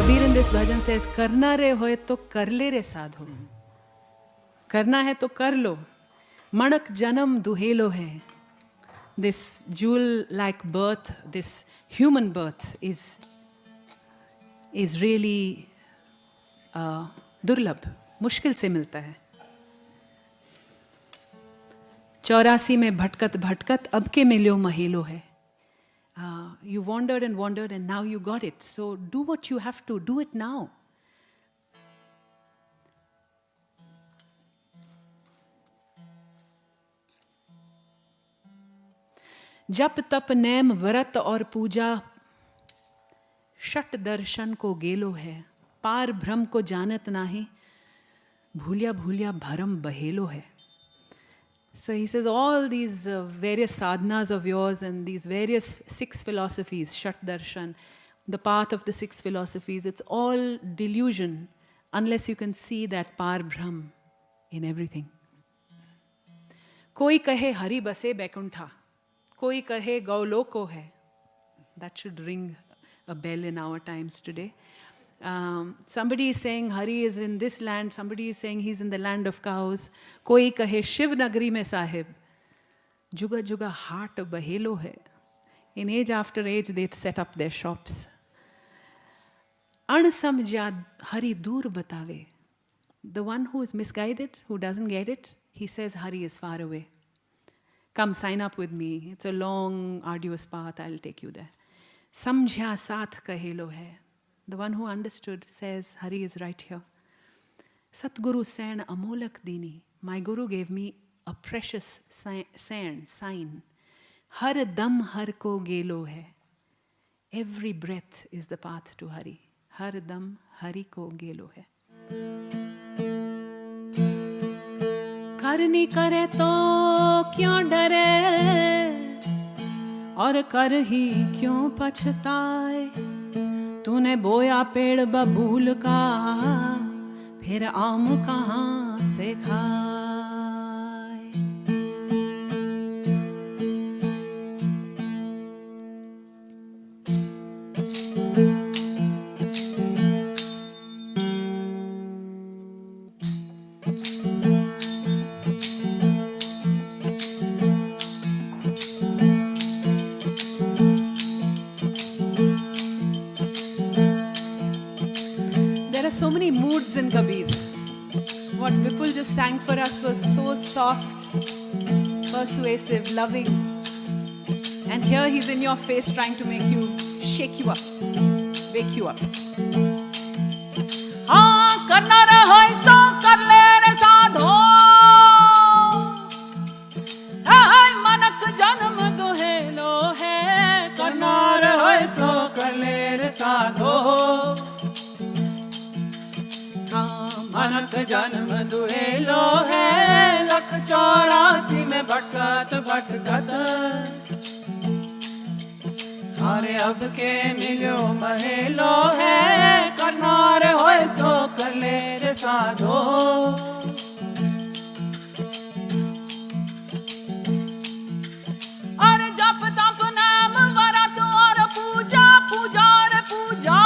Kabir in this bhajan says, करना रे होए तो कर ले रे साधो, करना है तो कर लो, मणक जन्म दुहेलो है. This jewel-like birth, this human birth is really दुर्लभ, मुश्किल से मिलता है. 84 में भटकत भटकत अब के मिलो महीलो है. You wandered and wandered and now you got it. So do what you have to, do it now. जप तप नेम व्रत और पूजा षट दर्शन को गेलो है. पार भ्रम को जानत नाही, भूलिया भूलिया भरम बहेलो है. So he says all these various sadhanas of yours and these various 6 philosophies, Shat Darshan, the path of the 6 philosophies, it's all delusion unless you can see that par brahm in everything. कोई कहे हरि बसे बैकुंठा, कोई कहे गौलोको है. That should ring a bell in our times today. Somebody is saying Hari is in this land, somebody is saying he's in the land of cows. कोई कहे शिव नगरी में साहिब, जुगा जुगा हाट बहेलो है. In age after age they've set up their shops. अणसमझा Hari दूर बतावे. The one who is misguided, who doesn't get it, he says Hari is far away. Come sign up with me. It's a long, arduous path. I'll take you there. समझा साथ कहेलो है. The one who understood says Hari is right here. Satguru Sen Amolak Dini. My Guru gave me a precious sign. Har dam har ko gelo hai. Every breath is the path to Hari. Har dam Hari ko gelo hai. करनी करे तो क्यों डरे, और कर ही क्यों पछताए. तूने बोया पेड़ बबूल का, फिर आम कहाँ से खाए. So many moods in Kabir. What Vipul just sang for us was so soft, persuasive, loving. And here he's in your face trying to make you, shake you up, wake you up. हाँ करना रे होय तो कर ले रे साधो, हाय मनक जन्म दुहेलो है. करना रे होय तो कर ले रे साधो, मनक जन्म दुहेलो है. लख 84 में भटकत भटकत, हारे अब के मिलो महेलो है. करना रे होए सो कर ले रे साधो. अरे जप तप नाम व्रत और पूजा, पूजा रे पूजा.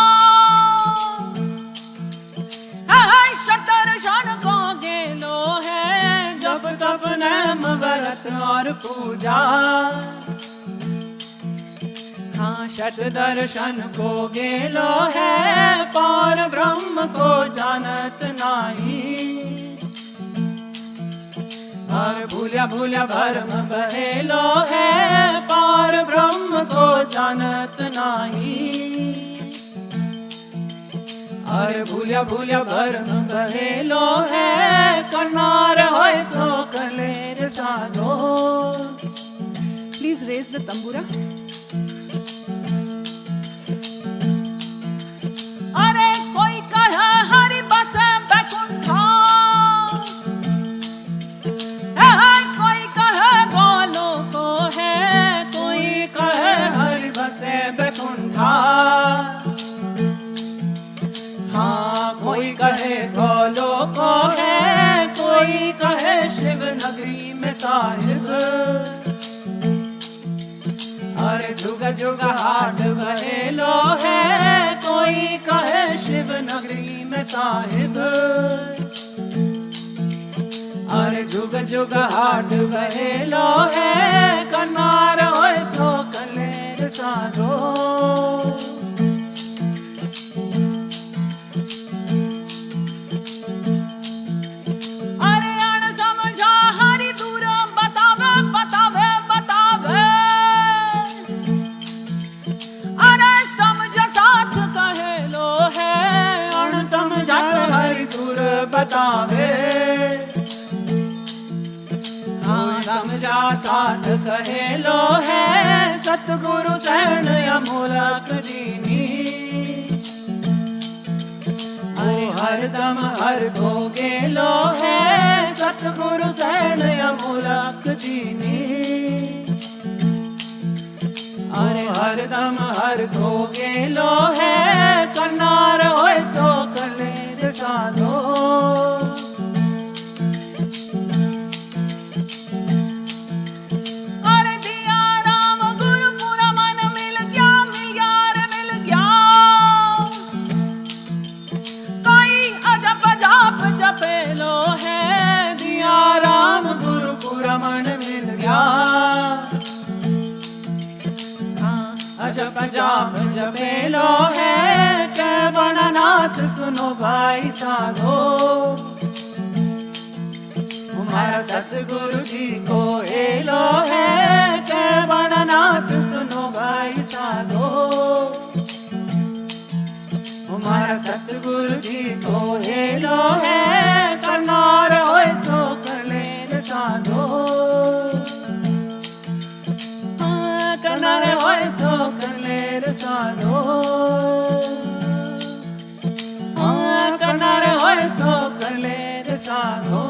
तप नेम व्रत और पूजा, हाँ षट दर्शन को गेलो है. पार ब्रह्म को जानत नाही, और भूलिया भूलिया भरम बहेलो है. पार ब्रह्म को जानत नाही, और भूलिया भूलिया भरम बहेलो है. करना रे होय सो कर ले रे साधो. Please raise the tambura. अरे कोई कहे हरि बसे बैकुंठा, कोई कहे गोलोको है. कोई कहे हरि बसे बैकुंठा, हाँ कोई कहे गोलोको है. कोई कहे शिव नगरी में साहिब, अरे जुग जुग हाट बहेलो है. कोई कहे शिव साहिब अरे जुग जुग हाथ बहेलो है कनार होए सो कलेर साधो बतावे हाँ समझा साथ कहेलो है सतगुरु शरण अमूलक दीनी अरे हरदम हर को गेलो है सतगुरु शरण अमूलक दीनी अरे हरदम हर को गेलो है कनार होए सो कलेर साधो अरे दिया राम गुरु पूरा मन मिल गया यार मिल गया कोई अजब जाप जपेलो है दिया राम गुरु पूरा मन मिल गया अजब जाप जपेलो है केवलनाथ सुनो भाई साधो हमारा सतगुरु जी को हेलो है केवलनाथ सुनो भाई साधो हमारा सतगुरु जी को हेलो है कनार होए सो कलेर साधो कनार होए सो कलेर साधो कनार होए सो कलेर साधो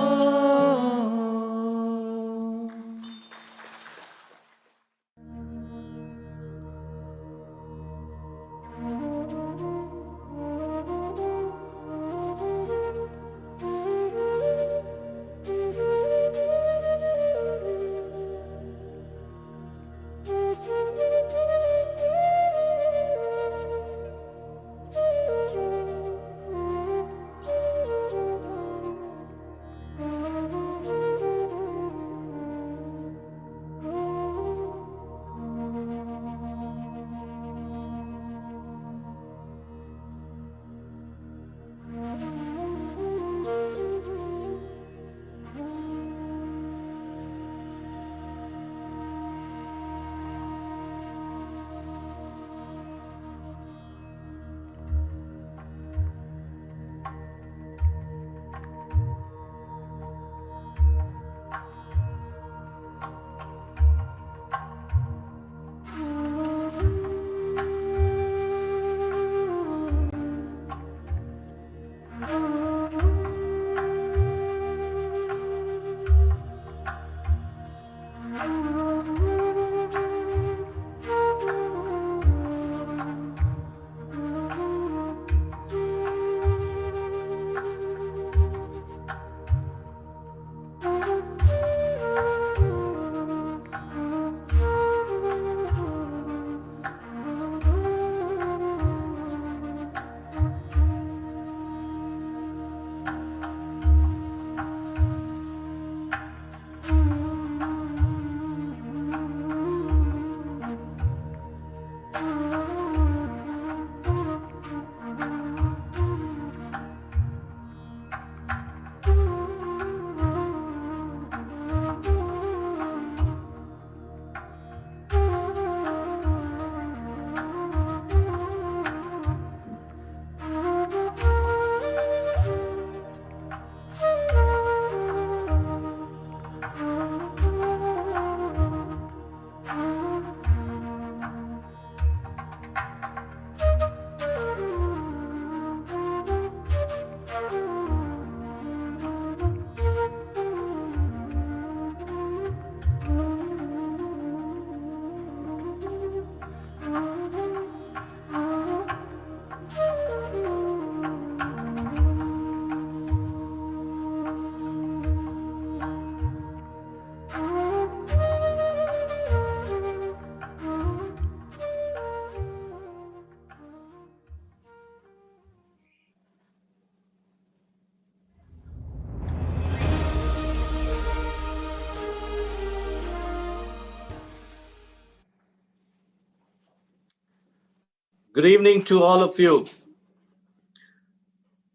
Good evening to all of you.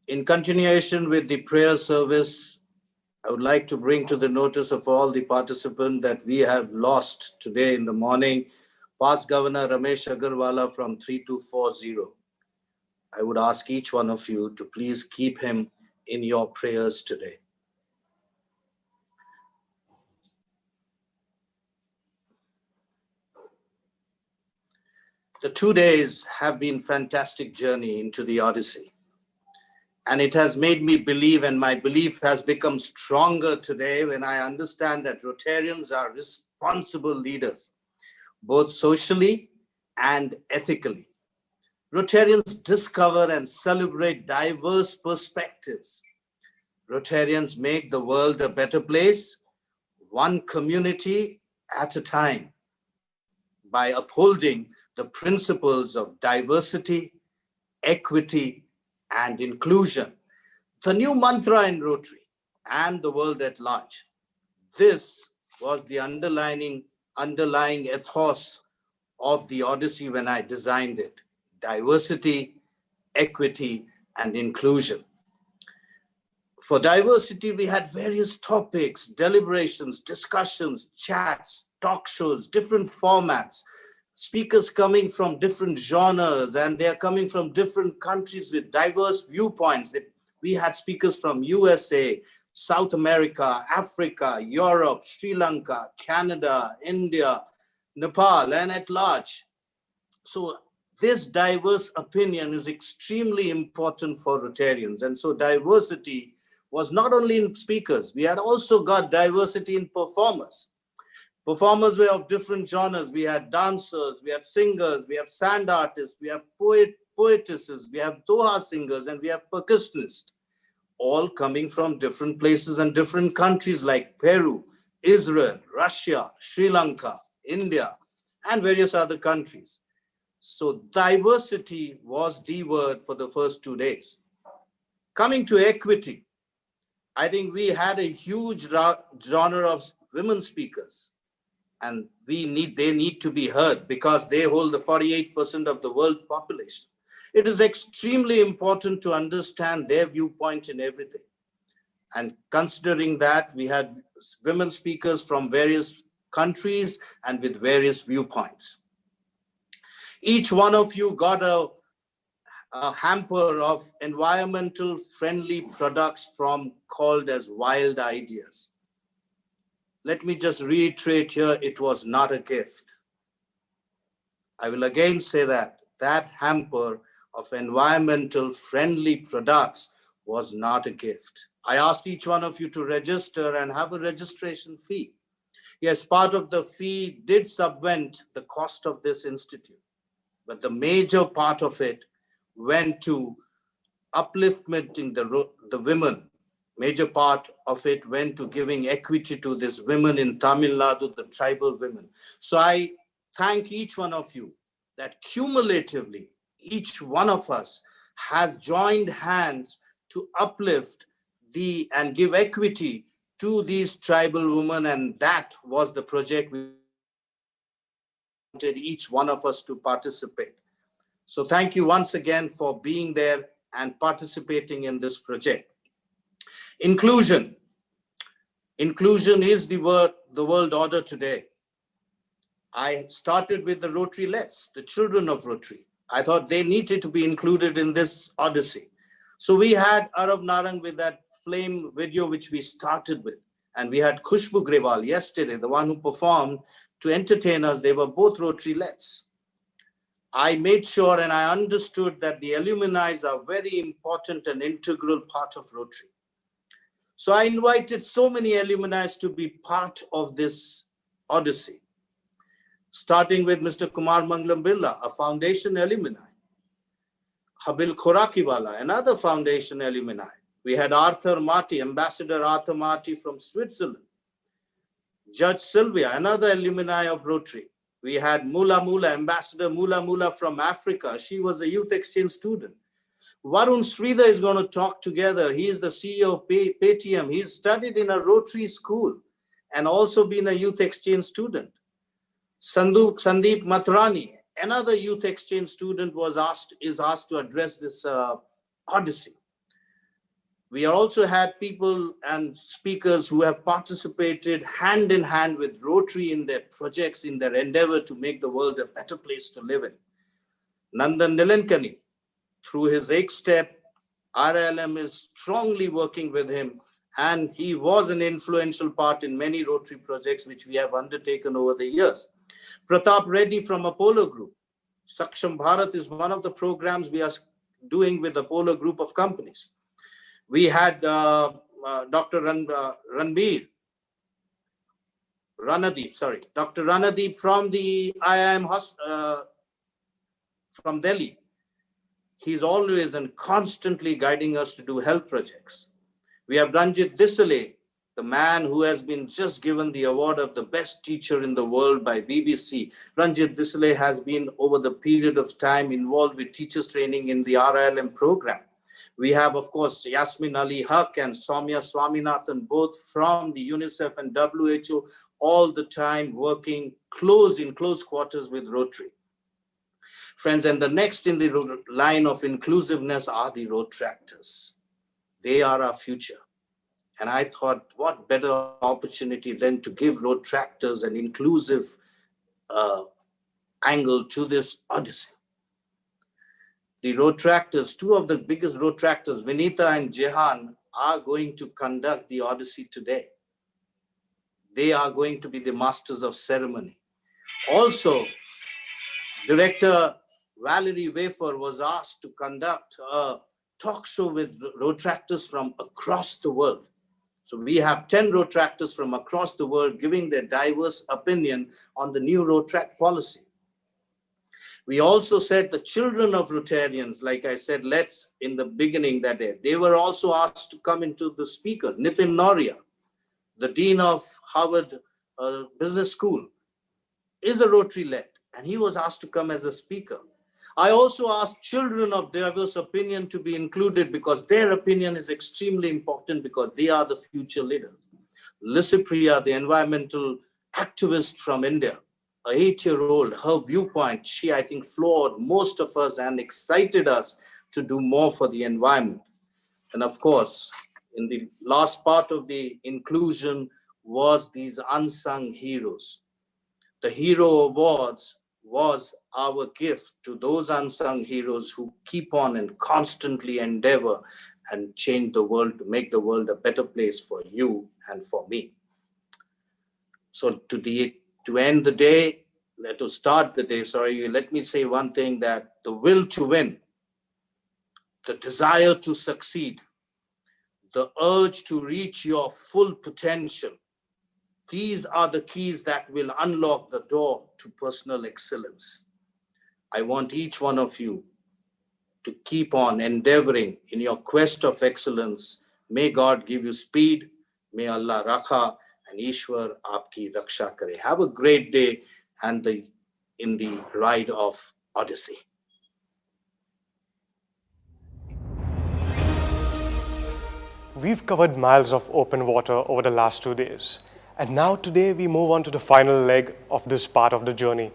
In continuation with the prayer service, I would like to bring to the notice of all the participants that we have lost today in the morning past Governor Ramesh Agarwala from 3240. I would ask each one of you to please keep him in your prayers today. The 2 days have been fantastic journey into the Odyssey. And it has made me believe, and my belief has become stronger today when I understand that Rotarians are responsible leaders, both socially and ethically. Rotarians discover and celebrate diverse perspectives. Rotarians make the world a better place, one community at a time, by upholding the principles of diversity, equity, and inclusion. The new mantra in Rotary and the world at large. This was the underlying ethos of the Odyssey when I designed it. Diversity, equity, and inclusion. For diversity, we had various topics, deliberations, discussions, chats, talk shows, different formats, speakers coming from different genres, and they're coming from different countries with diverse viewpoints. We had speakers from USA, South America, Africa, Europe, Sri Lanka, Canada, India, Nepal, and at large. So this diverse opinion is extremely important for Rotarians. And so diversity was not only in speakers, we had also got diversity in performers. Performers were of different genres. We had dancers, we had singers, we have sand artists, we have poetesses, we have Doha singers, and we have percussionists, all coming from different places and different countries like Peru, Israel, Russia, Sri Lanka, India, and various other countries. So diversity was the word for the first 2 days. Coming to equity, I think we had a huge genre of women speakers, and they need to be heard because they hold the 48% of the world population. It is extremely important to understand their viewpoint in everything. And considering that, we had women speakers from various countries and with various viewpoints. Each one of you got a hamper of environmental friendly products called as Wild Ideas. Let me just reiterate here, it was not a gift. I will again say that hamper of environmental friendly products was not a gift. I asked each one of you to register and have a registration fee. Yes, part of the fee did subvent the cost of this institute, but the major part of it went to uplifting the women. Major part of it went to giving equity to these women in Tamil Nadu, the tribal women. So I thank each one of you that cumulatively, each one of us has joined hands to uplift and give equity to these tribal women, and that was the project we wanted each one of us to participate. So thank you once again for being there and participating in this project. Inclusion. Inclusion is the world order today. I started with the Rotary Let's, the children of Rotary. I thought they needed to be included in this Odyssey. So we had Arav Narang with that flame video, which we started with. And we had Khushbu Grewal yesterday, the one who performed to entertain us. They were both Rotary Let's. I made sure and I understood that the alumni are very important and integral part of Rotary. So I invited so many alumni to be part of this Odyssey, starting with Mr. Kumar Mangalam Birla, a foundation alumni. Habil Khorakiwala, another foundation alumni. We had Arthur Marty, Ambassador Arthur Marty from Switzerland. Judge Sylvia, another alumni of Rotary. We had Mula Mula, Ambassador Mula Mula from Africa. She was a youth exchange student. Varun Sridhar is going to talk together. He is the CEO of Paytm. He's studied in a Rotary school and also been a youth exchange student. Sandeep Matrani, another youth exchange student is asked to address this Odyssey. We also had people and speakers who have participated hand in hand with Rotary in their projects, in their endeavor to make the world a better place to live in. Nandan Nilankani, through his 8-step, RLM is strongly working with him, and he was an influential part in many Rotary projects which we have undertaken over the years. Pratap Reddy from Apollo Group. Saksham Bharat is one of the programs we are doing with Apollo Group of companies. We had Dr. Ranadip from the IIM from Delhi. He's always and constantly guiding us to do health projects. We have Ranjit Disale, the man who has been just given the award of the best teacher in the world by BBC. Ranjit Disale has been, over the period of time, involved with teachers training in the RILM program. We have, of course, Yasmin Ali Haq and Soumya Swaminathan, both from the UNICEF and WHO, all the time working in close quarters with Rotary. Friends, and the next in the line of inclusiveness are the road tractors. They are our future. And I thought, what better opportunity than to give road tractors an inclusive angle to this Odyssey. The road tractors, two of the biggest road tractors, Vinita and Jehan, are going to conduct the Odyssey today. They are going to be the masters of ceremony. Also, Director Valerie Wafer was asked to conduct a talk show with road tractors from across the world. So we have 10 road tractors from across the world giving their diverse opinion on the new road track policy. We also said the children of Rotarians, like I said, in the beginning that day, they were also asked to come into the speaker. Nitin Noria, the Dean of Harvard Business School, is a Rotary-led, and he was asked to come as a speaker. I also asked children of diverse opinion to be included because their opinion is extremely important because they are the future leaders. Lysipriya, the environmental activist from India, an 8-year-old, her viewpoint, she, I think, floored most of us and excited us to do more for the environment. And of course, in the last part of the inclusion was these unsung heroes. The Hero Awards was our gift to those unsung heroes who keep on and constantly endeavor and change the world to make the world a better place for you and for me. So to end the day, let me say one thing, that the will to win, the desire to succeed, the urge to reach your full potential, these are the keys that will unlock the door to personal excellence. I want each one of you to keep on endeavoring in your quest of excellence. May God give you speed. May Allah rakha and Ishwar aapki raksha kare. Have a great day and in the ride of Odyssey. We've covered miles of open water over the last 2 days. And now today we move on to the final leg of this part of the journey.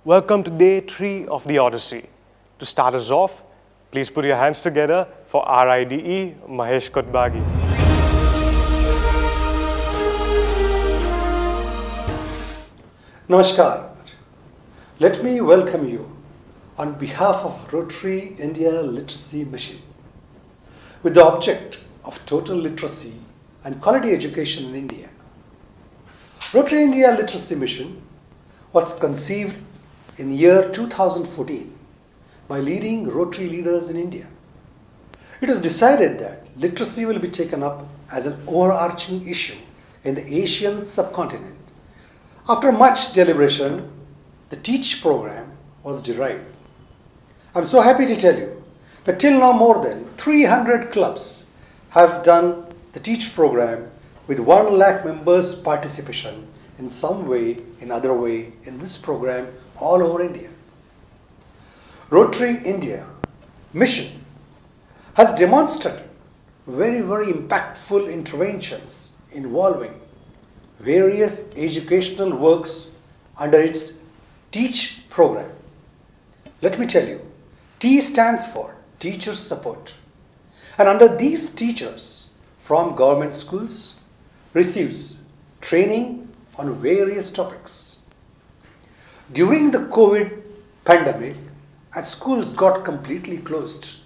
Welcome to day 3 of the Odyssey. To start us off, please put your hands together for RIDE Mahesh Kotbagi. Namaskar. Let me welcome you on behalf of Rotary India Literacy Mission. With the object of total literacy and quality education in India, Rotary India Literacy Mission was conceived in the year 2014 by leading Rotary leaders in India. It was decided that literacy will be taken up as an overarching issue in the Asian subcontinent. After much deliberation, the TEACH program was derived. I'm so happy to tell you that till now more than 300 clubs have done the TEACH program with 1 lakh members' participation in some way, in other way, in this program all over India. Rotary India Mission has demonstrated very, very impactful interventions involving various educational works under its TEACH program. Let me tell you, T stands for Teacher Support. And under these teachers from government schools receives training on various topics. During the COVID pandemic, as schools got completely closed,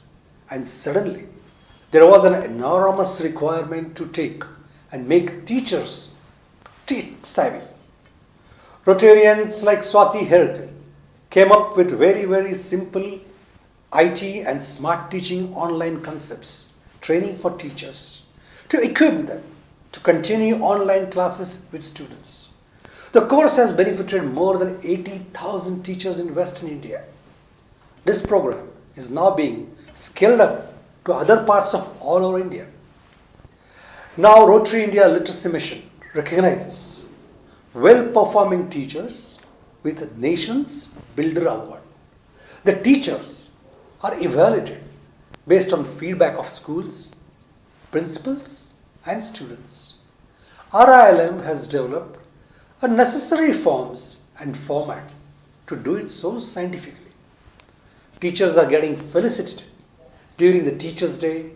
and suddenly there was an enormous requirement to take and make teachers tech savvy. Rotarians like Swati Herkal came up with very simple IT and smart teaching online concepts, training for teachers, to equip them to continue online classes with students. The course has benefited more than 80,000 teachers in Western India. This program is now being scaled up to other parts of all over India. Now Rotary India Literacy Mission recognizes well-performing teachers with the Nation's Builder Award. The teachers are evaluated based on feedback of schools, principals and students. RILM has developed a necessary forms and format to do it so scientifically. Teachers are getting felicitated during the Teachers' Day,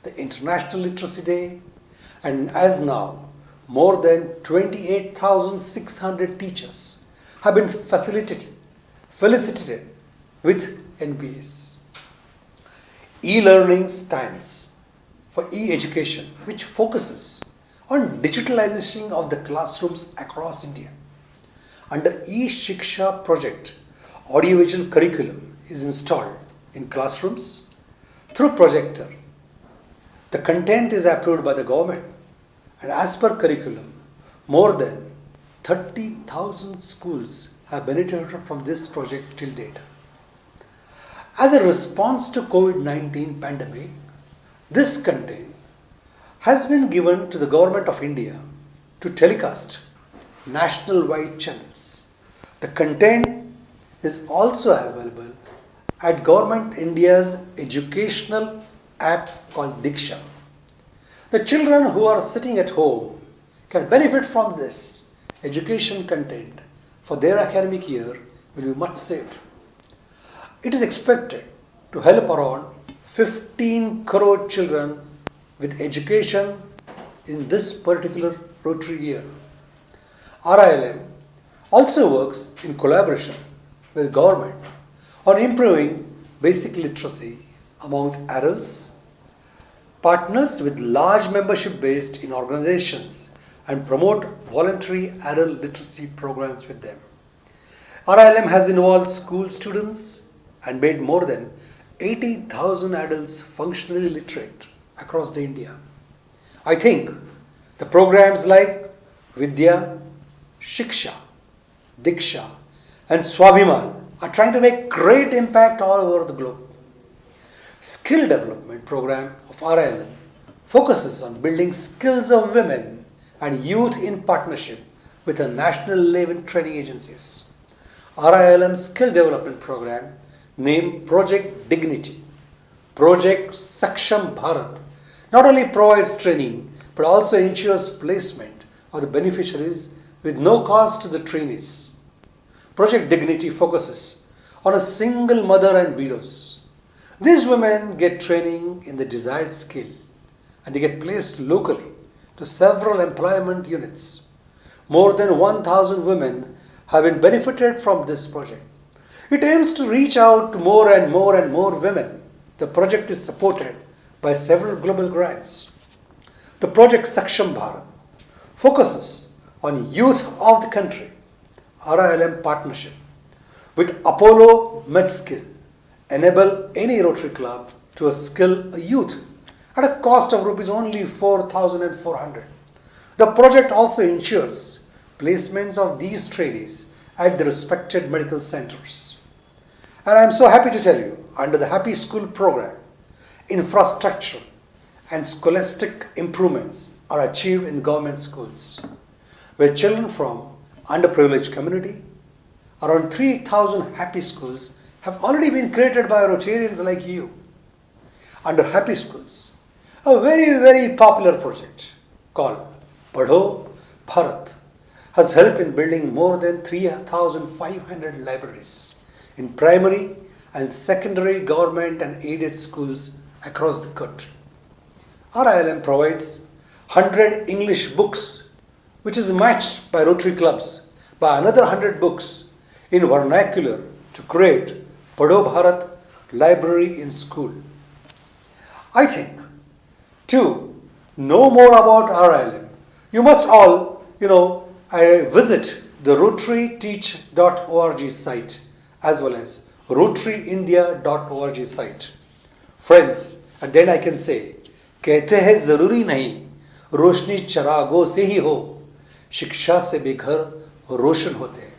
the International Literacy Day, and as now, more than 28,600 teachers have been felicitated with NBS. E-learning stands for e-education, which focuses on digitalization of the classrooms across India. Under e-Shiksha project, audiovisual curriculum is installed in classrooms through projector. The content is approved by the government, and as per curriculum, more than 30,000 schools have benefited from this project till date. As a response to COVID-19 pandemic, this content has been given to the Government of India to telecast national-wide channels. The content is also available at Government India's educational app called Diksha. The children who are sitting at home can benefit from this education content for their academic year will be much saved. It is expected to help around 15 crore children with education in this particular Rotary year. RILM also works in collaboration with government on improving basic literacy amongst adults, partners with large membership based in organizations and promote voluntary adult literacy programs with them. RILM has involved school students and made more than 80,000 adults functionally literate across the India. I think the programs like Vidya, Shiksha, Diksha and Swabhiman are trying to make great impact all over the globe. Skill development program of RILM focuses on building skills of women and youth in partnership with the national level training agencies. RILM skill development program named Project Dignity, Project Saksham Bharat not only provides training but also ensures placement of the beneficiaries with no cost to the trainees. Project Dignity focuses on a single mother and widows. These women get training in the desired skill and they get placed locally to several employment units. More than 1,000 women have been benefited from this project. It aims to reach out to more and more women. The project is supported by several global grants. The Project Saksham Bharat focuses on youth of the country. RILM partnership with Apollo MedSkill enable any Rotary Club to skill a youth at a cost of rupees only 4,400. The project also ensures placements of these trainees at the respected medical centers. And I am so happy to tell you, under the Happy School program, infrastructure and scholastic improvements are achieved in government schools, where children from underprivileged community, around 3,000 happy schools have already been created by Rotarians like you. Under Happy Schools, a very popular project called Padho Bharat has helped in building more than 3,500 libraries in primary and secondary government and aided schools across the country. RILM provides 100 English books, which is matched by Rotary clubs by another 100 books in vernacular to create Padho Bharat library in school. I think to know more about RILM, you must all, visit the rotaryteach.org site as well as rotaryindia.org site. Friends, and then I can say, कहते हैं जरूरी नहीं रोशनी चरागों से ही हो, शिक्षा से भी घर रोशन होते हैं.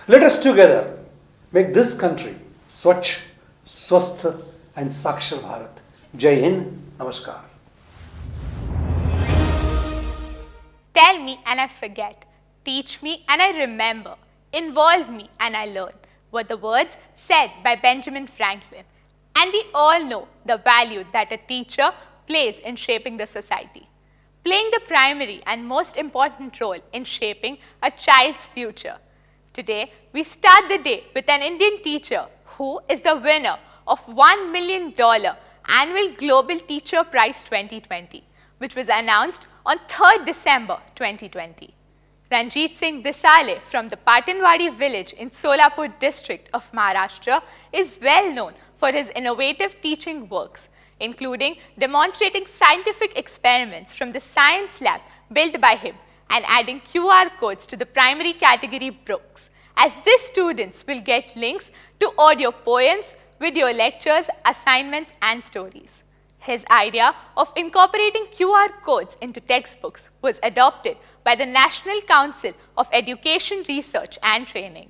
Let us together make this country स्वच्छ, स्वस्थ and साक्षर भारत. जय हिंद, नमस्कार. Tell me and I forget. Teach me and I remember. Involve me and I learn. Were the words said by Benjamin Franklin. And we all know the value that a teacher plays in shaping the society, playing the primary and most important role in shaping a child's future. Today, we start the day with an Indian teacher who is the winner of $1 million Annual Global Teacher Prize 2020, which was announced on 3rd December 2020. Ranjit Singh Desale from the Patanwadi village in Solapur district of Maharashtra is well known for his innovative teaching works, including demonstrating scientific experiments from the science lab built by him and adding QR codes to the primary category books, as these students will get links to audio poems, video lectures, assignments and stories. His idea of incorporating QR codes into textbooks was adopted by the National Council of Education Research and Training.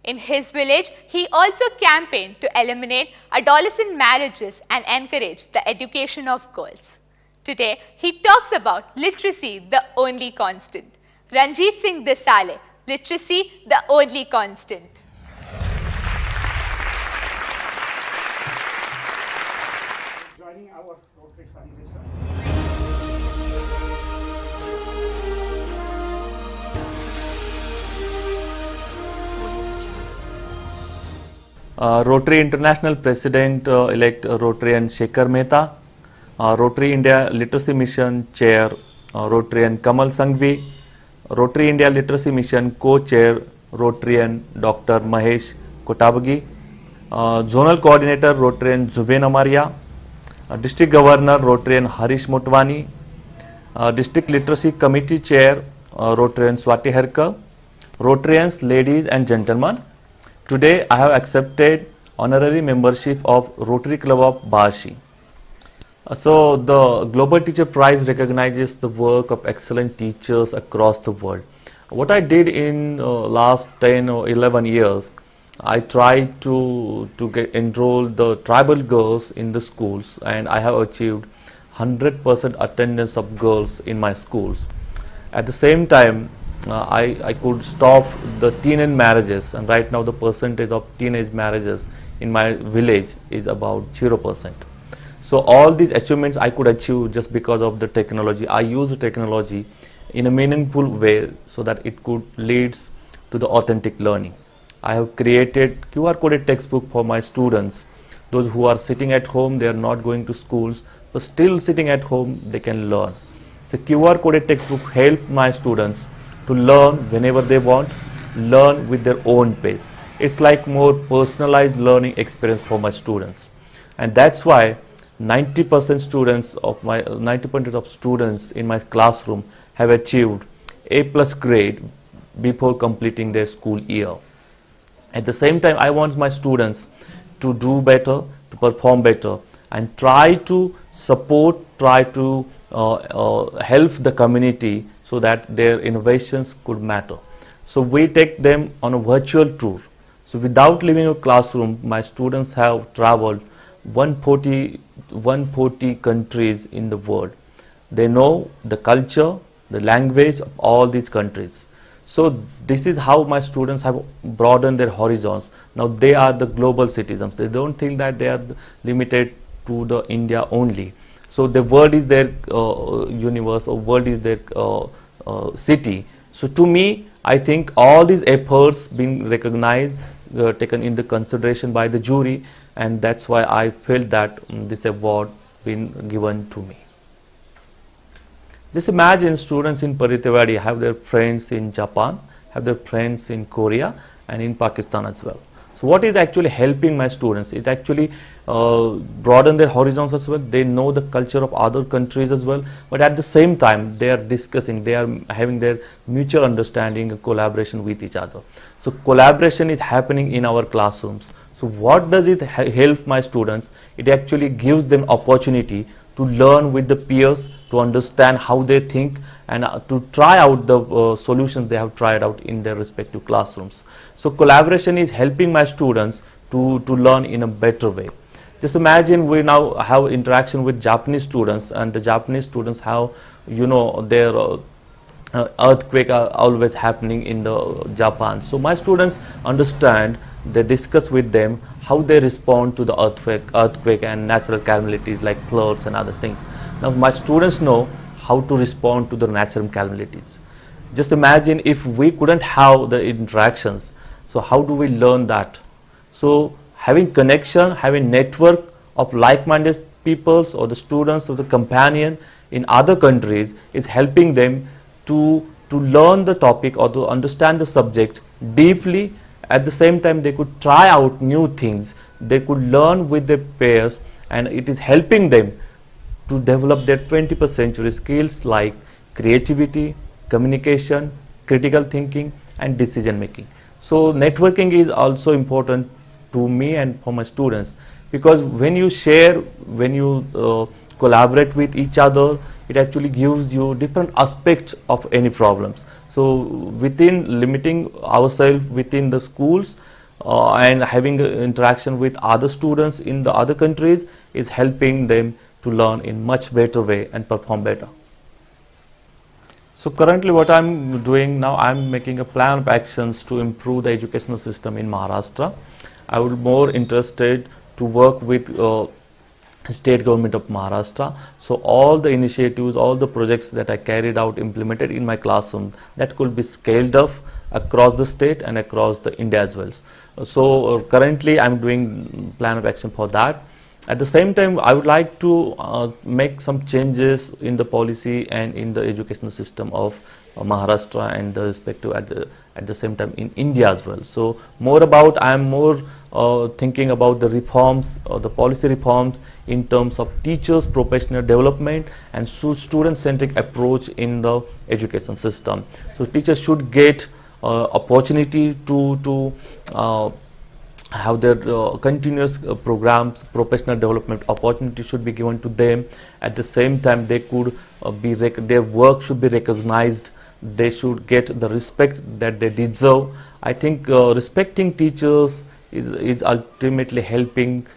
In his village, he also campaigned to eliminate adolescent marriages and encourage the education of girls. Today, he talks about literacy, the only constant. Ranjit Singh Desale, literacy, the only constant. Joining our Rotary fundraiser. Rotary International President-elect Rotarian Shekhar Mehta, Rotary India Literacy Mission Chair Rotarian Kamal Sanghvi, Rotary India Literacy Mission Co-Chair Rotarian Dr. Mahesh Kotabagi, Zonal Coordinator Rotarian Zubain Amaria, District Governor Rotarian Harish Motwani, District Literacy Committee Chair Rotarian Swati Herkar, Rotarians, ladies and gentlemen, today I have accepted honorary membership of Rotary Club of Bashi. So the Global Teacher Prize recognizes the work of excellent teachers across the world. What I did in last 10 or 11 years, I tried to enroll the tribal girls in the schools, and I have achieved 100% attendance of girls in my schools. At the same time, I could stop the teenage marriages, and right now the percentage of teenage marriages in my village is about 0%. So all these achievements I could achieve just because of the technology. I use technology in a meaningful way so that it could lead to the authentic learning. I have created QR coded textbook for my students. Those who are sitting at home, they are not going to schools, but still sitting at home, they can learn. So QR coded textbook help my students to learn whenever they want, learn with their own pace. It's like more personalized learning experience for my students. And that's why 90% of students in my classroom have achieved A+ grade before completing their school year. At the same time, I want my students to do better, to perform better, and try to support, try to help the community so that their innovations could matter. So we take them on a virtual tour. So without leaving a classroom, my students have traveled 140 countries in the world. They know the culture, the language of all these countries. So this is how my students have broadened their horizons. Now they are the global citizens. They don't think that they are limited to the India only. So the world is their universe, or world is their city. So to me, I think all these efforts being recognized, taken into consideration by the jury, and that's why I felt that this award been given to me. Just imagine students in Paritewadi have their friends in Japan, have their friends in Korea and in Pakistan as well. So what is actually helping my students? It actually broaden their horizons as well. They know the culture of other countries as well, but at the same time they are discussing, they are having their mutual understanding and collaboration with each other. So collaboration is happening in our classrooms. So what does it help my students? It actually gives them opportunity to learn with the peers, to understand how they think, and to try out the solutions they have tried out in their respective classrooms. So collaboration is helping my students to learn in a better way. Just imagine we now have interaction with Japanese students, and the Japanese students have, you know, their earthquake are always happening in the Japan. So my students understand, they discuss with them how they respond to the earthquake and natural calamities like floods and other things. Now my students know how to respond to the natural calamities. Just imagine if we couldn't have the interactions, so how do we learn that? So having connection, having network of like-minded peoples or the students or the companion in other countries is helping them to learn the topic or to understand the subject deeply. At the same time, they could try out new things, they could learn with their peers, and it is helping them to develop their 21st century skills like creativity, communication, critical thinking and decision making. So networking is also important to me and for my students, because when you share, when you collaborate with each other, it actually gives you different aspects of any problems. So within limiting ourselves within the schools and having interaction with other students in the other countries is helping them to learn in much better way and perform better. So currently what I'm doing now, I'm making a plan of actions to improve the educational system in Maharashtra. I would more interested to work with state government of Maharashtra. So all the initiatives, all the projects that I carried out, implemented in my classroom, that could be scaled up across the state and across the India as well. So currently I'm doing plan of action for that. At the same time, I would like to make some changes in the policy and in the educational system of Maharashtra and the respective at the same time in India as well. So I am more thinking about the reforms or the policy reforms in terms of teachers' professional development and student-centric approach in the education system. So teachers should get opportunity to have their continuous programs, professional development opportunity should be given to them. At the same time, they could their work should be recognized. They should get the respect that they deserve. I think respecting teachers is ultimately helping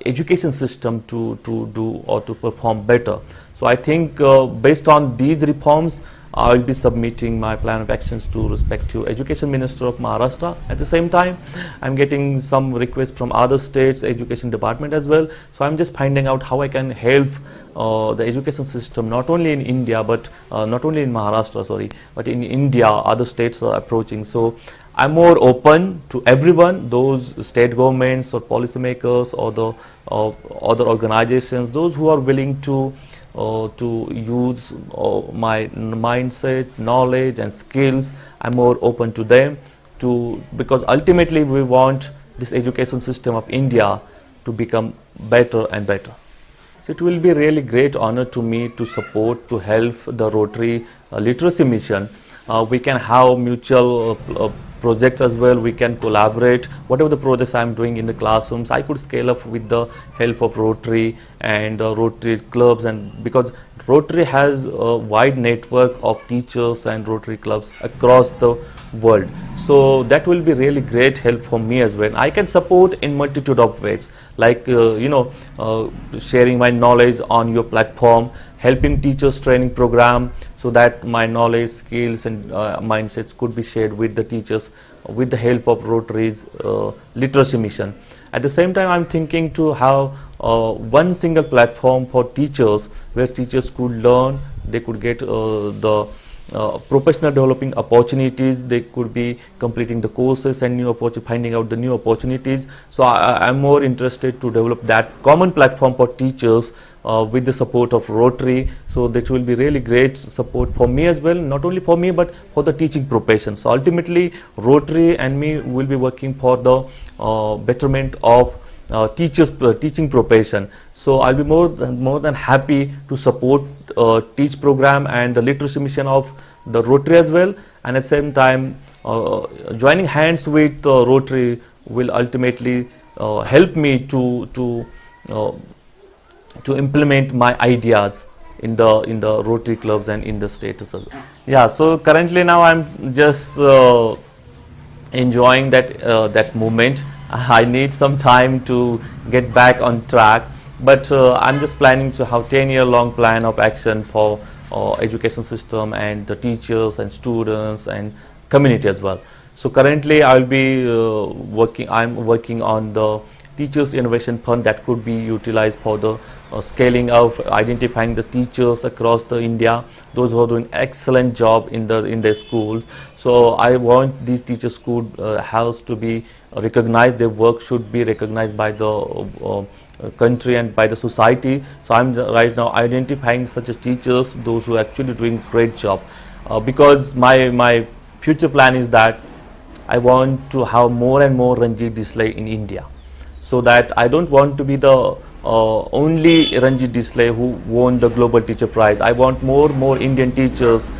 education system to do or to perform better. So I think based on these reforms, I will be submitting my plan of actions to respective Education Minister of Maharashtra. At the same time, I'm getting some requests from other states' education department as well. So I'm just finding out how I can help the education system, not only in India, but not only in Maharashtra, sorry, but in India, other states are approaching. So I'm more open to everyone, those state governments or policymakers or the other organizations, those who are willing to use my mindset, knowledge and skills. I'm more open to them because ultimately we want this education system of India to become better and better. So it will be a really great honor to me to support, to help the Rotary literacy mission. We can have mutual projects as well. We can collaborate. Whatever the projects I'm doing in the classrooms, I could scale up with the help of Rotary and Rotary clubs, and because Rotary has a wide network of teachers and Rotary clubs across the world. So that will be really great help for me as well. I can support in multitude of ways, like sharing my knowledge on your platform, helping teachers training program, so that my knowledge, skills and mindsets could be shared with the teachers with the help of Rotary's literacy mission. At the same time, I'm thinking to have one single platform for teachers where teachers could learn, they could get the professional developing opportunities. They could be completing the courses and finding out the new opportunities. So I'm more interested to develop that common platform for teachers with the support of Rotary. So that will be really great support for me as well, not only for me but for the teaching profession. So ultimately Rotary and me will be working for the betterment of teaching profession. So I'll be more than happy to support teach program and the literacy mission of the Rotary as well, and at the same time joining hands with Rotary will ultimately help me to implement my ideas in the Rotary clubs and in the state as well. Yeah, so currently now I'm just enjoying that moment. I need some time to get back on track, but I'm just planning to have 10-year long plan of action for education system and the teachers and students and community as well. So currently I'll be I'm working on the Teachers Innovation Fund that could be utilized for the scaling of identifying the teachers across the India, those who are doing excellent job in their school. So I want these teachers could house to be recognized. Their work should be recognized by the country and by the society. So I'm right now identifying such as teachers, those who are actually doing great job, because my future plan is that I want to have more and more Ranjit Display in India, so that I don't want to be the only Ranjit Display who won the Global Teacher Prize. I want more Indian teachers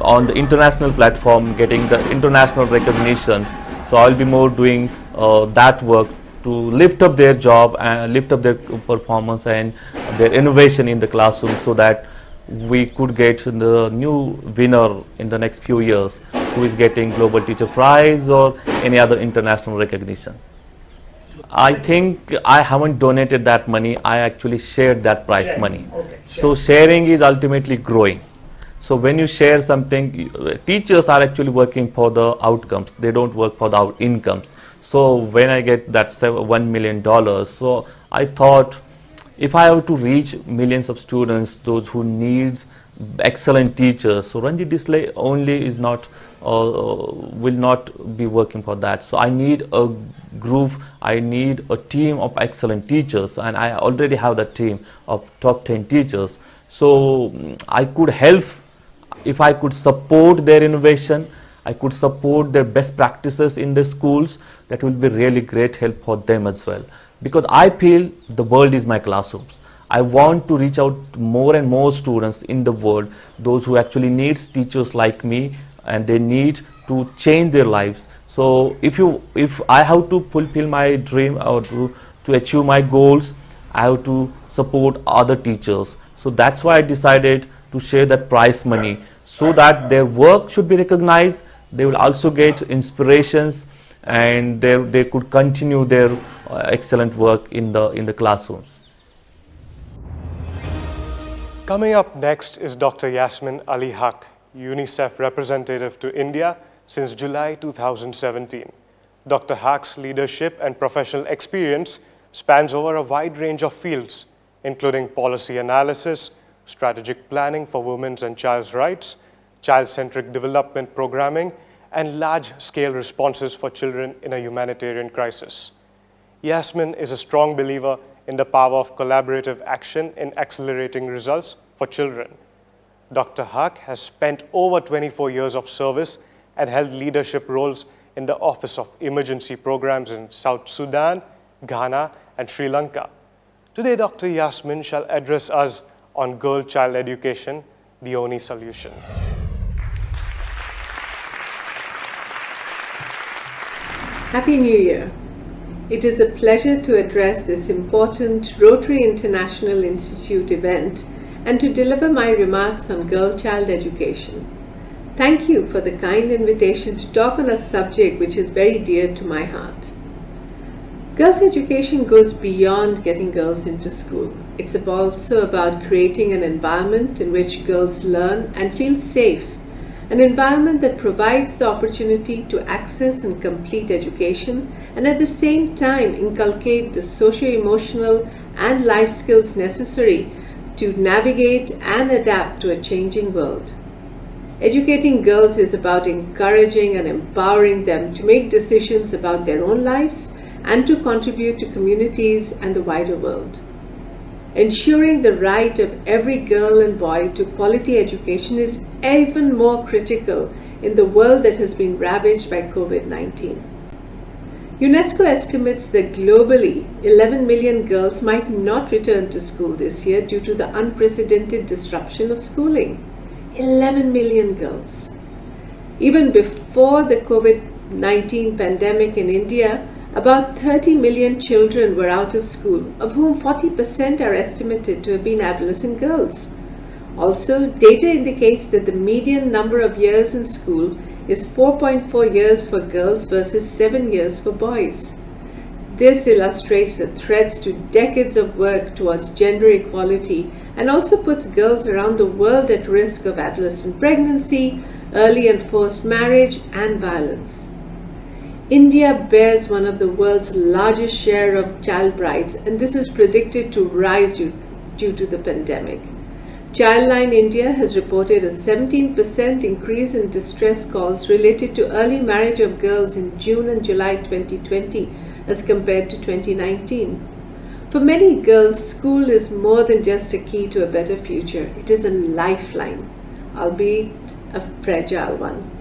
on the international platform getting the international recognitions. So I'll be more doing that work to lift up their job and lift up their performance and their innovation in the classroom, so that we could get the new winner in the next few years who is getting Global Teacher Prize or any other international recognition. I think I haven't donated that money. I actually shared that prize money. Okay, so sharing is ultimately growing. So when you share something, teachers are actually working for the outcomes. They don't work for the incomes. So when I get that $1 million, so I thought if I have to reach millions of students, those who needs excellent teachers, so Ranjit Display only is not will not be working for that. So I need a group, I need a team of excellent teachers, and I already have that team of top 10 teachers. So I could help if I could support their innovation, I could support their best practices in the schools. That will be really great help for them as well, because I feel the world is my classrooms. I want to reach out to more and more students in the world, those who actually needs teachers like me, and they need to change their lives. So if I have to fulfill my dream or to achieve my goals, I have to support other teachers. So that's why I decided to share that prize money, so that their work should be recognized. They will also get inspirations, and they could continue their excellent work in the classrooms. Coming up next is Dr. Yasmin Ali Haq, UNICEF representative to India since July 2017. Dr. Haq's leadership and professional experience spans over a wide range of fields, including policy analysis, strategic planning for women's and child's rights, child-centric development programming, and large-scale responses for children in a humanitarian crisis. Yasmin is a strong believer in the power of collaborative action in accelerating results for children. Dr. Haq has spent over 24 years of service and held leadership roles in the Office of Emergency Programs in South Sudan, Ghana, and Sri Lanka. Today, Dr. Yasmin shall address us on girl-child education, the only solution. Happy New Year! It is a pleasure to address this important Rotary International Institute event and to deliver my remarks on girl-child education. Thank you for the kind invitation to talk on a subject which is very dear to my heart. Girls' education goes beyond getting girls into school. It's also about creating an environment in which girls learn and feel safe, an environment that provides the opportunity to access and complete education and at the same time inculcate the socio-emotional and life skills necessary to navigate and adapt to a changing world. Educating girls is about encouraging and empowering them to make decisions about their own lives and to contribute to communities and the wider world. Ensuring the right of every girl and boy to quality education is even more critical in the world that has been ravaged by COVID-19. UNESCO estimates that globally, 11 million girls might not return to school this year due to the unprecedented disruption of schooling. 11 million girls. Even before the COVID-19 pandemic in India, about 30 million children were out of school, of whom 40% are estimated to have been adolescent girls. Also, data indicates that the median number of years in school is 4.4 years for girls versus 7 years for boys. This illustrates the threats to decades of work towards gender equality and also puts girls around the world at risk of adolescent pregnancy, early and forced marriage, and violence. India bears one of the world's largest share of child brides, and this is predicted to rise due to the pandemic. Childline India has reported a 17% increase in distress calls related to early marriage of girls in June and July 2020 as compared to 2019. For many girls, school is more than just a key to a better future. It is a lifeline, albeit a fragile one.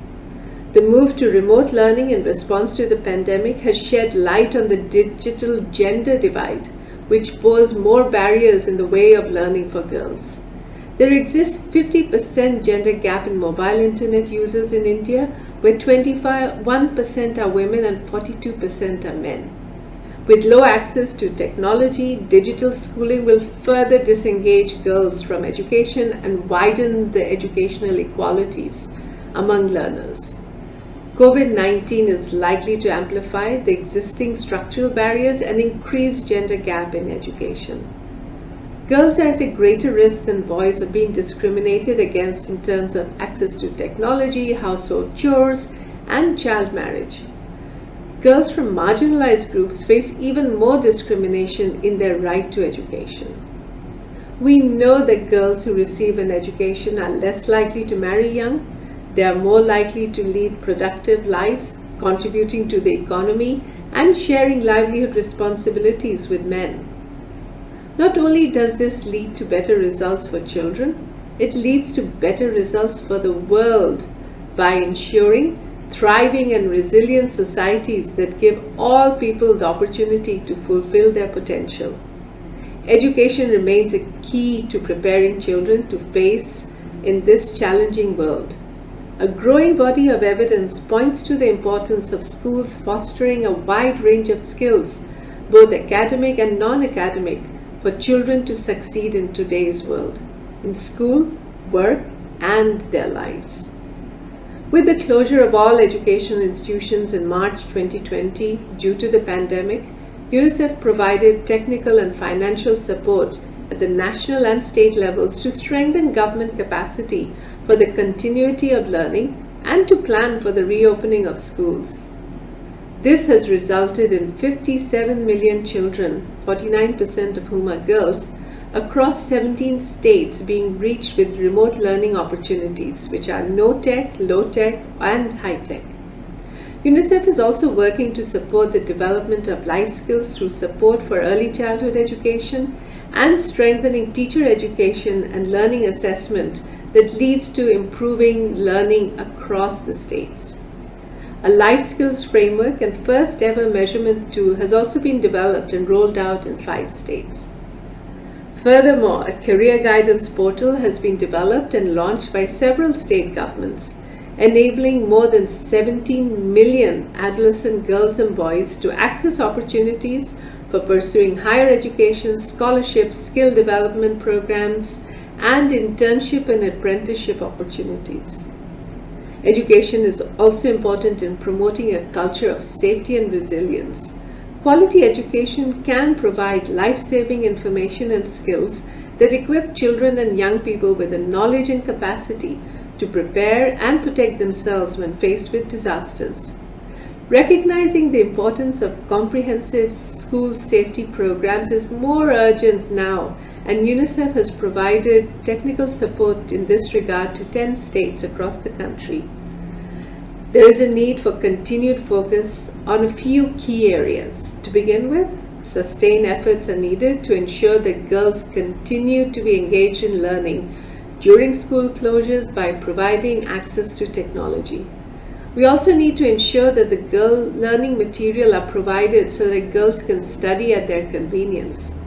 The move to remote learning in response to the pandemic has shed light on the digital gender divide, which pose more barriers in the way of learning for girls. There exists 50% gender gap in mobile internet users in India, where 21% are women and 42% are men. With low access to technology, digital schooling will further disengage girls from education and widen the educational inequalities among learners. COVID-19 is likely to amplify the existing structural barriers and increase gender gap in education. Girls are at a greater risk than boys of being discriminated against in terms of access to technology, household chores, and child marriage. Girls from marginalized groups face even more discrimination in their right to education. We know that girls who receive an education are less likely to marry young. They are more likely to lead productive lives, contributing to the economy and sharing livelihood responsibilities with men. Not only does this lead to better results for children, it leads to better results for the world by ensuring thriving and resilient societies that give all people the opportunity to fulfill their potential. Education remains a key to preparing children to face in this challenging world. A growing body of evidence points to the importance of schools fostering a wide range of skills, both academic and non-academic, for children to succeed in today's world, in school, work, and their lives. With the closure of all educational institutions in March 2020 due to the pandemic, UNICEF provided technical and financial support at the national and state levels to strengthen government capacity for the continuity of learning and to plan for the reopening of schools. This has resulted in 57 million children, 49% of whom are girls, across 17 states being reached with remote learning opportunities, which are no-tech, low-tech, and high-tech. UNICEF is also working to support the development of life skills through support for early childhood education and strengthening teacher education and learning assessment that leads to improving learning across the states. A life skills framework and first ever measurement tool has also been developed and rolled out in 5 states. Furthermore, a career guidance portal has been developed and launched by several state governments, enabling more than 17 million adolescent girls and boys to access opportunities for pursuing higher education, scholarships, skill development programs, and internship and apprenticeship opportunities. Education is also important in promoting a culture of safety and resilience. Quality education can provide life-saving information and skills that equip children and young people with the knowledge and capacity to prepare and protect themselves when faced with disasters. Recognizing the importance of comprehensive school safety programs is more urgent now and UNICEF has provided technical support in this regard to 10 states across the country. There is a need for continued focus on a few key areas. To begin with, sustained efforts are needed to ensure that girls continue to be engaged in learning during school closures by providing access to technology. We also need to ensure that the learning material are provided so that girls can study at their convenience.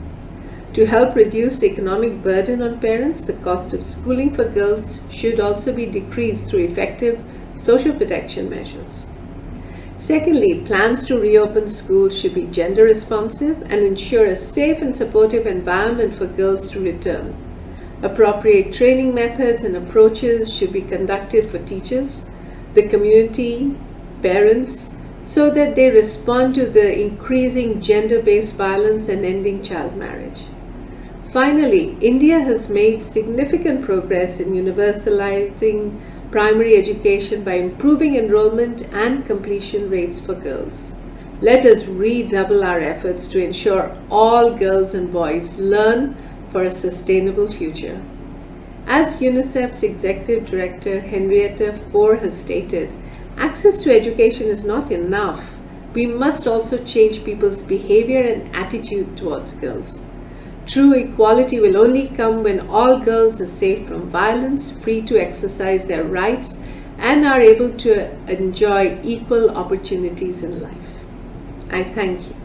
To help reduce the economic burden on parents, the cost of schooling for girls should also be decreased through effective social protection measures. Secondly, plans to reopen schools should be gender responsive and ensure a safe and supportive environment for girls to return. Appropriate training methods and approaches should be conducted for teachers, the community, parents, so that they respond to the increasing gender-based violence and ending child marriage. Finally, India has made significant progress in universalizing primary education by improving enrollment and completion rates for girls. Let us redouble our efforts to ensure all girls and boys learn for a sustainable future. As UNICEF's Executive Director Henrietta Fore has stated, access to education is not enough. We must also change people's behavior and attitude towards girls. True equality will only come when all girls are safe from violence, free to exercise their rights, and are able to enjoy equal opportunities in life. I thank you.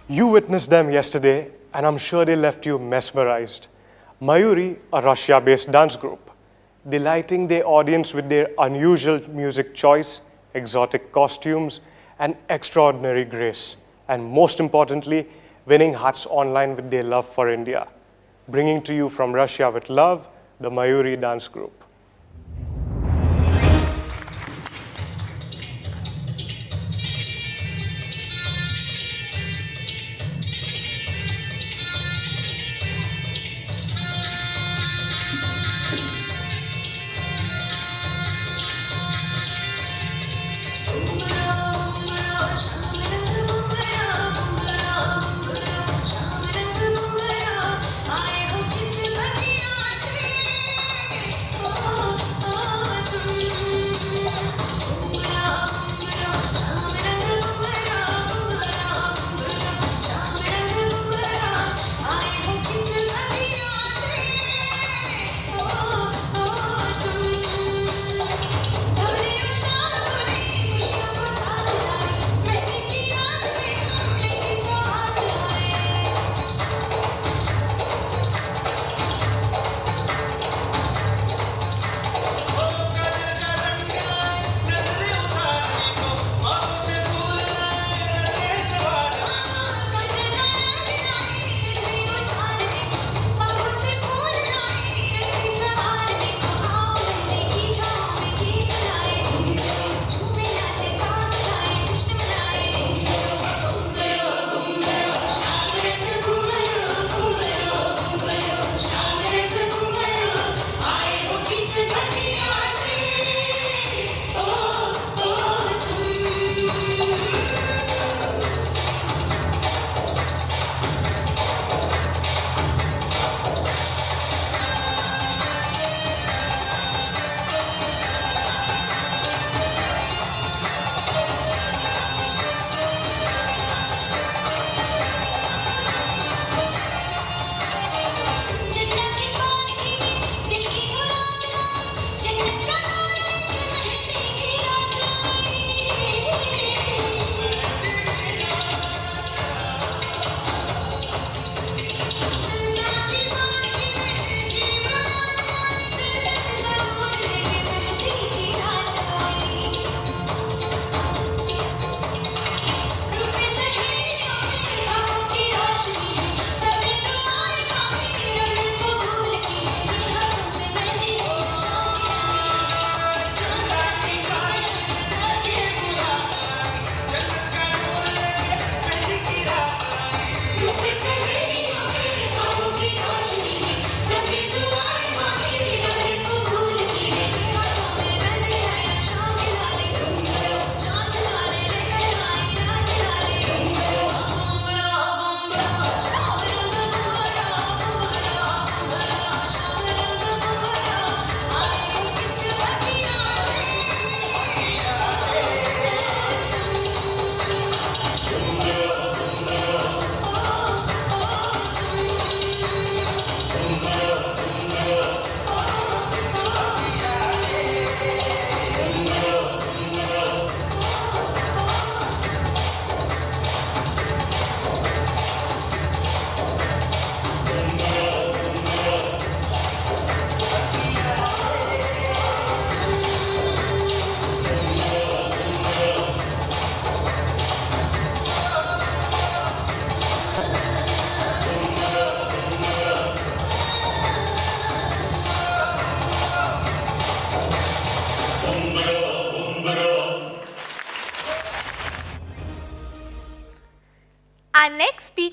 You witnessed them yesterday, and I'm sure they left you mesmerized. Mayuri, a Russia-based dance group, delighting their audience with their unusual music choice, exotic costumes, and extraordinary grace. And most importantly, winning hearts online with their love for India. Bringing to you from Russia with love, the Mayuri Dance Group. I hope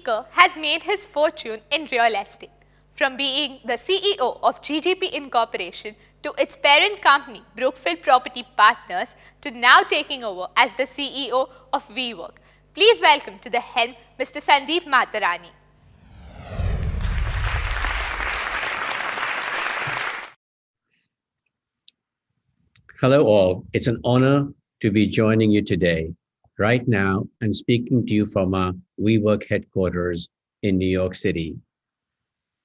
speaker has made his fortune in real estate, from being the CEO of GGP Incorporation to its parent company, Brookfield Property Partners, to now taking over as the CEO of WeWork. Please welcome to the helm Mr. Sandeep Matarani. Hello all, it's an honor to be joining you today. Right now, I'm speaking to you from our WeWork headquarters in New York City.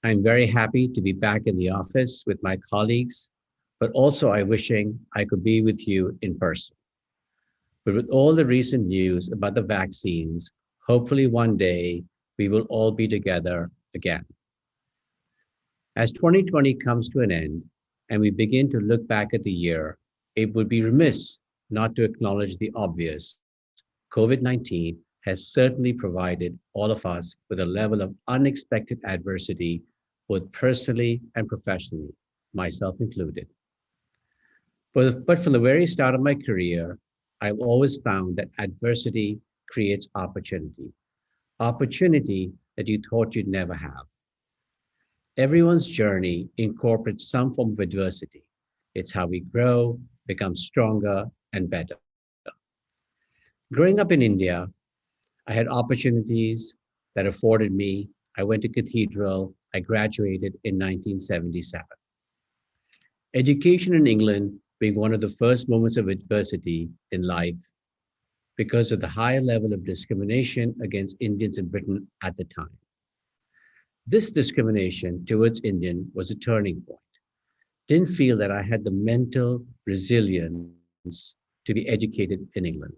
I'm very happy to be back in the office with my colleagues, but also I'm wishing I could be with you in person. But with all the recent news about the vaccines, hopefully one day we will all be together again. As 2020 comes to an end and we begin to look back at the year, it would be remiss not to acknowledge the obvious. COVID-19 has certainly provided all of us with a level of unexpected adversity, both personally and professionally, myself included. But from the very start of my career, I've always found that adversity creates opportunity. Opportunity that you thought you'd never have. Everyone's journey incorporates some form of adversity. It's how we grow, become stronger and better. Growing up in India, I had opportunities that afforded me. I went to Cathedral. I graduated in 1977. Education in England being one of the first moments of adversity in life because of the high level of discrimination against Indians in Britain at the time. This discrimination towards Indian was a turning point. Didn't feel that I had the mental resilience to be educated in England.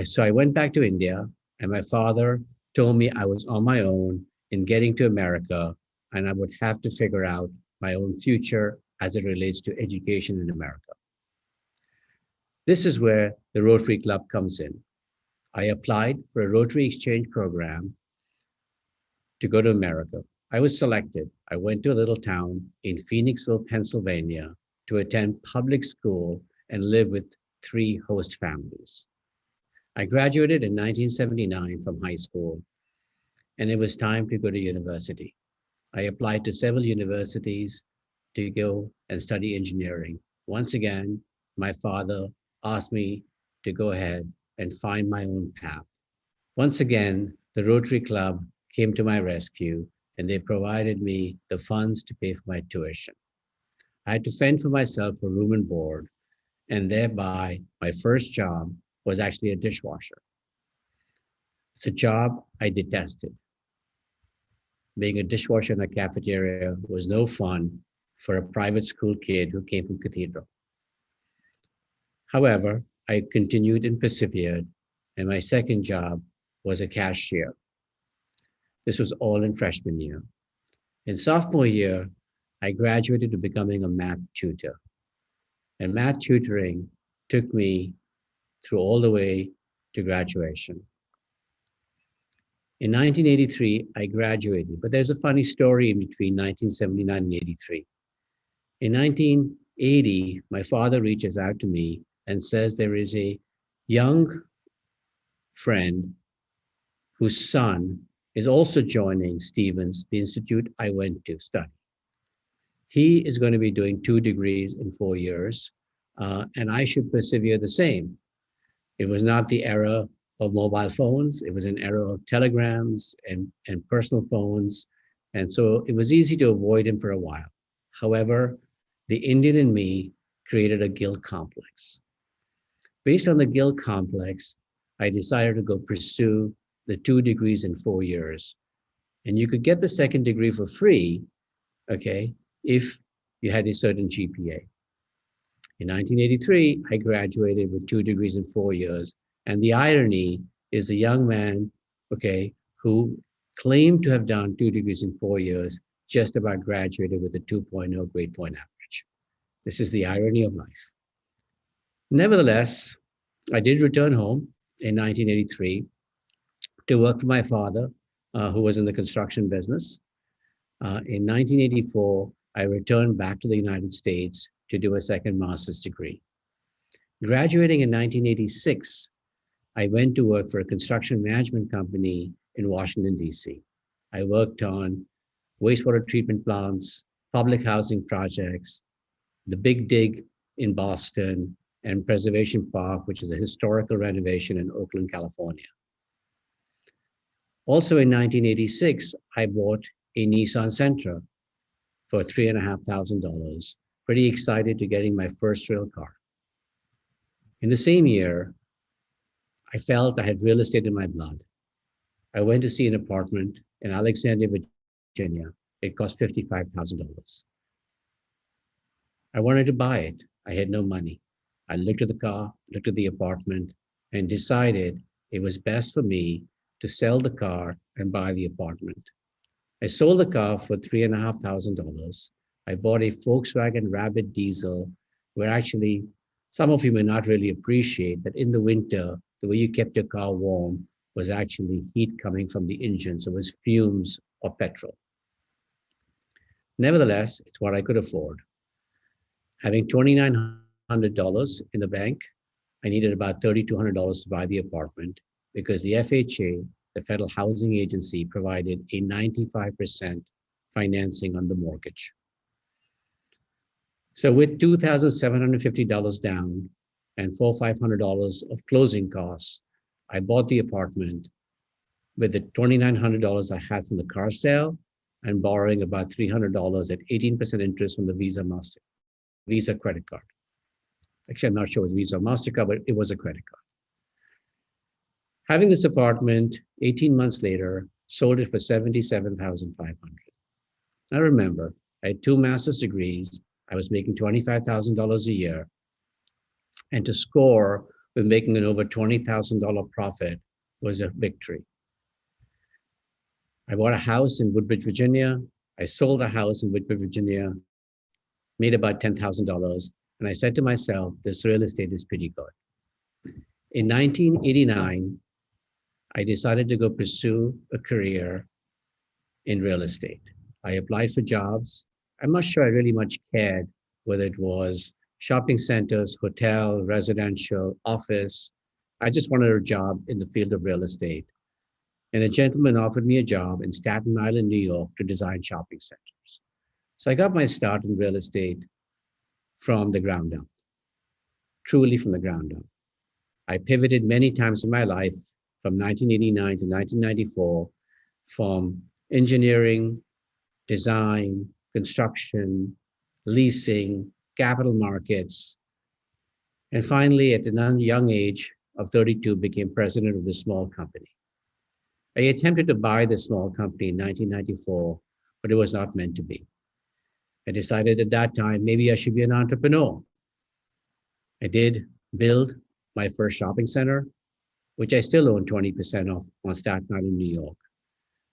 So I went back to India, and my father told me I was on my own in getting to America, and I would have to figure out my own future as it relates to education in America. This is where the Rotary Club comes in. I applied for a Rotary exchange program to go to America. I was selected. I went to a little town in Phoenixville, Pennsylvania, to attend public school and live with 3 host families. I graduated in 1979 from high school, and it was time to go to university. I applied to several universities to go and study engineering. Once again, my father asked me to go ahead and find my own path. Once again, the Rotary Club came to my rescue, and they provided me the funds to pay for my tuition. I had to fend for myself for room and board, and thereby my first job was actually a dishwasher. It's a job I detested. Being a dishwasher in a cafeteria was no fun for a private school kid who came from Cathedral. However, I continued and persevered, and my second job was a cashier. This was all in freshman year. In sophomore year, I graduated to becoming a math tutor. And math tutoring took me through all the way to graduation. In 1983, I graduated, but there's a funny story in between 1979 and 83. In 1980, my father reaches out to me and says there is a young friend whose son is also joining Stevens, the institute I went to study. He is going to be doing 2 degrees in 4 years, and I should persevere the same. It was not the era of mobile phones. It was an era of telegrams and personal phones. And so it was easy to avoid him for a while. However, the Indian in me created a guilt complex. Based on the guilt complex, I decided to go pursue the 2 degrees in 4 years. And you could get the second degree for free, okay, if you had a certain GPA. In 1983, I graduated with 2 degrees in 4 years. And the irony is a young man, okay, who claimed to have done 2 degrees in 4 years, just about graduated with a 2.0 grade point average. This is the irony of life. Nevertheless, I did return home in 1983 to work for my father, who was in the construction business. In 1984, I returned back to the United States to do a second master's degree. Graduating in 1986, I went to work for a construction management company in Washington, D.C. I worked on wastewater treatment plants, public housing projects, the Big Dig in Boston, and Preservation Park, which is a historical renovation in Oakland, California. Also in 1986, I bought a Nissan Sentra for $3,500. Pretty excited to getting my first real car. In the same year, I felt I had real estate in my blood. I went to see an apartment in Alexandria, Virginia. It cost $55,000. I wanted to buy it. I had no money. I looked at the car, looked at the apartment, and decided it was best for me to sell the car and buy the apartment. I sold the car for $3,500. I bought a Volkswagen Rabbit diesel, where actually some of you may not really appreciate that in the winter, the way you kept your car warm was actually heat coming from the engine, so it was fumes or petrol. Nevertheless, it's what I could afford. Having $2,900 in the bank, I needed about $3,200 to buy the apartment because the FHA, the Federal Housing Agency, provided a 95% financing on the mortgage. So with $2,750 down and $400-500 of closing costs, I bought the apartment with the $2,900 I had from the car sale and borrowing about $300 at 18% interest from the Visa credit card. Actually, I'm not sure it was Visa or MasterCard, but it was a credit card. Having this apartment 18 months later, sold it for $77,500. Now remember, I had 2 master's degrees. I was making $25,000 a year. And to score with making an over $20,000 profit was a victory. I bought a house in Woodbridge, Virginia. I sold a house in Woodbridge, Virginia, made about $10,000. And I said to myself, this real estate is pretty good. In 1989, I decided to go pursue a career in real estate. I applied for jobs. I'm not sure I really much cared whether it was shopping centers, hotel, residential, office. I just wanted a job in the field of real estate. And a gentleman offered me a job in Staten Island, New York to design shopping centers. So I got my start in real estate from the ground up, truly from the ground up. I pivoted many times in my life from 1989 to 1994, from engineering, design, construction, leasing, capital markets, and finally at the young age of 32 became president of this small company. I attempted to buy this small company in 1994, but it was not meant to be. I decided at that time, maybe I should be an entrepreneur. I did build my first shopping center, which I still own 20% of on Staten Island, New York.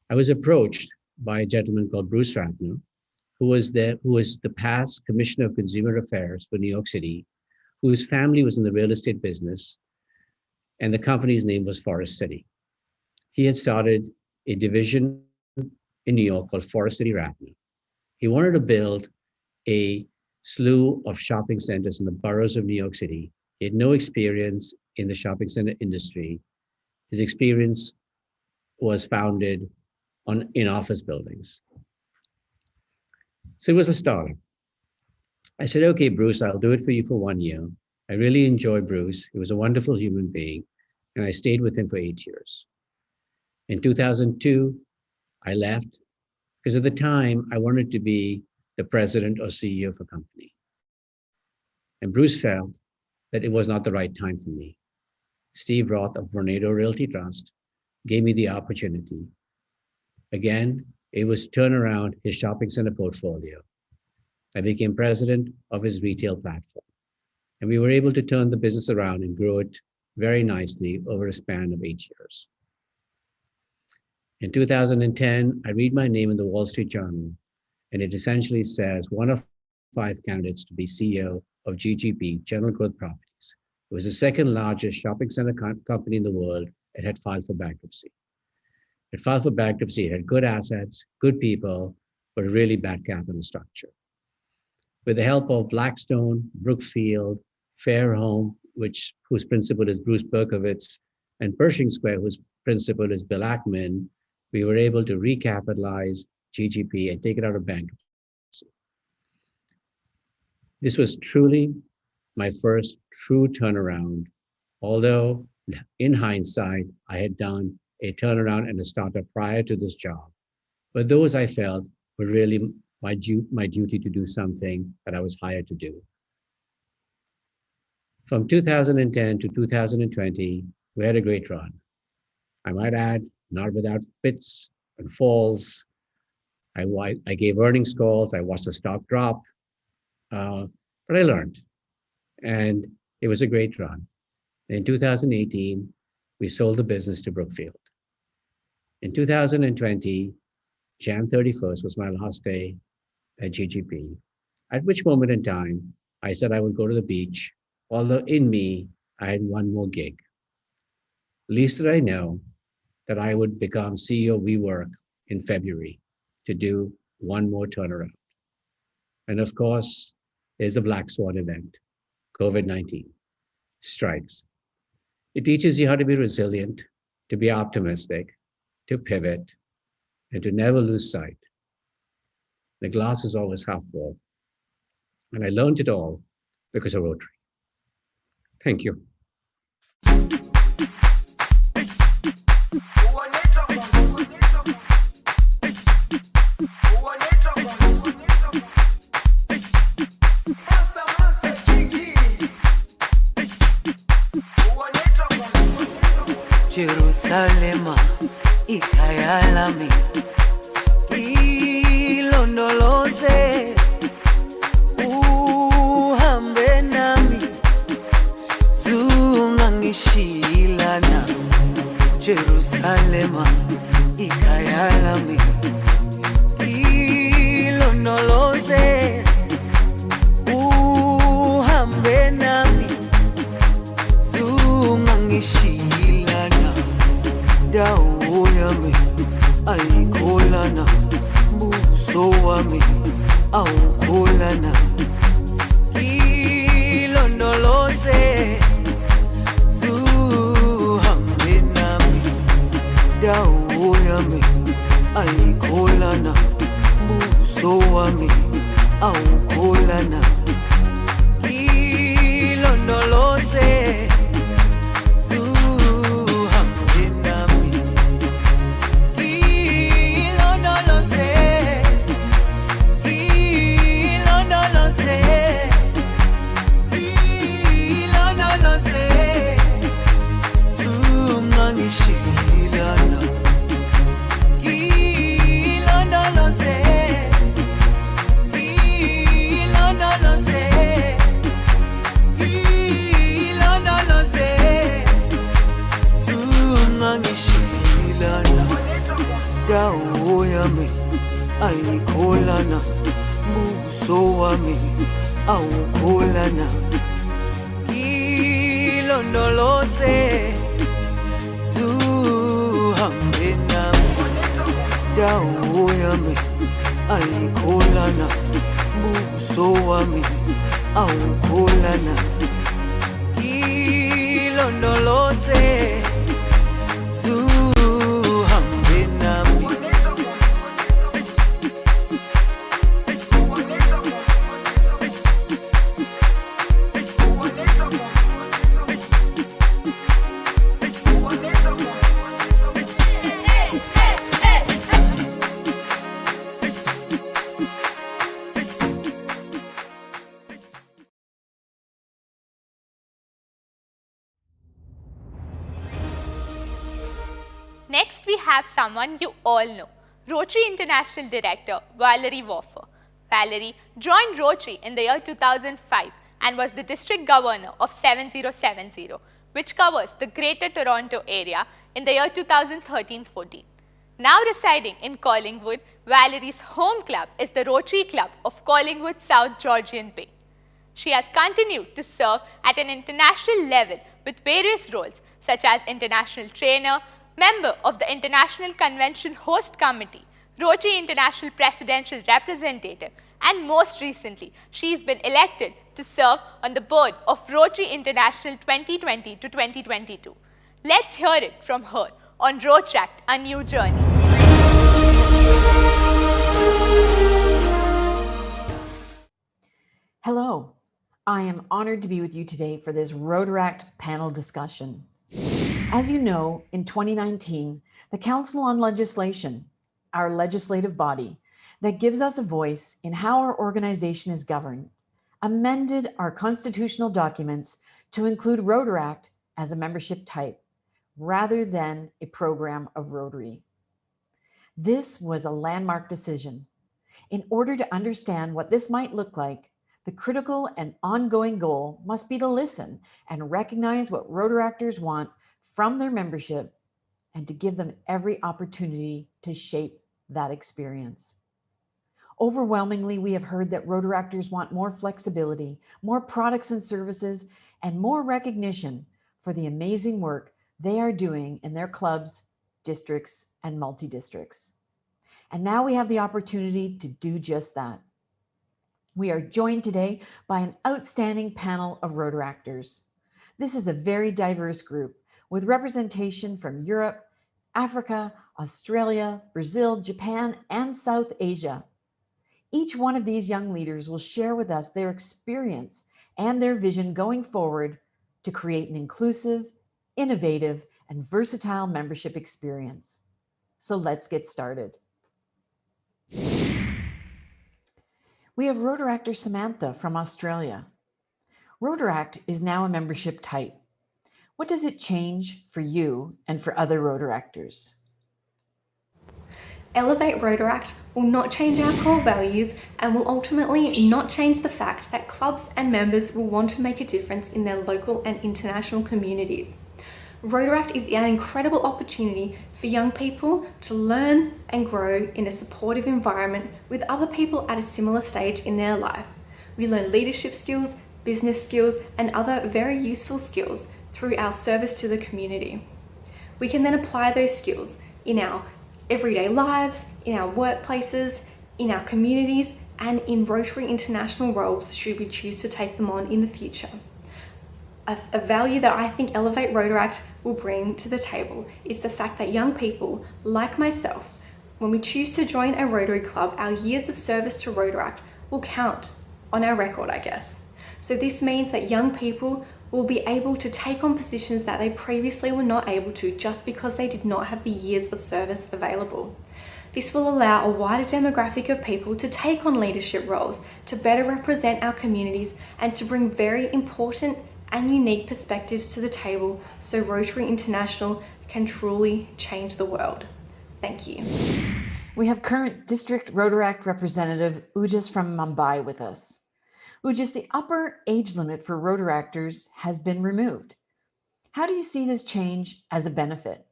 I was approached by a gentleman called Bruce Ratner, who was the past Commissioner of Consumer Affairs for New York City, whose family was in the real estate business, and the company's name was Forest City. He had started a division in New York called Forest City Ratner. He wanted to build a slew of shopping centers in the boroughs of New York City. He had no experience in the shopping center industry. His experience was founded in office buildings. So it was a startup. I said, okay, Bruce, I'll do it for you for 1 year. I really enjoyed Bruce. He was a wonderful human being. And I stayed with him for 8 years. In 2002, I left because at the time I wanted to be the president or CEO of a company. And Bruce felt that it was not the right time for me. Steve Roth of Vornado Realty Trust gave me the opportunity. Again, it was to turn around his shopping center portfolio. I became president of his retail platform. And we were able to turn the business around and grow it very nicely over a span of 8 years. In 2010, I read my name in the Wall Street Journal, and it essentially says 1 of 5 candidates to be CEO of GGP, General Growth Properties. It was the second largest shopping center company in the world. It had filed for bankruptcy. It filed for bankruptcy. It had good assets, good people, but a really bad capital structure. With the help of Blackstone, Brookfield, Fairhome, whose principal is Bruce Berkowitz, and Pershing Square, whose principal is Bill Ackman, we were able to recapitalize GGP and take it out of bankruptcy. This was truly my first true turnaround, although in hindsight, I had done a turnaround and a startup prior to this job. But those I felt were really my duty to do something that I was hired to do. From 2010 to 2020, we had a great run. I might add, not without fits and falls. I gave earnings calls, I watched the stock drop, but I learned, and it was a great run. In 2018, we sold the business to Brookfield. In 2020, Jan 31st was my last day at GGP, at which moment in time, I said I would go to the beach, although in me, I had one more gig. Least did I know that I would become CEO of WeWork in February to do one more turnaround. And of course, there's the Black Swan event, COVID-19 strikes. It teaches you how to be resilient, to be optimistic, to pivot, and to never lose sight. The glass is always half full. And I learned it all because of Rotary. Thank you. Jerusalema ikhaya lami ilondoloze uhambe nami zungangishilana Jerusalema ikhaya lami ilondoloze uhambe nami zungangishilana dawo yami ayikholana buso wami awukholana ilondoloze zuhambe nami dawo yami ayikholana buso wami awukholana ilondoloze dawo yami ayikholana buso wami awukholana ilondoloze zuhambe nami dawo yami ayikholana buso wami awukholana ilondoloze Next, we have someone you all know, Rotary International Director Valerie Woffer. Valerie joined Rotary in the year 2005 and was the District Governor of 7070, which covers the Greater Toronto area in the year 2013-14. Now residing in Collingwood, Valerie's home club is the Rotary Club of Collingwood South Georgian Bay. She has continued to serve at an international level with various roles such as international trainer, member of the International Convention Host Committee, Rotary International Presidential Representative, and most recently, she's been elected to serve on the board of Rotary International 2020 to 2022. Let's hear it from her on Rotaract, a new journey. Hello, I am honored to be with you today for this Rotaract panel discussion. As you know, in 2019, the Council on Legislation, our legislative body that gives us a voice in how our organization is governed, amended our constitutional documents to include Rotaract as a membership type, rather than a program of Rotary. This was a landmark decision. In order to understand what this might look like, the critical and ongoing goal must be to listen and recognize what Rotaractors want from their membership and to give them every opportunity to shape that experience. Overwhelmingly, we have heard that Rotaractors want more flexibility, more products and services, and more recognition for the amazing work they are doing in their clubs, districts, and multi-districts. And now we have the opportunity to do just that. We are joined today by an outstanding panel of Rotaractors. This is a very diverse group with representation from Europe, Africa, Australia, Brazil, Japan, and South Asia. Each one of these young leaders will share with us their experience and their vision going forward to create an inclusive, innovative, and versatile membership experience. So let's get started. We have Rotaractor Samantha from Australia. Rotaract is now a membership type. What does it change for you and for other Rotaractors? Elevate Rotaract will not change our core values and will ultimately not change the fact that clubs and members will want to make a difference in their local and international communities. Rotaract is an incredible opportunity for young people to learn and grow in a supportive environment with other people at a similar stage in their life. We learn leadership skills, business skills, and other very useful skills through our service to the community. We can then apply those skills in our everyday lives, in our workplaces, in our communities, and in Rotary International roles should we choose to take them on in the future. A value that I think Elevate Rotaract will bring to the table is the fact that young people, like myself, when we choose to join a Rotary club, our years of service to Rotaract will count on our record, I guess. So this means that young people will be able to take on positions that they previously were not able to just because they did not have the years of service available. This will allow a wider demographic of people to take on leadership roles, to better represent our communities, and to bring very important and unique perspectives to the table so Rotary International can truly change the world. Thank you. We have current District Rotaract Representative Ujas from Mumbai with us. Ujas, the upper age limit for Rotaractors has been removed. How do you see this change as a benefit?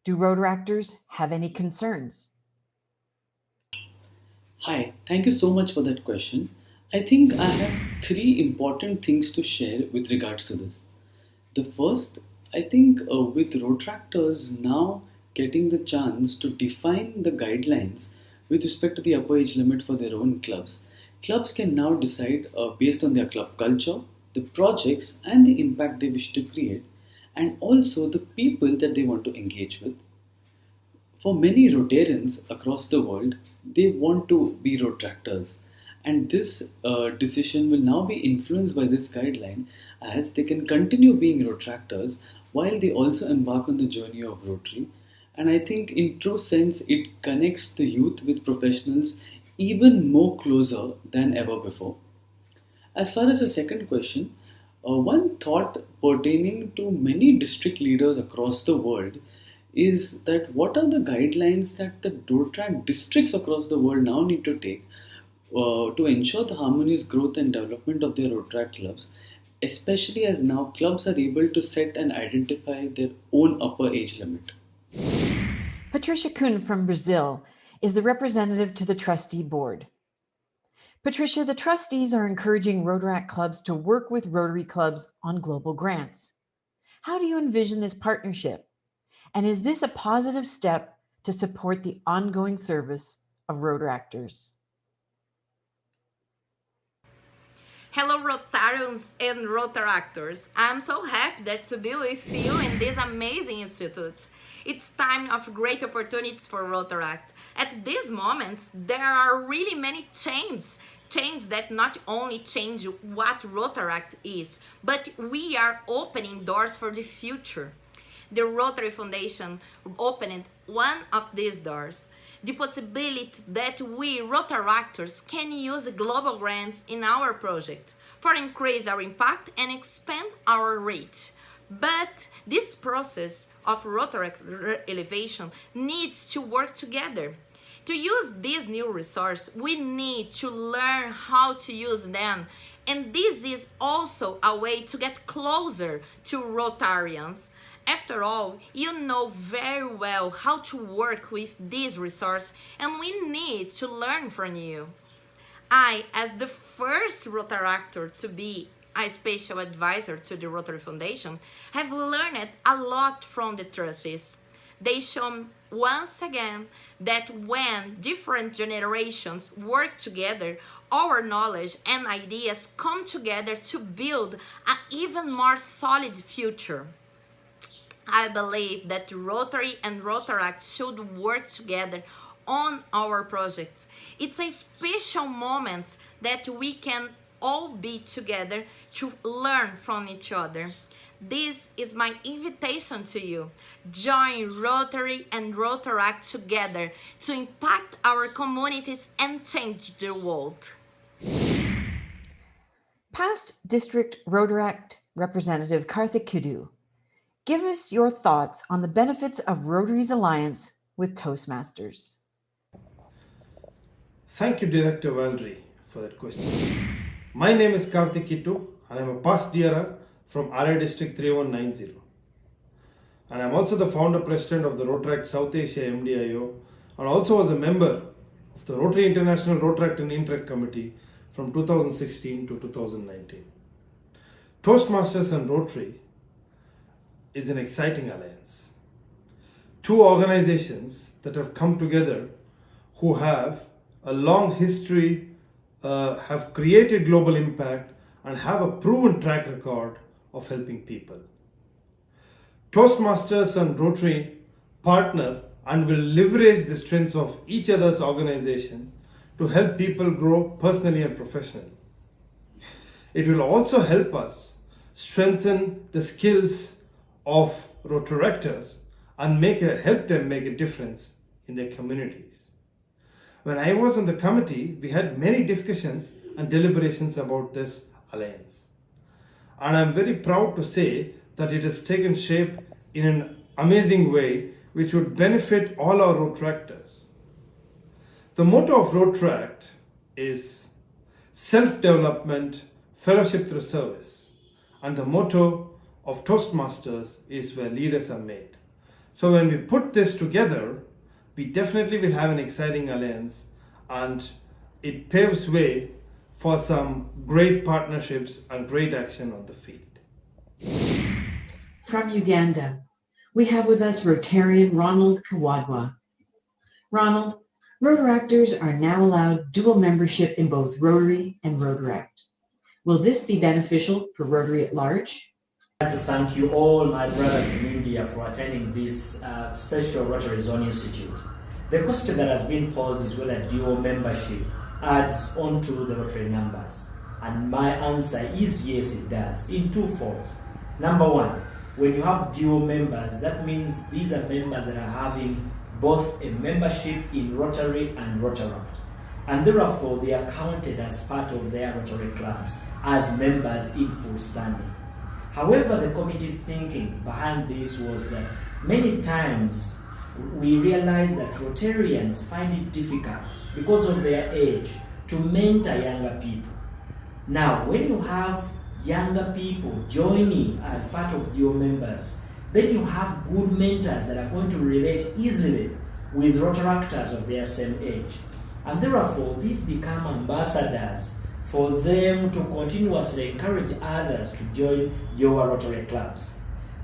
Do Rotaractors have any concerns? Hi, thank you so much for that question. I think I have three important things to share with regards to this. The first, I think with Rotaractors now getting the chance to define the guidelines with respect to the upper age limit for their own clubs, clubs can now decide based on their club culture, the projects and the impact they wish to create, and also the people that they want to engage with. For many Rotarians across the world, they want to be Rotaractors. And this decision will now be influenced by this guideline as they can continue being Rotaractors while they also embark on the journey of Rotary. And I think in true sense, it connects the youth with professionals even more closer than ever before. As far as the second question, one thought pertaining to many district leaders across the world is that what are the guidelines that the Rotaract districts across the world now need to take to ensure the harmonious growth and development of their Rotaract clubs, especially as now clubs are able to set and identify their own upper age limit. Patricia Kuhn from Brazil is the representative to the trustee board. Patricia, the trustees are encouraging Rotaract clubs to work with Rotary clubs on global grants. How do you envision this partnership? And is this a positive step to support the ongoing service of Rotaractors? Hello, Rotarians and Rotaractors. I'm so happy to be with you in this amazing institute. It's time of great opportunities for Rotaract. At this moment, there are really many changes that not only change what Rotaract is, but we are opening doors for the future. The Rotary Foundation opened one of these doors. The possibility that we Rotaractors can use global grants in our project for increase our impact and expand our reach. But this process of Rotaract elevation needs to work together. To use this new resource, we need to learn how to use them. And this is also a way to get closer to Rotarians. After all, you know very well how to work with this resource, and we need to learn from you. I, as the first Rotaractor to be a special advisor to the Rotary Foundation, have learned a lot from the trustees. They show once again that when different generations work together, our knowledge and ideas come together to build an even more solid future. I believe that Rotary and Rotaract should work together on our projects. It's a special moment that we can all be together to learn from each other. This is my invitation to you. Join Rotary and Rotaract together to impact our communities and change the world. Past District Rotaract Representative Karthik Kidu, give us your thoughts on the benefits of Rotary's alliance with Toastmasters. Thank you, Director Valerie, for that question. My name is Karthik Kidu, and I'm a past DRR from RI District 3190. And I'm also the founder president of the Rotaract South Asia MDIO, and also was a member of the Rotary International Rotaract and Interact Committee from 2016 to 2019. Toastmasters and Rotary is an exciting alliance. Two organizations that have come together who have a long history, have created global impact, and have a proven track record of helping people. Toastmasters and Rotary partner and will leverage the strengths of each other's organizations to help people grow personally and professionally. It will also help us strengthen the skills of Rotaractors and help them make a difference in their communities. When I was on the committee, we had many discussions and deliberations about this alliance. And I'm very proud to say that it has taken shape in an amazing way which would benefit all our Rotaractors. The motto of Rotaract is self-development, fellowship through service. And the motto of Toastmasters is where leaders are made. So when we put this together, we definitely will have an exciting alliance, and it paves way for some great partnerships and great action on the field. From Uganda, we have with us Rotarian Ronald Kawadwa. Ronald, Rotaractors are now allowed dual membership in both Rotary and Rotaract. Will this be beneficial for Rotary at large? I'd like to thank you all, my brothers in India, for attending this special Rotary Zone Institute. The question that has been posed is whether dual membership adds on to the Rotary numbers. And my answer is yes, it does, in two folds. Number one, when you have dual members, that means these are members that are having both a membership in Rotary and Rotaract. And therefore, they are counted as part of their Rotary clubs, as members in full standing. However, the committee's thinking behind this was that many times we realized that Rotarians find it difficult because of their age to mentor younger people. Now, when you have younger people joining as part of your members, then you have good mentors that are going to relate easily with Rotaractors of their same age. And therefore, these become ambassadors for them to continuously encourage others to join your Rotary clubs.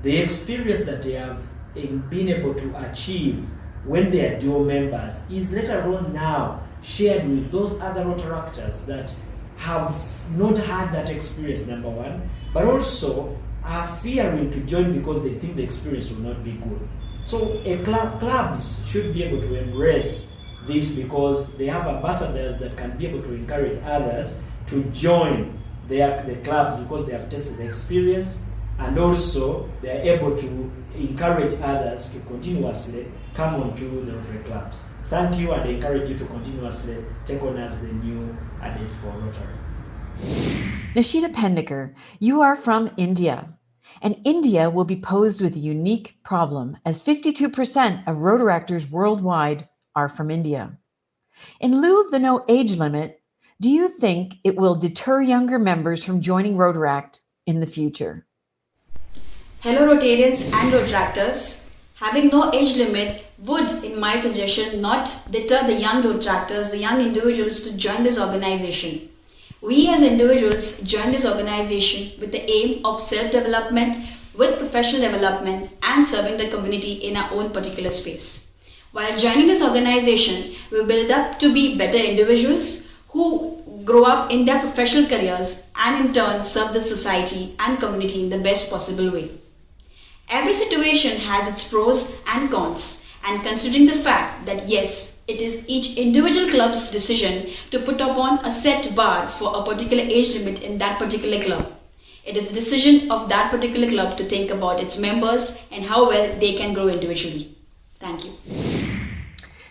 The experience that they have in being able to achieve when they are dual members is later on now shared with those other Rotaractors that have not had that experience, number one, but also are fearing to join because they think the experience will not be good. So clubs should be able to embrace this because they have ambassadors that can be able to encourage others to join the clubs because they have tested the experience, and also they are able to encourage others to continuously come onto the Rotary clubs. Thank you, and I encourage you to continuously take on as the new added for Rotary. Nishita Pendikar, you are from India, and India will be posed with a unique problem as 52% of Rotaractors worldwide are from India. In lieu of the no age limit, do you think it will deter younger members from joining Rotaract in the future? Hello Rotarians and Rotaractors. Having no age limit would, in my suggestion, not deter the young Rotaractors, the young individuals to join this organization. We as individuals join this organization with the aim of self-development, with professional development and serving the community in our own particular space. While joining this organization, we build up to be better individuals who grow up in their professional careers and in turn serve the society and community in the best possible way. Every situation has its pros and cons, and considering the fact that yes, it is each individual club's decision to put upon a set bar for a particular age limit in that particular club. It is the decision of that particular club to think about its members and how well they can grow individually. Thank you.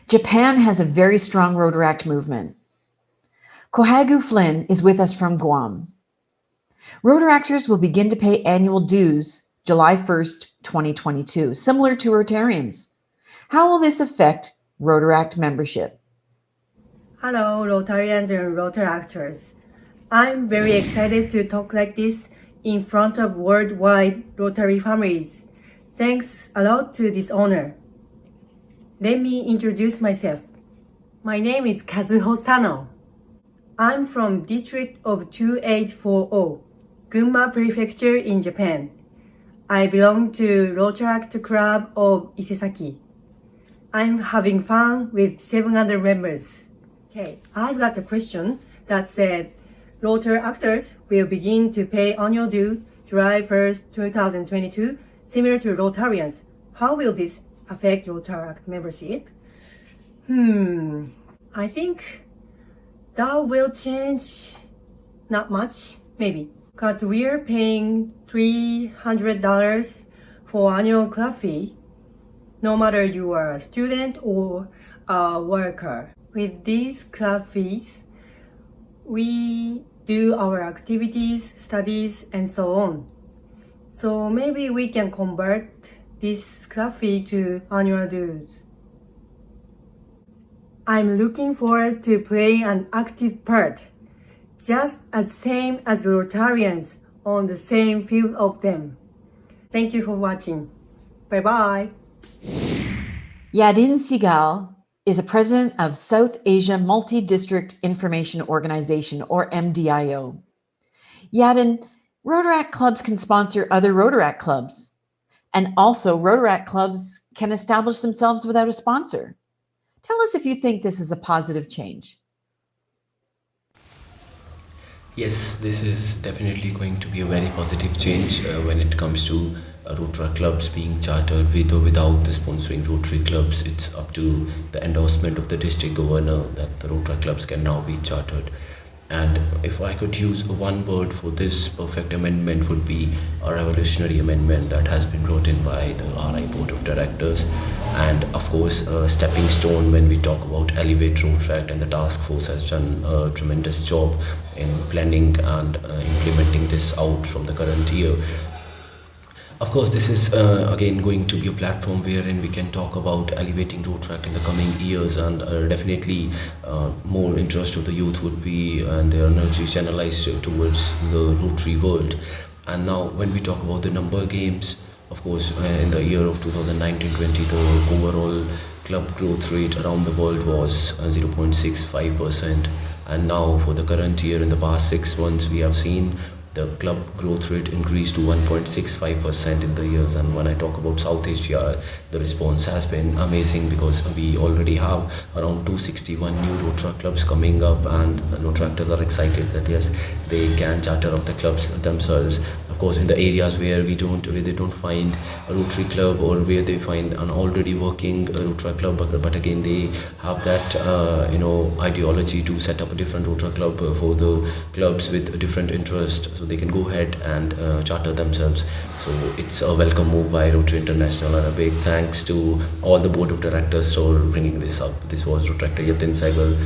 Japan has a very strong Rotaract movement. Kohagu Flynn is with us from Guam. Rotaractors will begin to pay annual dues July 1st, 2022, similar to Rotarians. How will this affect Rotaract membership? Hello, Rotarians and Rotaractors. I'm very excited to talk like this in front of worldwide Rotary families. Thanks a lot to this honor. Let me introduce myself. My name is Kazuho Sano. I'm from District of 2840, Gunma Prefecture in Japan. I belong to Rotaract Club of Isesaki. I'm having fun with 700 members. Okay, I've got a question that said Rotaractors will begin to pay annual due July 1st, 2022, similar to Rotarians. How will this affect Rotaract membership? I think that will change not much, maybe. Because we're paying $300 for annual club fee, no matter you are a student or a worker. With these club fees, we do our activities, studies, and so on. So maybe we can convert this club fee to annual dues. I'm looking forward to playing an active part, just as same as Rotarians on the same field of them. Thank you for watching. Bye-bye. Yadin Sigal is a president of South Asia Multi-District Information Organization, or MDIO. Yadin, Rotaract clubs can sponsor other Rotaract clubs, and also Rotaract clubs can establish themselves without a sponsor. Tell us if you think this is a positive change. Yes, this is definitely going to be a very positive change when it comes to Rotary clubs being chartered with or without the sponsoring Rotary clubs. It's up to the endorsement of the district governor that the Rotary clubs can now be chartered. And if I could use one word for this perfect amendment, would be a revolutionary amendment that has been brought in by the RI Board of Directors, and of course a stepping stone when we talk about Elevate Rotaract, and the task force has done a tremendous job in planning and implementing this out from the current year. Of course, this is again going to be a platform wherein we can talk about elevating Rotaract in the coming years, and definitely more interest of the youth would be and their energy channelized towards the Rotary world. And now when we talk about the number games, of course in the year of 2019-20, the overall club growth rate around the world was 0.65%, and now for the current year, in the past 6 months, we have seen The club growth rate increased to 1.65% in the years, and when I talk about South Asia, the response has been amazing because we already have around 261 new Rotary clubs coming up, and Rotaractors are excited that yes, they can charter up the clubs themselves. Of course, in the areas where they don't find a Rotary club, or where they find an already working Rotary club, but again they have that ideology to set up a different Rotary club for the clubs with a different interest, so they can go ahead and charter themselves. So it's a welcome move by Rotary International, and a big thanks to all the board of directors for bringing this up. This was Rotaractor Yatin Sehgal,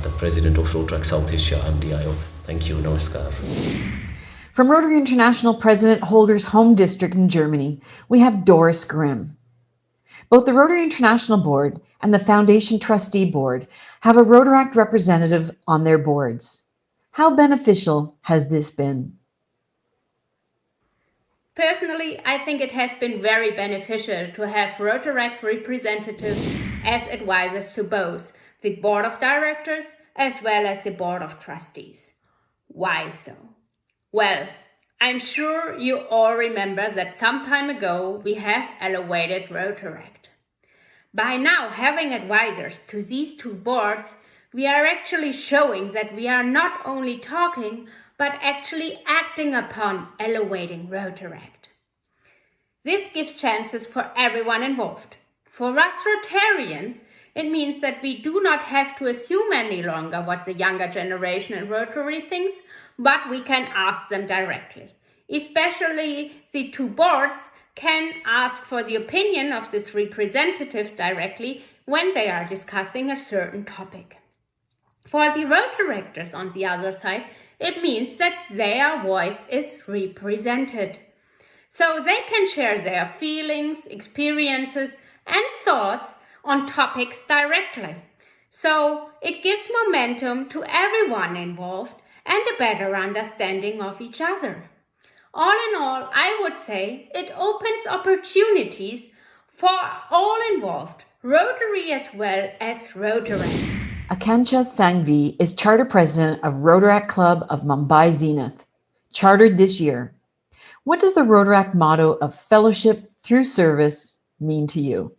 the president of Rotaract South Asia, MDIO. Thank you. Namaskar. From Rotary International President Holger's home district in Germany, we have Doris Grimm. Both the Rotary International Board and the Foundation Trustee Board have a Rotaract representative on their boards. How beneficial has this been? Personally, I think it has been very beneficial to have Rotaract representatives as advisors to both the Board of Directors as well as the Board of Trustees. Why so? Well, I'm sure you all remember that some time ago we have elevated Rotaract. By now having advisors to these two boards, we are actually showing that we are not only talking, but actually acting upon elevating Rotaract. This gives chances for everyone involved. For us Rotarians, it means that we do not have to assume any longer what the younger generation in Rotary thinks, but we can ask them directly. Especially the two boards can ask for the opinion of this representative directly when they are discussing a certain topic. For the Rotaractors on the other side, it means that their voice is represented. So they can share their feelings, experiences, and thoughts on topics directly. So it gives momentum to everyone involved and a better understanding of each other. All in all, I would say it opens opportunities for all involved, Rotary as well as Rotaract. Akanksha Sangvi is Charter President of Rotaract Club of Mumbai Zenith, chartered this year. What does the Rotaract motto of fellowship through service mean to you?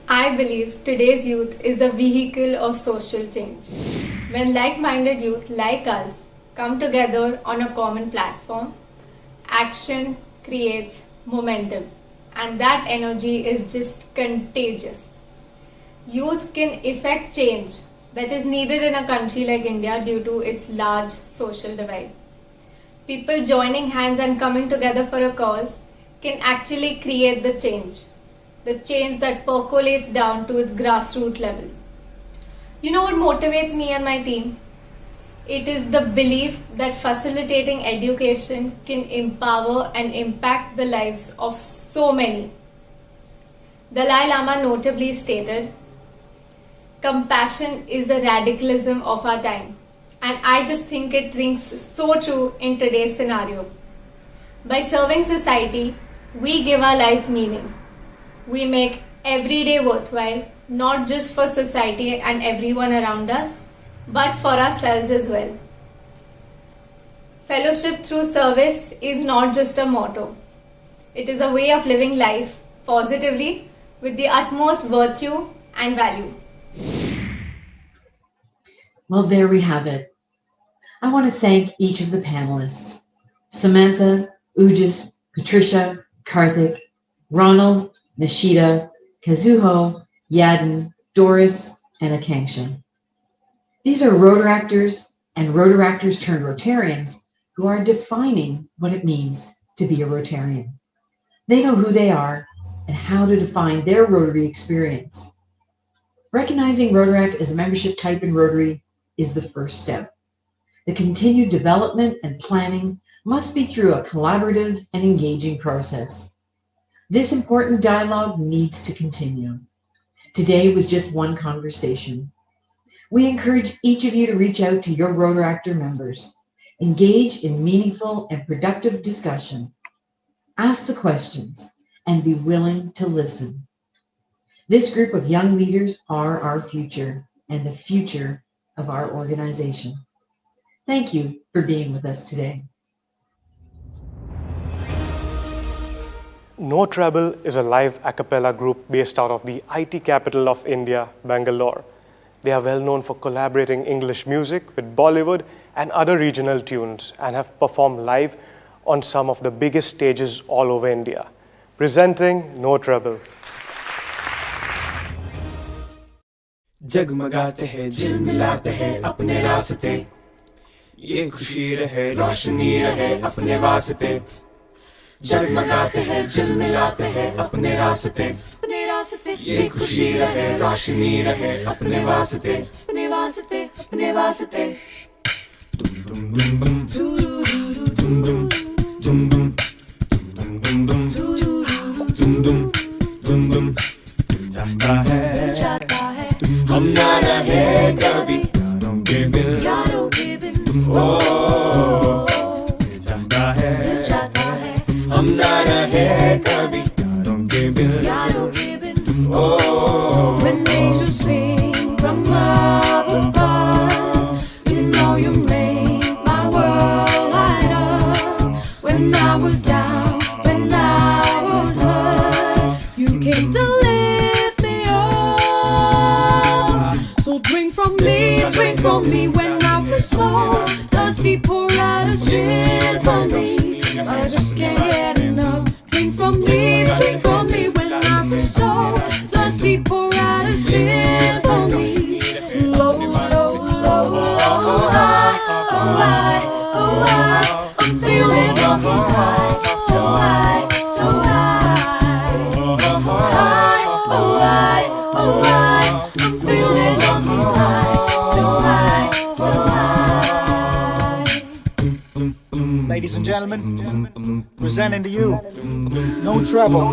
I believe today's youth is a vehicle of social change. When like-minded youth like us come together on a common platform, action creates momentum, and that energy is just contagious. Youth can effect change that is needed in a country like India due to its large social divide. People joining hands and coming together for a cause can actually create the change that percolates down to its grassroots level. You know what motivates me and my team? It is the belief that facilitating education can empower and impact the lives of so many. Dalai Lama notably stated, "Compassion is the radicalism of our time." And I just think it rings so true in today's scenario. By serving society, we give our lives meaning. We make every day worthwhile, not just for society and everyone around us, but for ourselves as well. Fellowship through service is not just a motto. It is a way of living life positively with the utmost virtue and value. Well, there we have it. I want to thank each of the panelists, Samantha, Ujis, Patricia, Karthik, Ronald, Nishita, Kazuho, Yadin, Doris, and Akanksha. These are Rotaractors and Rotaractors turned Rotarians who are defining what it means to be a Rotarian. They know who they are and how to define their Rotary experience. Recognizing Rotaract as a membership type in Rotary is the first step. The continued development and planning must be through a collaborative and engaging process. This important dialogue needs to continue. Today was just one conversation. We encourage each of you to reach out to your Rotaractor members. Engage in meaningful and productive discussion. Ask the questions and be willing to listen. This group of young leaders are our future and the future of our organization. Thank you for being with us today. No Trouble is a live a cappella group based out of the IT capital of India, Bangalore. They are well known for collaborating English music with Bollywood and other regional tunes and have performed live on some of the biggest stages all over India. Presenting No Trouble. जगमगाते हैं झिलमिलाते हैं अपने रास्ते, ये खुशी रहे रोशनी रहे अपने वास्ते। जगमगाते हैं झिलमिलाते हैं अपने रास्ते, ये खुशी रहे रोशनी रहे अपने वास्ते, अपने वास्ते, अपने वास्ते। दुम दुम दुम दुम दुम दुम दुम दुम दुम दुम दुम दुम दुम जाता है हम ना रहे कभी यारों के बिन, ओ जाता है हम ना रहे कभी यारों के बिन, ओ when angels sing from up above, you know you make my world light up. When I was down, when I was hurt, you came to lift me up. So drink from me when I was so thirsty, pour out a symphony. I just can't get enough. Drink from me when I was so thirsty, pour out a symphony. Low, low, low, oh high, oh high, oh high. I'm feeling so high, so high, so high. High, oh high, oh high. I'm feeling so high, so high, so high. Ladies and gentlemen, presenting to you, No Trouble.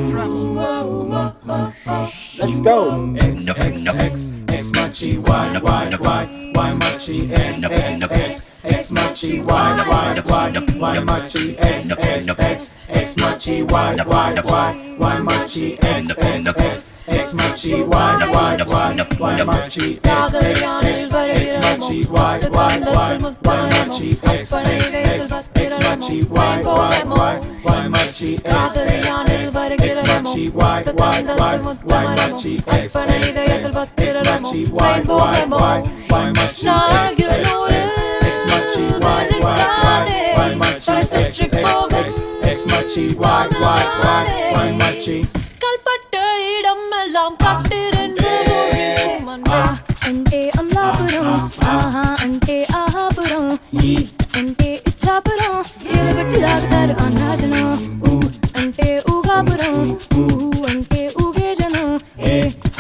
Let's go. X, X, X, X, Machi, Y, Y, Y, Y, Machi, X, X, X, X, Machi, Y, Y, Y, Y, Machi, X, X, X, X, Machi, Y, Y, Y, Y, Machi, X, X, X, X, Machi, Y, Y, Y, Y, Machi, X, X, X, X, Machi, Y, Y, Y, Y, Machi, X, X, X, X, Machi, Y, Y, Y, Y, Machi, X, X, X, X, Machi, Y, Y, Y, Y, Machi, X, X, X, X, Machi, Y, Y, Y, Y, Machi, X, X, X, Machi, Y, Y, Y, Y, Machi, X, X, X, X, Machi, Y, Y, Y, Y, Machi. కల్పట్ట ఇడమ్మెల్లాం కట్టిరెన్ను మోహించుమన్నా అంటే అమలాపురం, ఆహా అంటే ఆహాపురం, ఈ అంటే ఇచ్చాపురం, ఎలగట్టి లాగుతారు ఆంధ్రాజనం, ఊ అంటే ఊగాపురం, ఊ అంటే ఊగే జనం, ఏ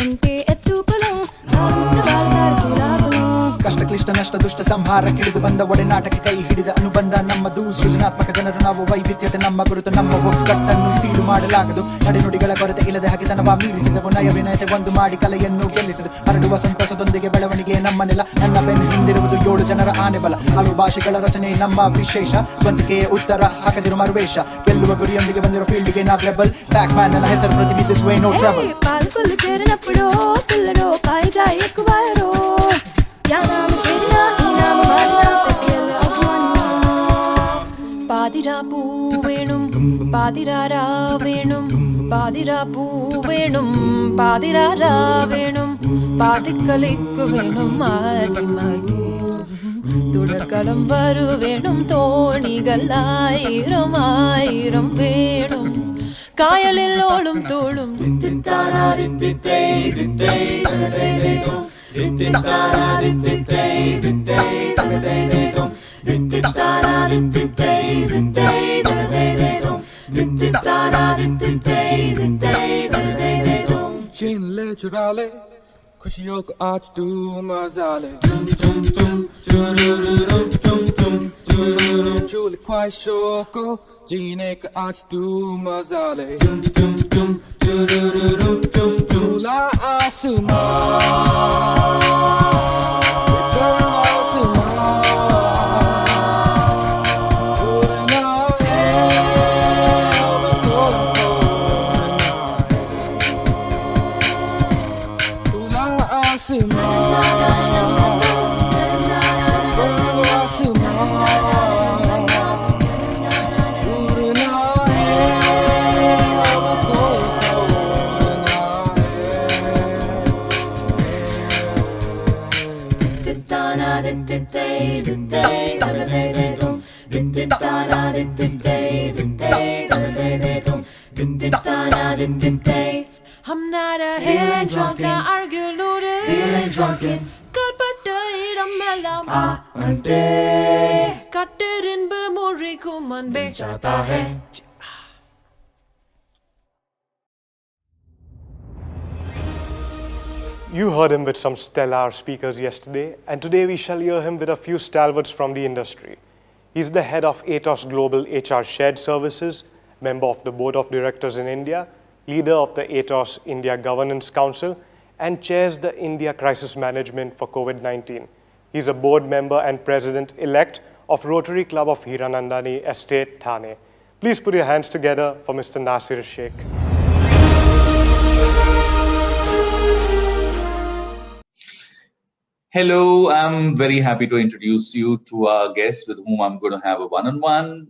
అంటే ఎత్తుపలం, వాళ్తారు గులాబలం. ಕಷ್ಟ ಕ್ಲಿಷ್ಟ ನಷ್ಟ ದುಷ್ಟ ಸಂಹಾರ ಕಿಡಿದು ಬಂದ ಒಡೆನಾಟಕ್ಕೆ ಕೈ ಹಿಡಿದ ಅನುಬಂಧ ನಮ್ಮದು. ಸೃಜನಾತ್ಮಕ ಜನರು ನಾವು, ವೈವಿಧ್ಯತೆ ನಮ್ಮ ಗುರುತು, ನಮ್ಮ ಒಗ್ಗಟ್ಟನ್ನು ಸೀಲು ಮಾಡಲಾಗದು. ನಡೆನುಡಿಗಳ ಕೊರತೆ ಇಲ್ಲದೆ ಹಗೆತನವ ಮೀರಿಸಿದವು, ನಯ ವಿನಯತೆ ಒಂದು ಮಾಡಿ ಕಲೆಯನ್ನು ಗೆಲ್ಲಿಸಿದು. ಹರಡುವ ಸಂತಸದೊಂದಿಗೆ ಬೆಳವಣಿಗೆ ನಮ್ಮ ನೆಲ, ನನ್ನ ಬೆನ್ನು ಹಿಂದಿರುವುದು 7 ಜನರ ಆನೆಬಲ. ಹಲವು ಭಾಷೆಗಳ ರಚನೆ ನಮ್ಮ ವಿಶೇಷ, ಸ್ವಂತಿಕೆಯ ಉತ್ತರ ಹಾಕದಿರು ಮರುವೇಷ. ಗೆಲ್ಲುವ ಗುರಿಯೊಂದಿಗೆ ಬಂದಿರೋ ಫೀಲ್ಡ್ಗೆ ನಾವ್ ರೆಬಲ್. ಬ್ಯಾಕ್ ಮ್ಯಾನ್ ನನ್ನ ಹೆಸರು ಪ್ರತಿನಿಧಿಸುವೆ ನೋ ಟ್ರಬಲ್. పాలకులు చేరినప్పుడు పిల్లడో కాయజా ఎక్కువారో, యానాము చేరినా ఈనాము మారినా ప్రత్యేక అభిమానం. പാതിരാ പൂവേണും പാതിരാരാ വേണും, പാതിരാ പൂവേണും പാതിരാരാ വേണും, പാതിക്കലിക്കു വേണം മാറ്റി മാറ്റി തുടക്കളം വരുവേണം, തോണികളായിരം ആയിരം വേണം, കായലിലോളും തോളും छीन ले चुरा ले खुशियों को आज तू मजा ले, चूल ख्वाहिशों को जीने का आज तू मजा ले, खुला आसमान I'm not a feeling drunk, I argue looted. Feeling drunken. Kalpataidam melam. Ante. Katterin bemuri kuman be. Chata hai. You heard him with some stellar speakers yesterday, and today we shall hear him with a few stalwarts from the industry. He's the head of Atos Global HR Shared Services, member of the Board of Directors in India, leader of the Atos India Governance Council, and chairs the India Crisis Management for COVID-19. He's a board member and president-elect of Rotary Club of Hiranandani Estate, Thane. Please put your hands together for Mr. Nasir Sheikh. Hello, I'm very happy to introduce you to our guest with whom I'm going to have a one-on-one.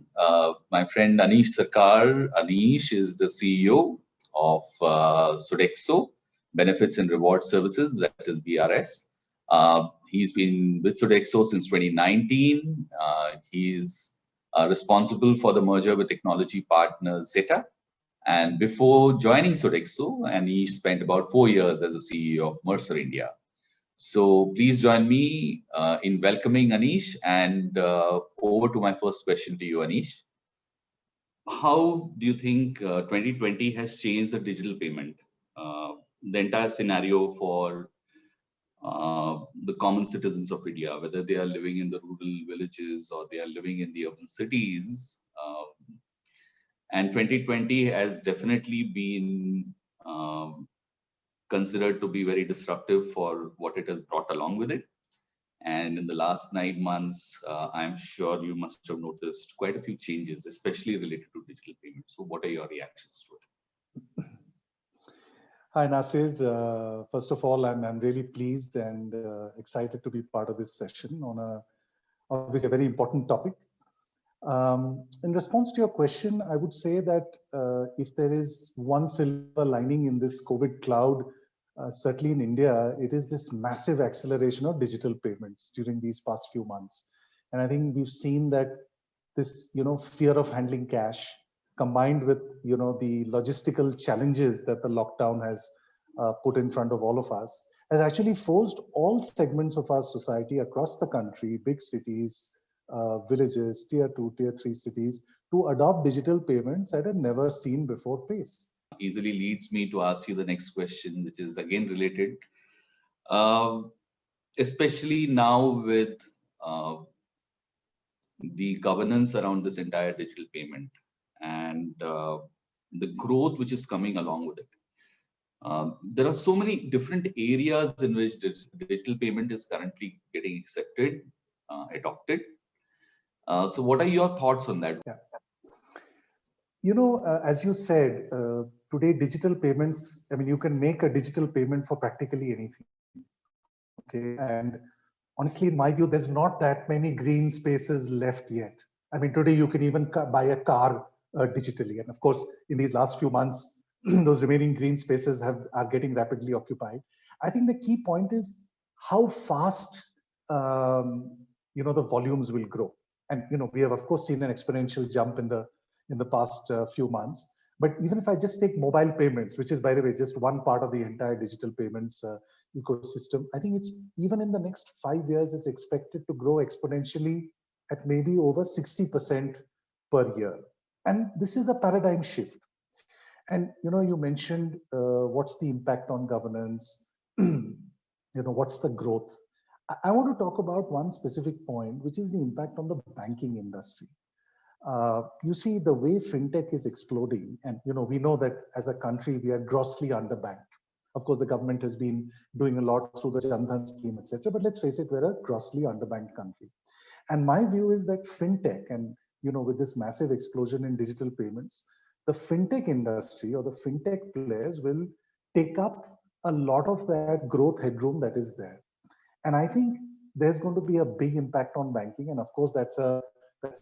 My friend Anish Sarkar. Anish is the CEO of Sodexo, Benefits and Reward Services, that is BRS. He's been with Sodexo since 2019. He's responsible for the merger with technology partner Zeta. And before joining Sodexo, Anish spent about 4 years as a CEO of Mercer India. So please join me in welcoming Anish, and over to my first question to you, Anish. How do you think 2020 has changed the digital payment, the entire scenario for the common citizens of India, whether they are living in the rural villages or they are living in the urban cities? And 2020 has definitely been considered to be very disruptive for what it has brought along with it. And in the last 9 months, I'm sure you must have noticed quite a few changes, especially related to digital payments. So what are your reactions to it? Hi, Nasir. First of all, I'm really pleased and excited to be part of this session on obviously a very important topic. In response to your question, I would say that if there is one silver lining in this COVID cloud, certainly in India, it is this massive acceleration of digital payments during these past few months. And I think we've seen that this, fear of handling cash combined with, the logistical challenges that the lockdown has put in front of all of us has actually forced all segments of our society across the country, big cities, villages, tier 2, tier 3 cities, to adopt digital payments at a never seen before pace. Easily leads me to ask you the next question, which is again related, especially now with the governance around this entire digital payment and the growth which is coming along with it. There are so many different areas in which digital payment is currently getting accepted, adopted. So what are your thoughts on that? Yeah. As you said, today digital payments, you can make a digital payment for practically anything. Okay, and honestly, in my view, there's not that many green spaces left yet. Today you can even buy a car digitally. And of course, in these last few months, those remaining green spaces are getting rapidly occupied. I think the key point is how fast, the volumes will grow. And, we have, of course, seen an exponential jump in the past few months. But even if I just take mobile payments, which is, by the way, just one part of the entire digital payments ecosystem, I think it's even in the next 5 years, it's expected to grow exponentially at maybe over 60% per year. And this is a paradigm shift. And, you mentioned what's the impact on governance, what's the growth. I want to talk about one specific point, which is the impact on the banking industry. You see the way fintech is exploding, and we know that as a country we are grossly underbanked. Of course, the government has been doing a lot through the Jan Dhan scheme, etc. But let's face it, we're a grossly underbanked country. And my view is that fintech, and with this massive explosion in digital payments, the fintech industry or the fintech players will take up a lot of that growth headroom that is there. And I think there's going to be a big impact on banking, and of course that's a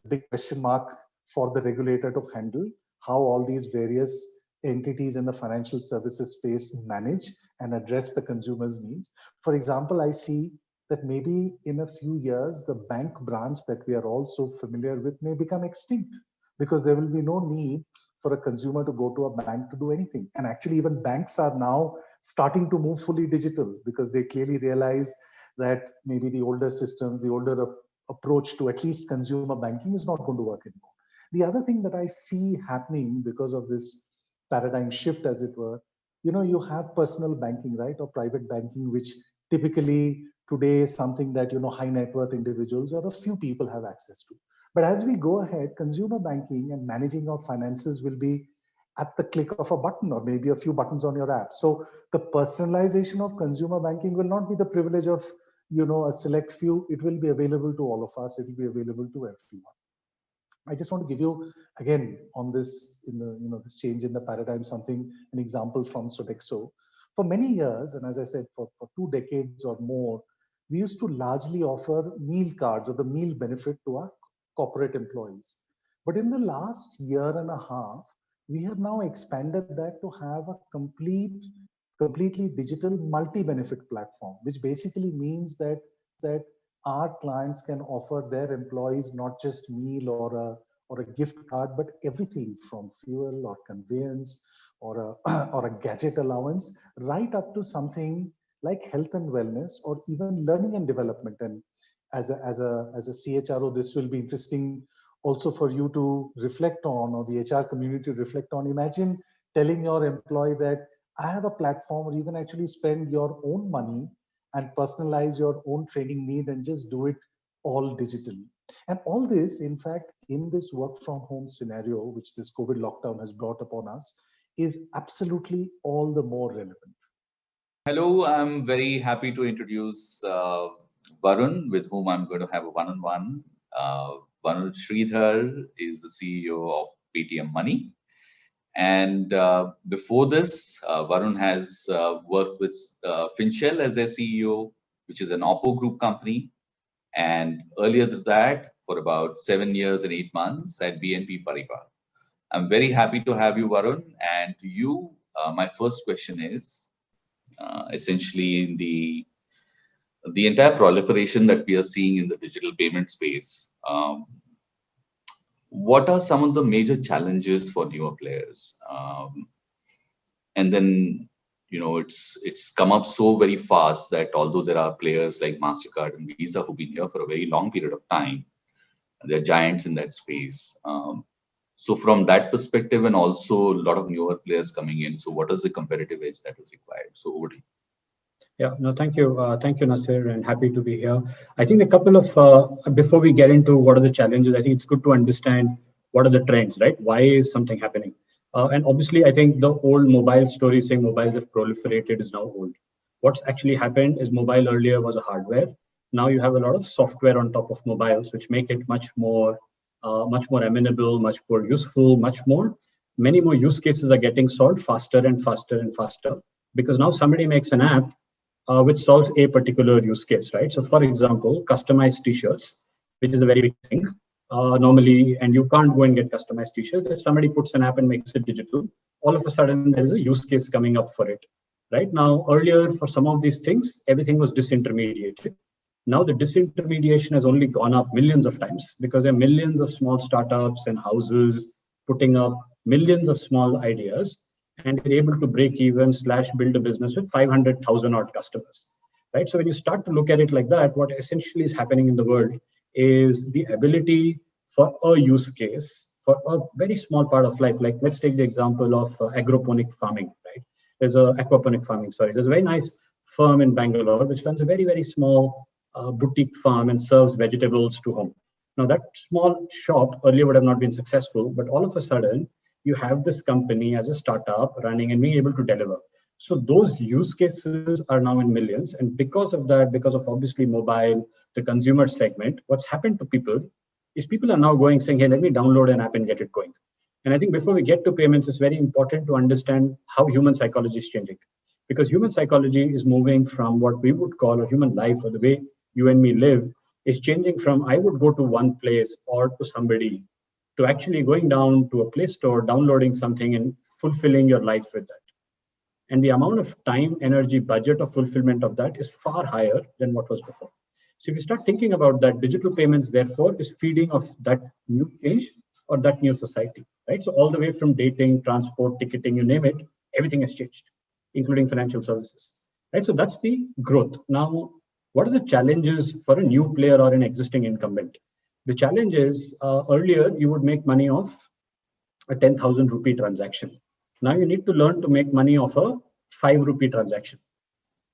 big question mark for the regulator to handle, how all these various entities in the financial services space manage and address the consumer's needs. For example, I see that maybe in a few years, the bank branch that we are all so familiar with may become extinct, because there will be no need for a consumer to go to a bank to do anything. And actually, even banks are now starting to move fully digital, because they clearly realize that maybe the older systems, the older approach to at least consumer banking is not going to work anymore. The other thing that I see happening because of this paradigm shift, as it were, you have personal banking, right, or private banking, which typically today is something that, high net worth individuals or a few people have access to. But as we go ahead, consumer banking and managing our finances will be at the click of a button, or maybe a few buttons on your app. So the personalization of consumer banking will not be the privilege of, a select few. It will be available to all of us. It will be available to everyone. I just want to give you again on this, this change in the paradigm, an example from Sodexo. For many years, and as I said, for 2 decades or more, we used to largely offer meal cards or the meal benefit to our corporate employees. But in the last year and a half, we have now expanded that to have a completely digital multi-benefit platform, which basically means that our clients can offer their employees not just meal or a gift card, but everything from fuel or conveyance or a gadget allowance, right up to something like health and wellness, or even learning and development. And as a CHRO, this will be interesting also for you to reflect on, or the HR community to reflect on. Imagine telling your employee that I have a platform where you can actually spend your own money and personalize your own training need and just do it all digitally. And all this, in fact, in this work from home scenario, which this COVID lockdown has brought upon us, is absolutely all the more relevant. Hello, I'm very happy to introduce Varun, with whom I'm going to have a one-on-one. Varun Sridhar is the CEO of Paytm Money. And before this, Varun has worked with Finchel as their CEO, which is an Oppo Group company. And earlier to that, for about 7 years and 8 months at BNP Paribas. I'm very happy to have you, Varun. And to you, my first question is, essentially in the entire proliferation that we are seeing in the digital payment space, what are some of the major challenges for newer players? And then, it's come up so very fast that although there are players like MasterCard and Visa who've been here for a very long period of time, they're giants in that space. So from that perspective, and also a lot of newer players coming in, so what is the competitive edge that is required? So over to you. Yeah, no, thank you, Nasir, and happy to be here. I think a couple of, before we get into what are the challenges, I think it's good to understand what are the trends, right? Why is something happening? And obviously, I think the old mobile story saying mobiles have proliferated is now old. What's actually happened is mobile earlier was a hardware. Now you have a lot of software on top of mobiles, which make it much more amenable, much more useful, many more use cases are getting solved faster and faster and faster, because now somebody makes an app which solves a particular use case, right? So for example, customized t-shirts, which is a very big thing normally, and you can't go and get customized t-shirts. If somebody puts an app and makes it digital, all of a sudden there is a use case coming up for it. Right now, earlier for some of these things, everything was disintermediated. Now the disintermediation has only gone up millions of times, because there are millions of small startups and houses putting up millions of small ideas, and they're able to break even / build a business with 500,000 odd customers, right? So when you start to look at it like that, what essentially is happening in the world is the ability for a use case for a very small part of life. Like let's take the example of agroponic farming, right? There's aquaponic farming, sorry. There's a very nice firm in Bangalore which runs a very, very small boutique farm and serves vegetables to home. Now that small shop earlier would have not been successful, but all of a sudden you have this company as a startup running and being able to deliver. So those use cases are now in millions. And because of that, because of obviously mobile, the consumer segment, what's happened to people is people are now going saying, hey, let me download an app and get it going. And I think before we get to payments, it's very important to understand how human psychology is changing. Because human psychology is moving from what we would call a human life, or the way you and me live, is changing from I would go to one place or to somebody to actually going down to a Play Store, downloading something and fulfilling your life with that. And the amount of time, energy, budget of fulfillment of that is far higher than what was before. So if you start thinking about that, digital payments, therefore, is feeding of that new change or that new society, right? So all the way from dating, transport, ticketing, you name it, everything has changed, including financial services, right? So that's the growth. Now, what are the challenges for a new player or an existing incumbent? The challenge is earlier you would make money off a 10,000 rupee transaction. Now you need to learn to make money off a 5 rupee transaction,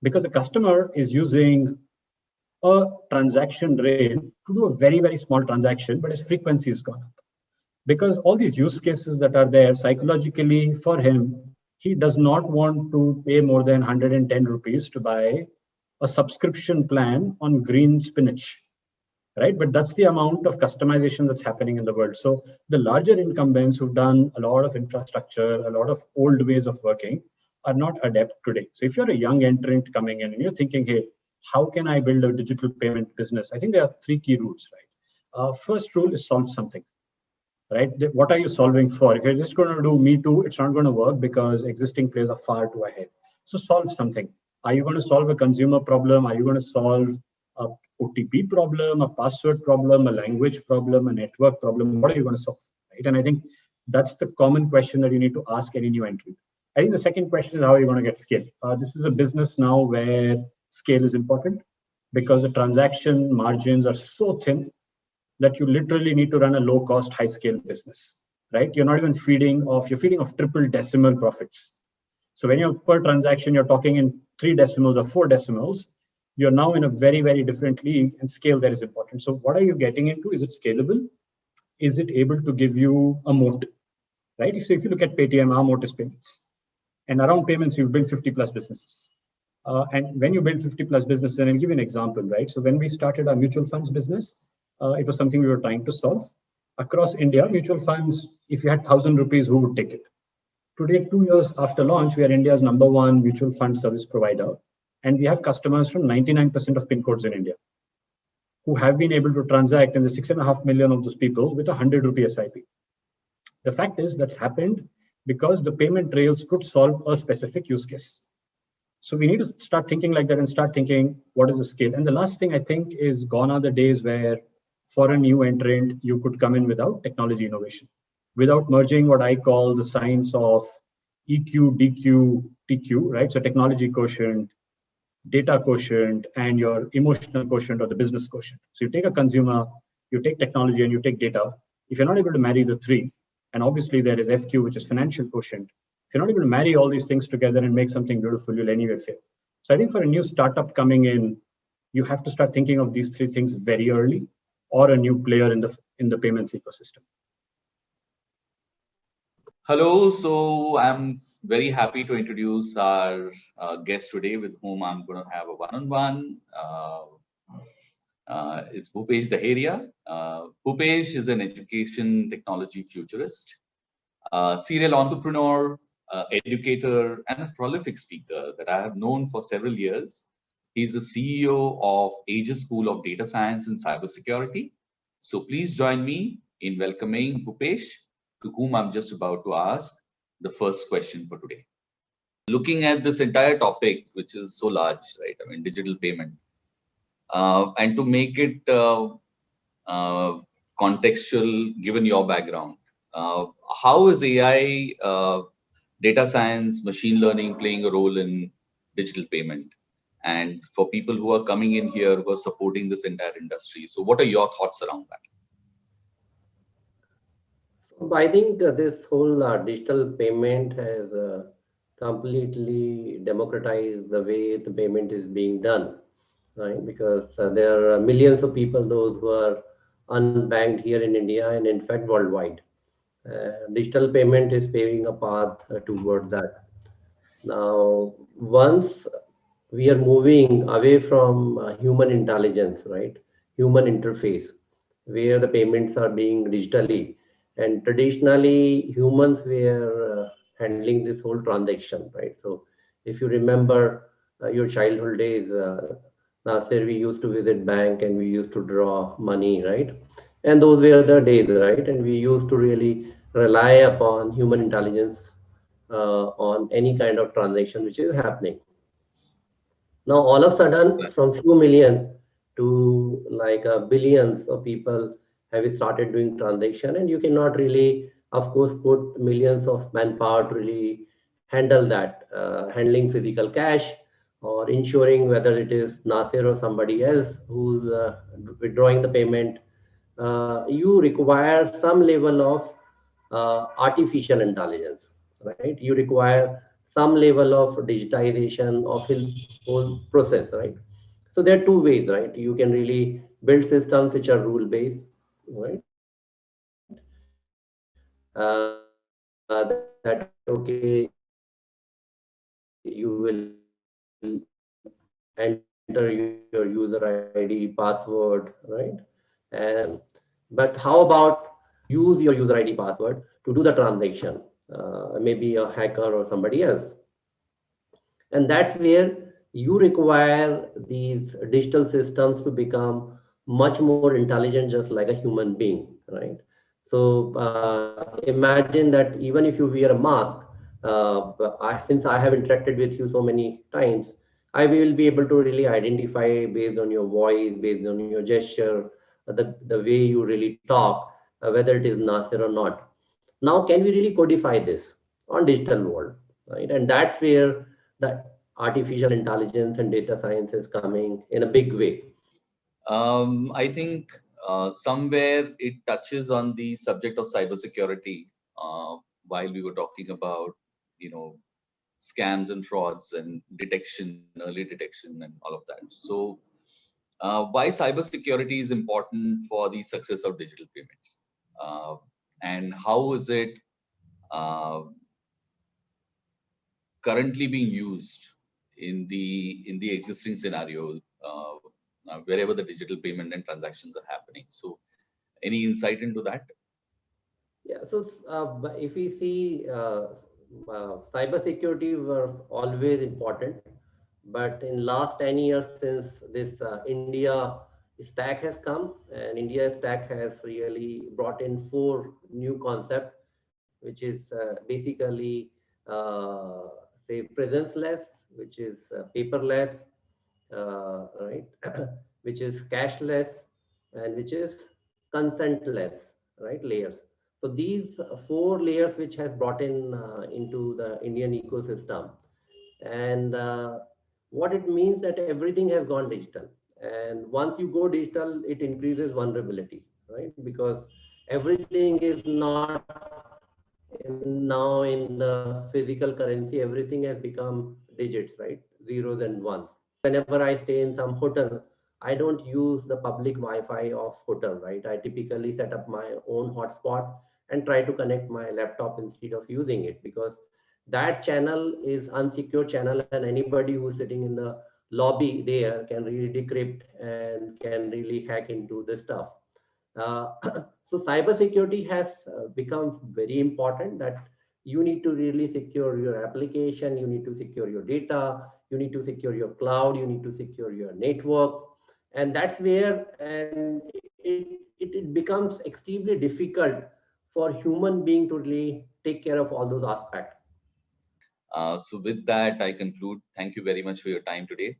because a customer is using a transaction rate to do a very, very small transaction, but his frequency has gone up. Because all these use cases that are there, psychologically for him, he does not want to pay more than 110 rupees to buy a subscription plan on green spinach, right? But that's the amount of customization that's happening in the world. So the larger incumbents who've done a lot of infrastructure, a lot of old ways of working, are not adept today. So if you're a young entrant coming in and you're thinking, hey, how can I build a digital payment business? I think there are 3 key rules, right? First rule is solve something, right? What are you solving for? If you're just going to do me too, it's not going to work because existing players are far too ahead. So solve something. Are you going to solve a consumer problem? Are you going to solve a OTP problem, a password problem, a language problem, a network problem? What are you going to solve, right? And I think that's the common question that you need to ask any new entrant. I think the second question is how are you going to get scale? This is a business now where scale is important because the transaction margins are so thin that you literally need to run a low cost, high scale business, right? You're not even you're feeding off triple decimal profits. So when you're per transaction, you're talking in 3 decimals or 4 decimals, you're now in a very, very different league, and scale there is important. So what are you getting into? Is it scalable? Is it able to give you a moat, right? So if you look at Paytm, our moat is payments. And around payments, you've built 50 plus businesses. And when you build 50 plus businesses, and I'll give you an example, right? So when we started our mutual funds business, it was something we were trying to solve. Across India, mutual funds, if you had 1,000 rupees, who would take it? Today, 2 years after launch, we are India's #1 mutual fund service provider. And we have customers from 99% of pin codes in India who have been able to transact in the 6.5 million of those people with 100 rupee SIP. The fact is that's happened because the payment rails could solve a specific use case. So we need to start thinking like that and start thinking, what is the scale? And the last thing I think is gone are the days where for a new entrant, you could come in without technology innovation, without merging what I call the science of EQ, DQ, TQ, right? So technology quotient, data quotient, and your emotional quotient or the business quotient. So you take a consumer, you take technology, and you take data. If you're not able to marry the 3, and obviously there is FQ, which is financial quotient, if you're not able to marry all these things together and make something beautiful, you'll anyway fail. So I think for a new startup coming in, you have to start thinking of these 3 things very early, or a new player in the payments ecosystem. Hello, so I'm very happy to introduce our guest today with whom I'm going to have a one-on-one. It's Bhupesh Daheria. Bhupesh is an education technology futurist, serial entrepreneur, educator, and a prolific speaker that I have known for several years. He's the CEO of Aegis School of Data Science and Cybersecurity. So please join me in welcoming Bhupesh, to whom I'm just about to ask the first question for today. Looking at this entire topic, which is so large, right? I mean, digital payment, and to make it contextual, given your background, how is AI, data science, machine learning playing a role in digital payment? And for people who are coming in here who are supporting this entire industry, so what are your thoughts around that? I think this whole digital payment has completely democratized the way the payment is being done, right? Because there are millions of people, those who are unbanked here in India and in fact worldwide. Digital payment is paving a path towards that. Now, once we are moving away from human intelligence, right? Human interface, where the payments are being digitally. And traditionally, humans were handling this whole transaction, right? So if you remember your childhood days, Nasir, we used to visit bank and we used to draw money, right? And those were the days, right? And we used to really rely upon human intelligence on any kind of transaction which is happening. Now, all of a sudden, from few million to like billions of people have started doing transaction, and you cannot really, of course, put millions of manpower to really handle that, handling physical cash or ensuring whether it is Nasir or somebody else who's withdrawing the payment. You require some level of artificial intelligence, right? You require some level of digitization of the whole process, right? So there are two ways, right? You can really build systems which are rule based, right? That okay, you will enter your user ID, password, right? And but how about you use your user ID password to do the transaction? Maybe a hacker or somebody else. And that's where you require these digital systems to become much more intelligent, just like a human being, right? So imagine that even if you wear a mask, since I have interacted with you so many times, I will be able to really identify based on your voice, based on your gesture, the way you really talk, whether it is Nasir or not. Now, can we really codify this on digital world, right? And that's where the artificial intelligence and data science is coming in a big way. I think somewhere it touches on the subject of cybersecurity while we were talking about, you know, scams and frauds and detection, early detection, and all of that. So, why cybersecurity is important for the success of digital payments, and how is it uh, currently being used in the existing scenario wherever the digital payment and transactions are happening. So, any insight into that? Yeah, so if we see cybersecurity were always important, but in last 10 years since this India stack has come, and India stack has really brought in four new concepts, which is basically say presence-less, which is paperless, right, which is cashless, and which is consentless, right, layers. So these four layers which has brought in into the Indian ecosystem, and what it means that everything has gone digital. And once you go digital, it increases vulnerability, right? Because everything is not now in the physical currency, everything has become digits, right? Zeros and ones. Whenever I stay in some hotel, I don't use the public Wi-Fi of hotel, right? I typically set up my own hotspot and try to connect my laptop instead of using it, because that channel is unsecure channel, and anybody who's sitting in the lobby there can really decrypt and can really hack into the stuff. Uh, so cybersecurity has become very important, that you need to really secure your application, you need to secure your data, you need to secure your cloud, you need to secure your network. And that's where and it becomes extremely difficult for human being to really take care of all those aspects. So, with that, I conclude. Thank you very much for your time today.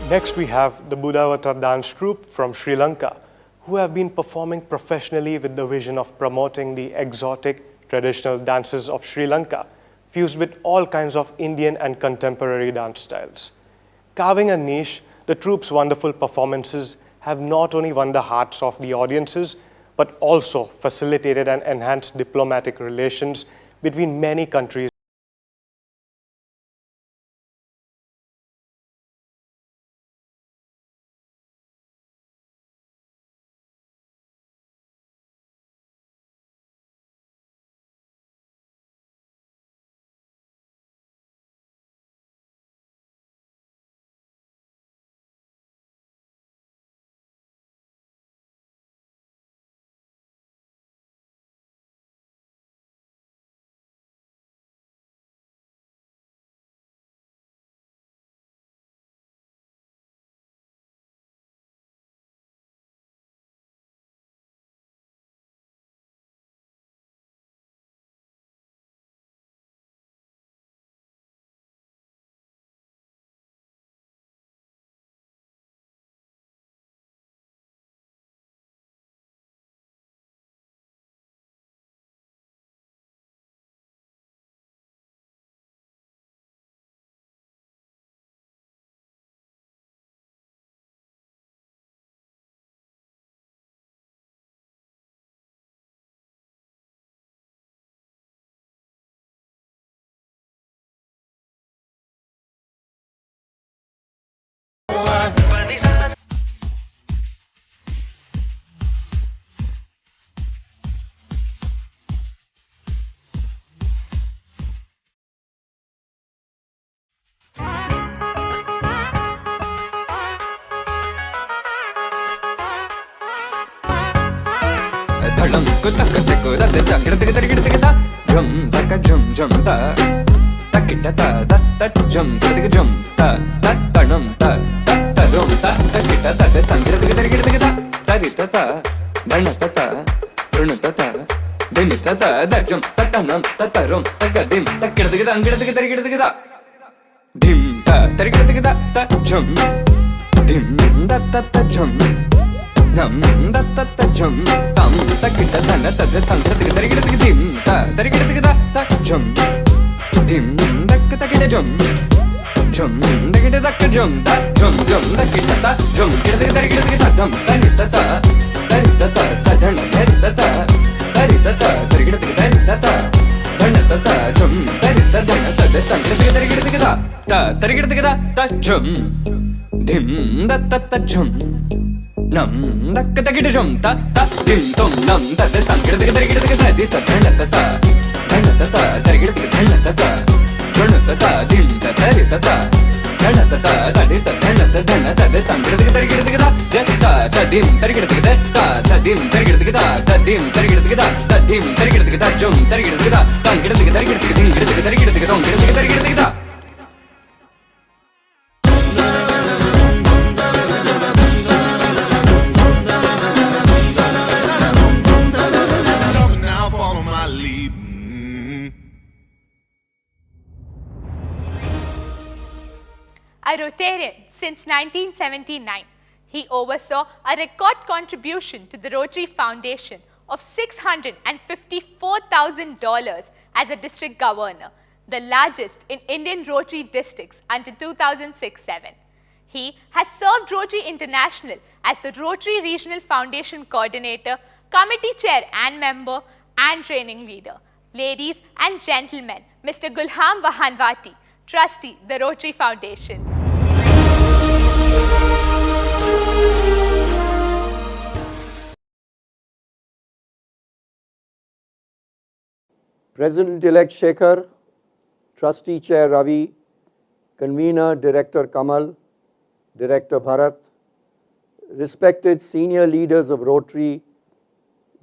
Next, we have the Budavata dance troupe from Sri Lanka, who have been performing professionally with the vision of promoting the exotic traditional dances of Sri Lanka, fused with all kinds of Indian and contemporary dance styles. Carving a niche, the troupe's wonderful performances have not only won the hearts of the audiences, but also facilitated and enhanced diplomatic relations between many countries Tadam kutaka teku da da da jum taka jum jum ta takita ta da ta jum jum ta tadam ta rum ta takita ta da tarita ta dhanata ta runata ta dinita ta da jum tatanam tatarum tagadim takida dim ta tarikida ta jum dim da ta jum nam da ta jum tam takita dana ta da tarikida dim ta tarikida ta jum dim da takida jum jum takida ta jum da jum takida ta jum tarikida ta jum tarita ta dana tarita ta tarikida ta dana ta jum tarita dana ta tarikida ta jum dim da ta jum nam da takida jum ta dim tom nam da tarikida ta dana ta tarikida ta dana ta dim ta tarita ta dana ta tarita dana ta tarikida ta dim tarikida ta dim tarikida ta dim tarikida ta jum tarikida ta tarikida ta A Rotarian since 1979, he oversaw a record contribution to the Rotary Foundation of $654,000 as a district governor, the largest in Indian Rotary districts until 2006-07. He has served Rotary International as the Rotary Regional Foundation Coordinator, Committee Chair and Member, and Training Leader. Ladies and gentlemen, Mr. Gulham Vahanwati, Trustee, the Rotary Foundation. President-elect Shekhar, Trustee Chair Ravi, Convener Director Kamal, Director Bharat, respected senior leaders of Rotary,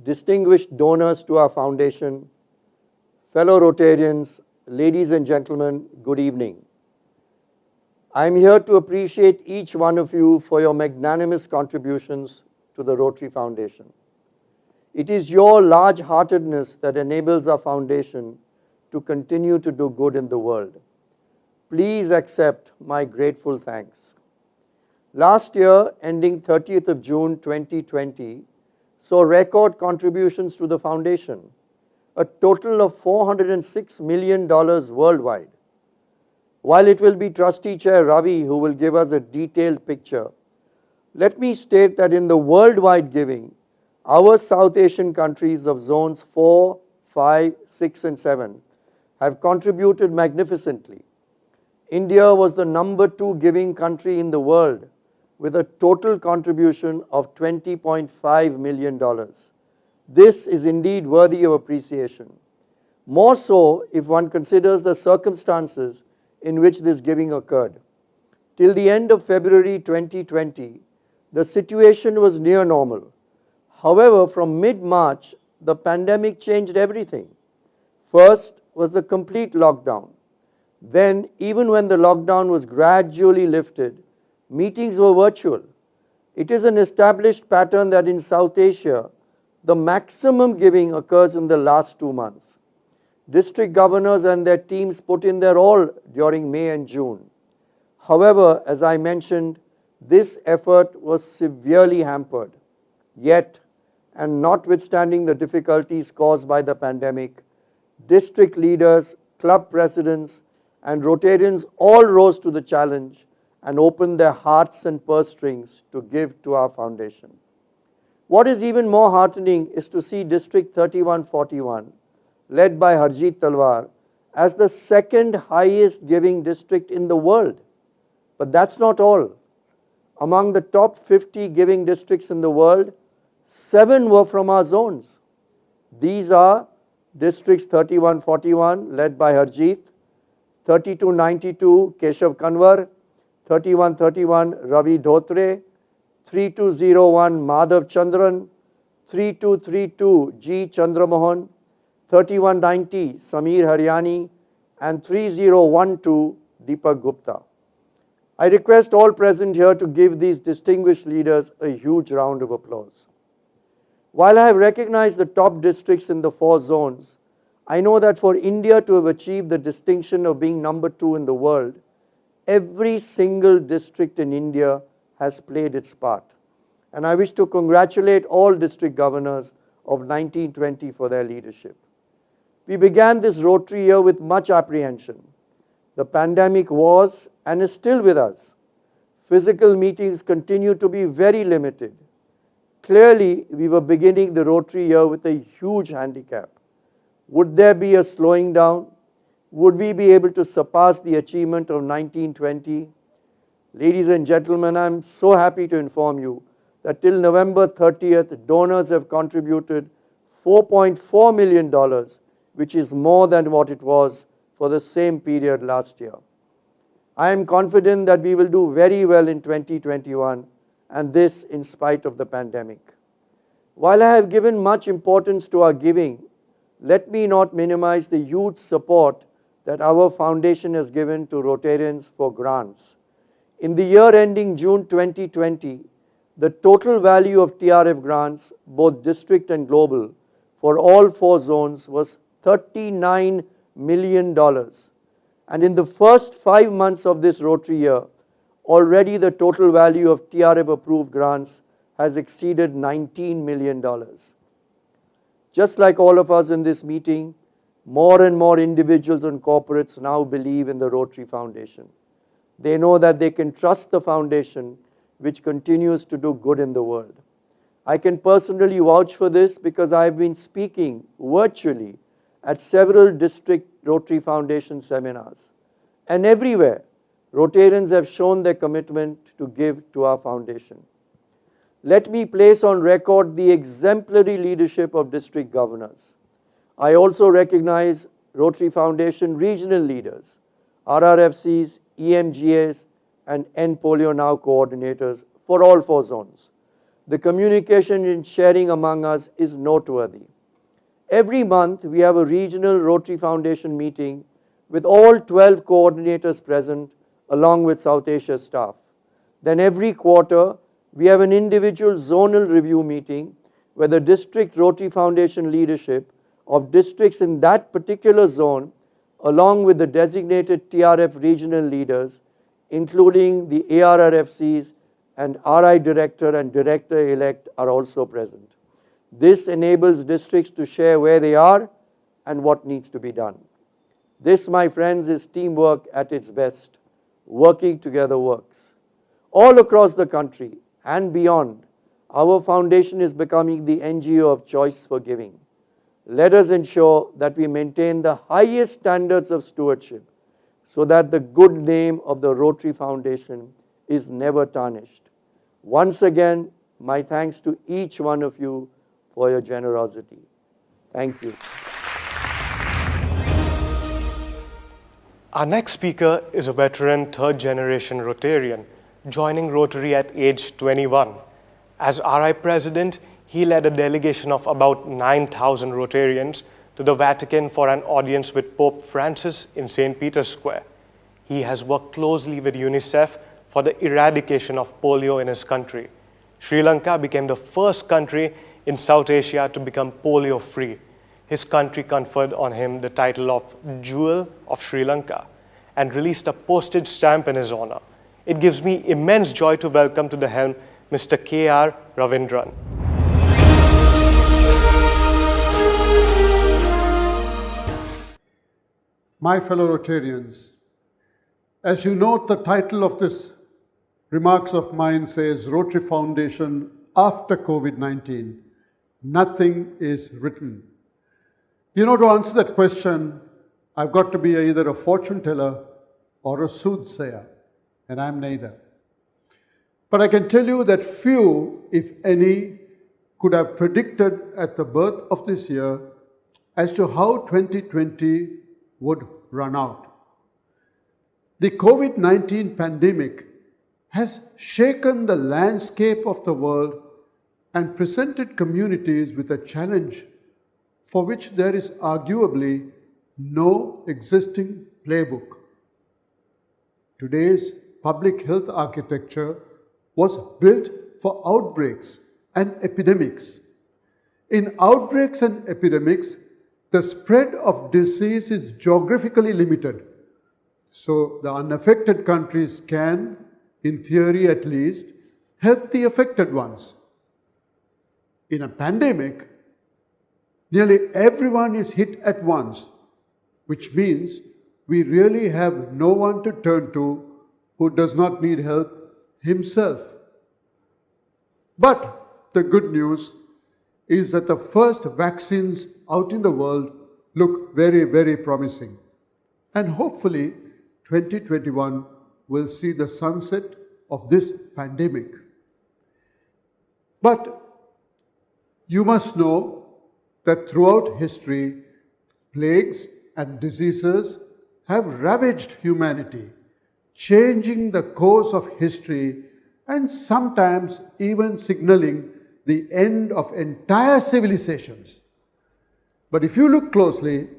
distinguished donors to our foundation, fellow Rotarians, ladies and gentlemen, good evening. I am here to appreciate each one of you for your magnanimous contributions to the Rotary Foundation. It is your large-heartedness that enables our foundation to continue to do good in the world. Please accept my grateful thanks. Last year, ending 30th of June 2020, saw record contributions to the foundation, a total of $406 million worldwide. While it will be Trustee Chair Ravi who will give us a detailed picture, let me state that in the worldwide giving, our South Asian countries of zones 4, 5, 6 and 7 have contributed magnificently. India was the number 2 giving country in the world with a total contribution of $20.5 million. This is indeed worthy of appreciation. More so if one considers the circumstances in which this giving occurred. Till the end of February 2020, the situation was near normal. However, from mid-March, the pandemic changed everything. First was the complete lockdown. Then, even when the lockdown was gradually lifted, meetings were virtual. It is an established pattern that in South Asia, the maximum giving occurs in the last 2 months. District governors and their teams put in their all during May and June. However, as I mentioned, this effort was severely hampered. Yet, and notwithstanding the difficulties caused by the pandemic, district leaders, club presidents, and Rotarians all rose to the challenge and opened their hearts and purse strings to give to our foundation. What is even more heartening is to see District 3141, led by Harjeet Talwar, as the second highest giving district in the world. But that's not all. Among the top 50 giving districts in the world, 7 were from our zones. These are Districts 3141, led by Harjeet, 3292, Keshav Kanwar, 3131, Ravi Dhotre, 3201, Madhav Chandran, 3232 G. Chandramohan, 3190 Sameer Haryani, and 3012 Deepak Gupta. I request all present here to give these distinguished leaders a huge round of applause. While I have recognized the top districts in the 4 zones, I know that for India to have achieved the distinction of being number 2 in the world, every single district in India has played its part. And I wish to congratulate all district governors of 1920 for their leadership. We began this Rotary year with much apprehension. The pandemic was and is still with us. Physical meetings continue to be very limited. Clearly, we were beginning the Rotary year with a huge handicap. Would there be a slowing down? Would we be able to surpass the achievement of 1920? Ladies and gentlemen, I'm so happy to inform you that till November 30th, donors have contributed $4.4 million, which is more than what it was for the same period last year. I am confident that we will do very well in 2021, and this in spite of the pandemic. While I have given much importance to our giving, let me not minimize the huge support that our foundation has given to Rotarians for grants. In the year ending June 2020, the total value of TRF grants, both district and global, for all 4 zones was $39 million. And in the first 5 months of this Rotary year, already the total value of TRF approved grants has exceeded $19 million. Just like all of us in this meeting, more and more individuals and corporates now believe in the Rotary Foundation. They know that they can trust the foundation, which continues to do good in the world. I can personally vouch for this because I have been speaking virtually at several district Rotary Foundation seminars. And everywhere, Rotarians have shown their commitment to give to our foundation. Let me place on record the exemplary leadership of district governors. I also recognize Rotary Foundation regional leaders, RRFCs, EMGAs, and End Polio Now coordinators for all 4 zones. The communication and sharing among us is noteworthy. Every month, we have a regional Rotary Foundation meeting with all 12 coordinators present, along with South Asia staff. Then every quarter, we have an individual zonal review meeting where the district Rotary Foundation leadership of districts in that particular zone, along with the designated TRF regional leaders, including the ARRFCs and RI director and director-elect, are also present. This enables districts to share where they are and what needs to be done. This, my friends, is teamwork at its best. Working together works. All across the country and beyond, our foundation is becoming the NGO of choice for giving. Let us ensure that we maintain the highest standards of stewardship so that the good name of the Rotary Foundation is never tarnished. Once again, my thanks to each one of you for your generosity. Thank you. Our next speaker is a veteran 3rd-generation Rotarian, joining Rotary at age 21. As RI President, he led a delegation of about 9,000 Rotarians to the Vatican for an audience with Pope Francis in St. Peter's Square. He has worked closely with UNICEF for the eradication of polio in his country. Sri Lanka became the first country in South Asia to become polio-free. His country conferred on him the title of Jewel of Sri Lanka and released a postage stamp in his honor. It gives me immense joy to welcome to the helm Mr. K.R. Ravindran. My fellow Rotarians, as you note, the title of this remarks of mine says Rotary Foundation after COVID-19. Nothing is written. You know, to answer that question, I've got to be either a fortune teller or a soothsayer, and I'm neither. But I can tell you that few, if any, could have predicted at the birth of this year as to how 2020 would run out. The COVID-19 pandemic has shaken the landscape of the world and presented communities with a challenge for which there is arguably no existing playbook. Today's public health architecture was built for outbreaks and epidemics. In outbreaks and epidemics, the spread of disease is geographically limited. So the unaffected countries can, in theory at least, help the affected ones. In a pandemic, nearly everyone is hit at once, which means we really have no one to turn to who does not need help himself. But the good news is that the first vaccines out in the world look very, very promising. And hopefully 2021 will see the sunset of this pandemic. But you must know that throughout history, plagues and diseases have ravaged humanity, changing the course of history and sometimes even signaling the end of entire civilizations. But if you look closely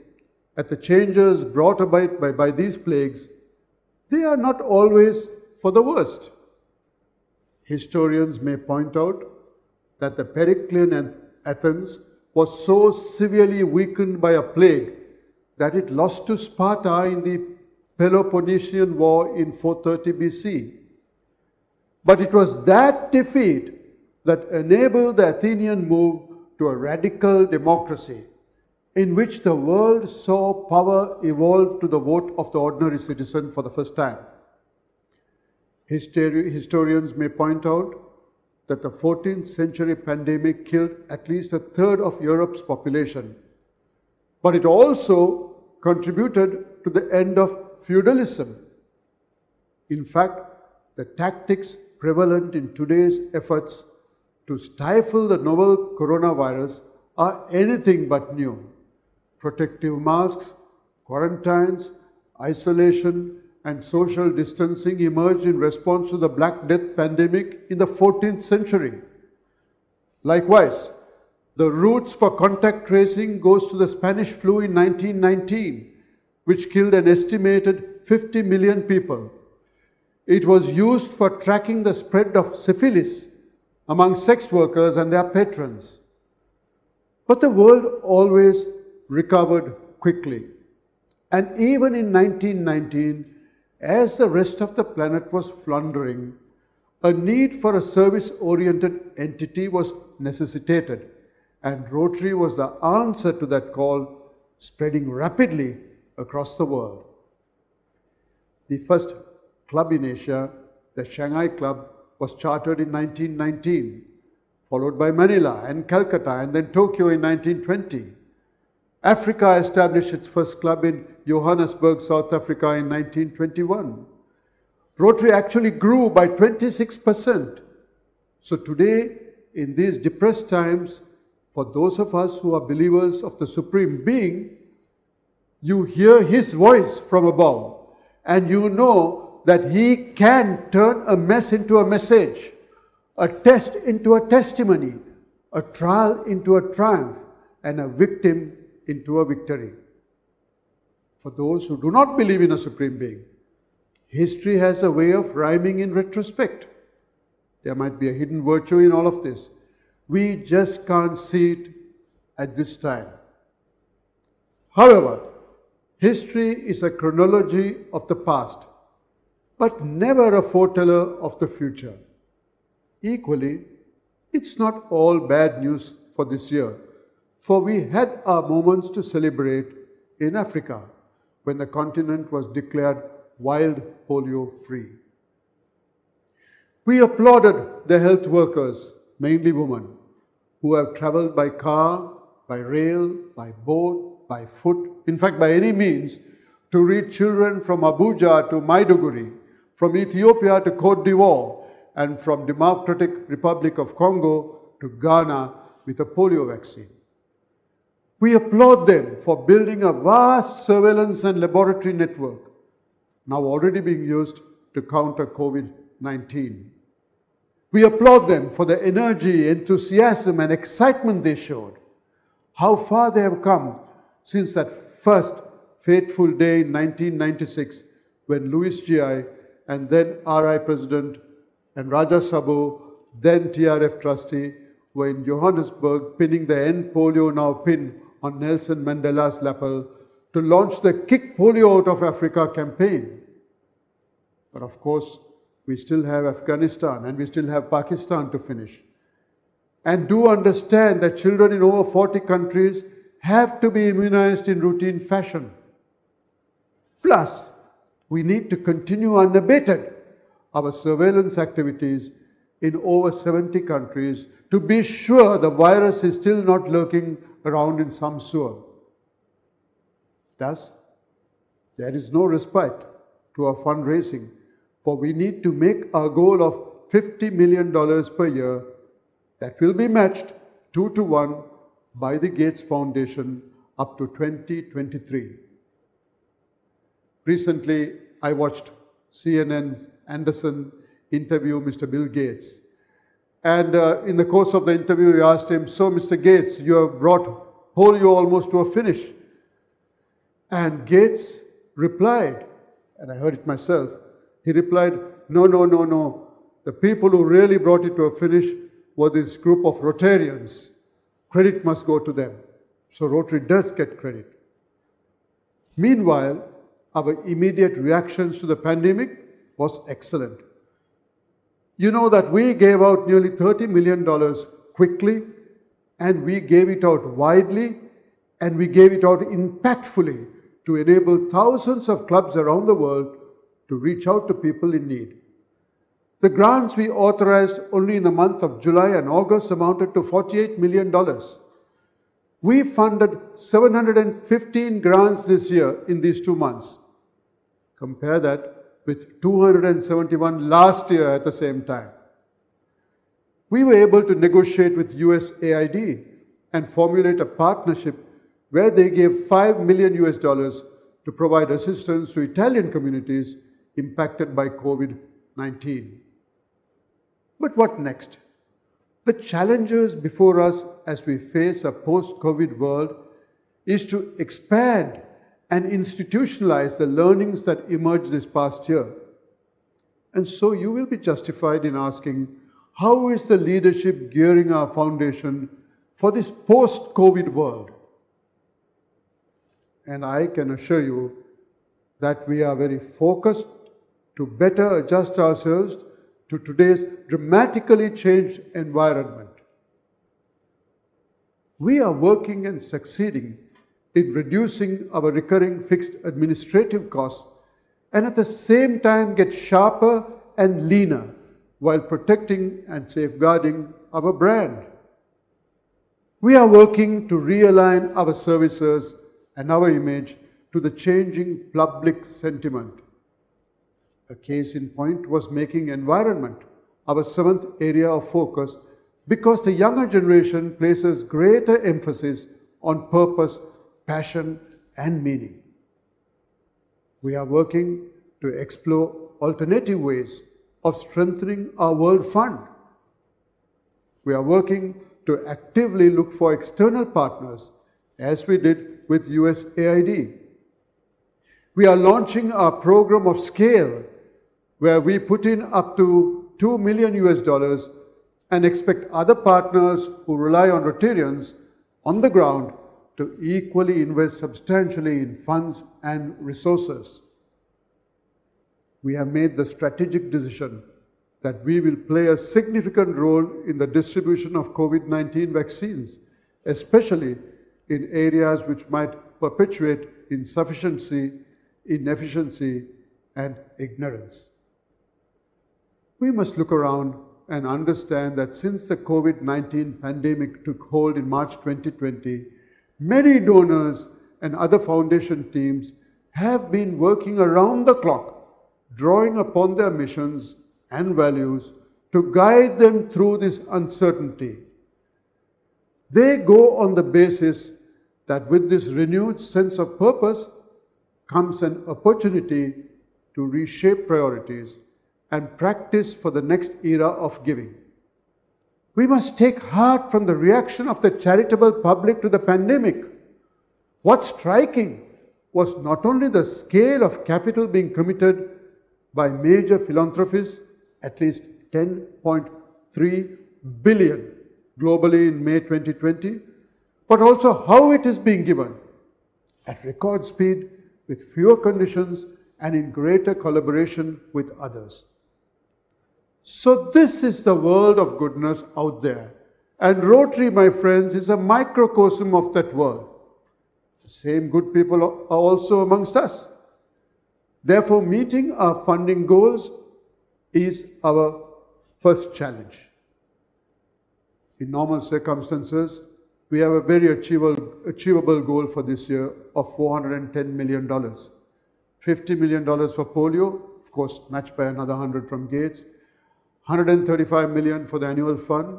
at the changes brought about by these plagues, they are not always for the worst. Historians may point out that the Periclean Athens was so severely weakened by a plague that it lost to Sparta in the Peloponnesian War in 430 BC. But it was that defeat that enabled the Athenian move to a radical democracy in which the world saw power evolve to the vote of the ordinary citizen for the first time. Historians may point out that the 14th century pandemic killed at least a third of Europe's population, but it also contributed to the end of feudalism. In fact, the tactics prevalent in today's efforts to stifle the novel coronavirus are anything but new. Protective masks, quarantines, isolation, and social distancing emerged in response to the Black Death pandemic in the 14th century. Likewise, the roots for contact tracing goes to the Spanish flu in 1919, which killed an estimated 50 million people. It was used for tracking the spread of syphilis among sex workers and their patrons. But the world always recovered quickly. And even in 1919, as the rest of the planet was floundering, a need for a service-oriented entity was necessitated, and Rotary was the answer to that call, spreading rapidly across the world. The first club in Asia, the Shanghai Club, was chartered in 1919, followed by Manila and Calcutta, and then Tokyo in 1920. Africa established its first club in Johannesburg, South Africa in 1921. Rotary actually grew by 26%. So today, in these depressed times, for those of us who are believers of the Supreme Being, you hear His voice from above, and you know that He can turn a mess into a message, a test into a testimony, a trial into a triumph, and a victim into a victory. For those who do not believe in a Supreme Being, history has a way of rhyming in retrospect. There might be a hidden virtue in all of this. We just can't see it at this time. However, history is a chronology of the past, but never a foreteller of the future. Equally, it's not all bad news for this year, for we had our moments to celebrate in Africa when the continent was declared wild polio free. We applauded the health workers, mainly women, who have traveled by car, by rail, by boat, by foot, in fact by any means, to reach children from Abuja to Maiduguri, from Ethiopia to Cote d'Ivoire, and from Democratic Republic of Congo to Ghana with a polio vaccine. We applaud them for building a vast surveillance and laboratory network, now already being used to counter COVID-19. We applaud them for the energy, enthusiasm, and excitement they showed. How far they have come since that first fateful day in 1996 when Louis G.I. and then RI President and Raja Sabo, then TRF trustee, were in Johannesburg pinning the End Polio Now pin on Nelson Mandela's lapel to launch the Kick Polio Out of Africa campaign. But of course, we still have Afghanistan and we still have Pakistan to finish. And do understand that children in over 40 countries have to be immunized in routine fashion. Plus, we need to continue unabated our surveillance activities in over 70 countries to be sure the virus is still not lurking around in some sewer. Thus, there is no respite to our fundraising, for we need to make our goal of $50 million per year that will be matched 2-to-1 by the Gates Foundation up to 2023. Recently, I watched CNN Anderson interview Mr. Bill Gates. And in the course of the interview, he asked him, "So, Mr. Gates, you have brought polio almost to a finish." And Gates replied, and I heard it myself, he replied, No. The people who really brought it to a finish were this group of Rotarians. Credit must go to them. So Rotary does get credit. Meanwhile, our immediate reactions to the pandemic was excellent. You know that we gave out nearly $30 million quickly, and we gave it out widely, and we gave it out impactfully to enable thousands of clubs around the world to reach out to people in need. The grants we authorized only in the month of July and August amounted to $48 million. We funded 715 grants this year in these 2 months. Compare that with 271 last year at the same time. We were able to negotiate with USAID and formulate a partnership where they gave $5 million to provide assistance to Italian communities impacted by COVID-19. But what next? The challenges before us as we face a post-COVID world is to expand and institutionalize the learnings that emerged this past year. And so you will be justified in asking, how is the leadership gearing our foundation for this post-COVID world? And I can assure you that we are very focused to better adjust ourselves to today's dramatically changed environment. We are working and succeeding in reducing our recurring fixed administrative costs and at the same time get sharper and leaner while protecting and safeguarding our brand. We are working to realign our services and our image to the changing public sentiment. A case in point was making environment our 7th area of focus because the younger generation places greater emphasis on purpose, passion, and meaning. We are working to explore alternative ways of strengthening our World Fund. We are working to actively look for external partners, as we did with USAID. We are launching our program of scale, where we put in up to $2 million and expect other partners who rely on Rotarians on the ground to equally invest substantially in funds and resources. We have made the strategic decision that we will play a significant role in the distribution of COVID-19 vaccines, especially in areas which might perpetuate insufficiency, inefficiency, and ignorance. We must look around and understand that since the COVID-19 pandemic took hold in March 2020, many donors and other foundation teams have been working around the clock, drawing upon their missions and values to guide them through this uncertainty. They go on the basis that with this renewed sense of purpose comes an opportunity to reshape priorities and practice for the next era of giving. We must take heart from the reaction of the charitable public to the pandemic. What's striking was not only the scale of capital being committed by major philanthropists, at least 10.3 billion globally in May 2020, but also how it is being given at record speed, with fewer conditions and in greater collaboration with others. So this is the world of goodness out there. And Rotary, my friends, is a microcosm of that world. The same good people are also amongst us. Therefore, meeting our funding goals is our first challenge. In normal circumstances, we have a very achievable goal for this year of $410 million. $50 million for polio, of course, matched by another 100 from Gates. $135 million for the annual fund.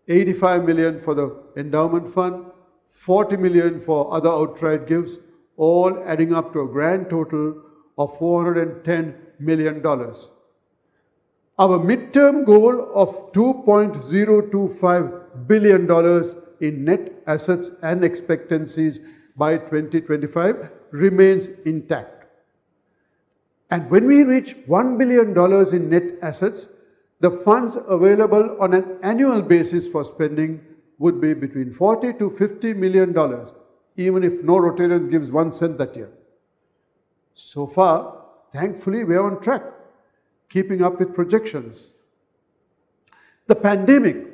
$85 million for the endowment fund. $40 million for other outright gifts, all adding up to a grand total of $410 million. Our midterm goal of $2.025 billion in net assets and expectancies by 2025 remains intact. And when we reach $1 billion in net assets, the funds available on an annual basis for spending would be between $40 to $50 million, even if no Rotarians gives 1 cent that year. So far, thankfully, we are on track, keeping up with projections. The pandemic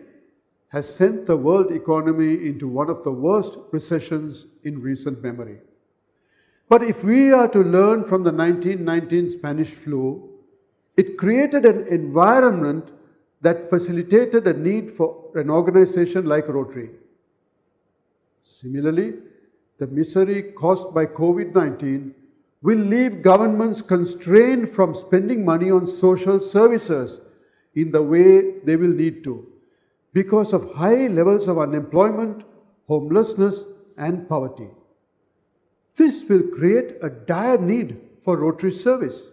has sent the world economy into one of the worst recessions in recent memory. But if we are to learn from the 1919 Spanish flu, it created an environment that facilitated a need for an organization like Rotary. Similarly, the misery caused by COVID-19 will leave governments constrained from spending money on social services in the way they will need to, because of high levels of unemployment, homelessness, and poverty. This will create a dire need for Rotary service.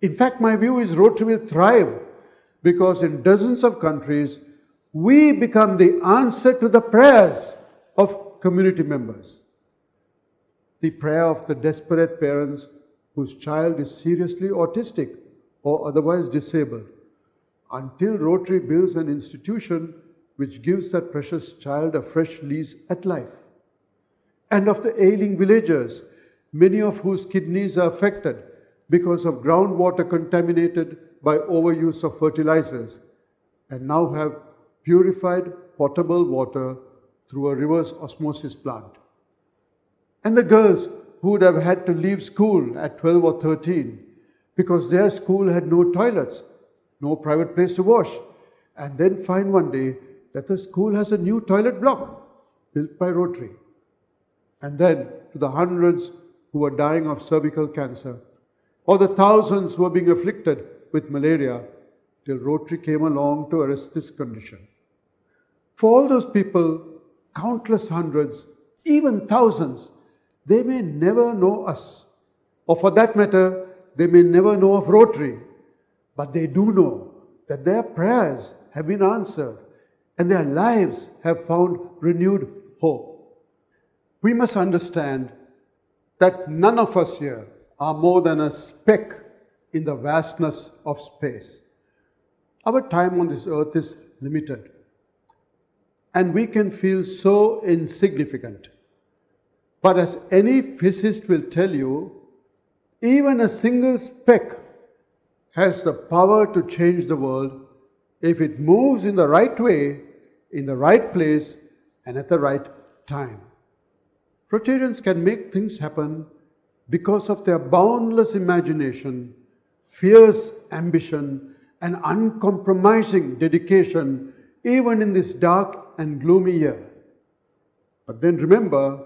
In fact, my view is Rotary will thrive because in dozens of countries, we become the answer to the prayers of community members. The prayer of the desperate parents whose child is seriously autistic or otherwise disabled, until Rotary builds an institution which gives that precious child a fresh lease at life. And of the ailing villagers, many of whose kidneys are affected because of groundwater contaminated by overuse of fertilizers, and now have purified potable water through a reverse osmosis plant. And the girls who would have had to leave school at 12 or 13 because their school had no toilets, no private place to wash, and then find one day that the school has a new toilet block built by Rotary. And then to the hundreds who were dying of cervical cancer, or the thousands who were being afflicted with malaria, till Rotary came along to arrest this condition. For all those people, countless hundreds, even thousands, they may never know us, or for that matter, they may never know of Rotary, but they do know that their prayers have been answered and their lives have found renewed hope. We must understand that none of us here are more than a speck in the vastness of space. Our time on this earth is limited, and we can feel so insignificant. But as any physicist will tell you, even a single speck has the power to change the world if it moves in the right way, in the right place, and at the right time. Rotarians can make things happen because of their boundless imagination, fierce ambition, and uncompromising dedication, even in this dark and gloomy year. But then remember,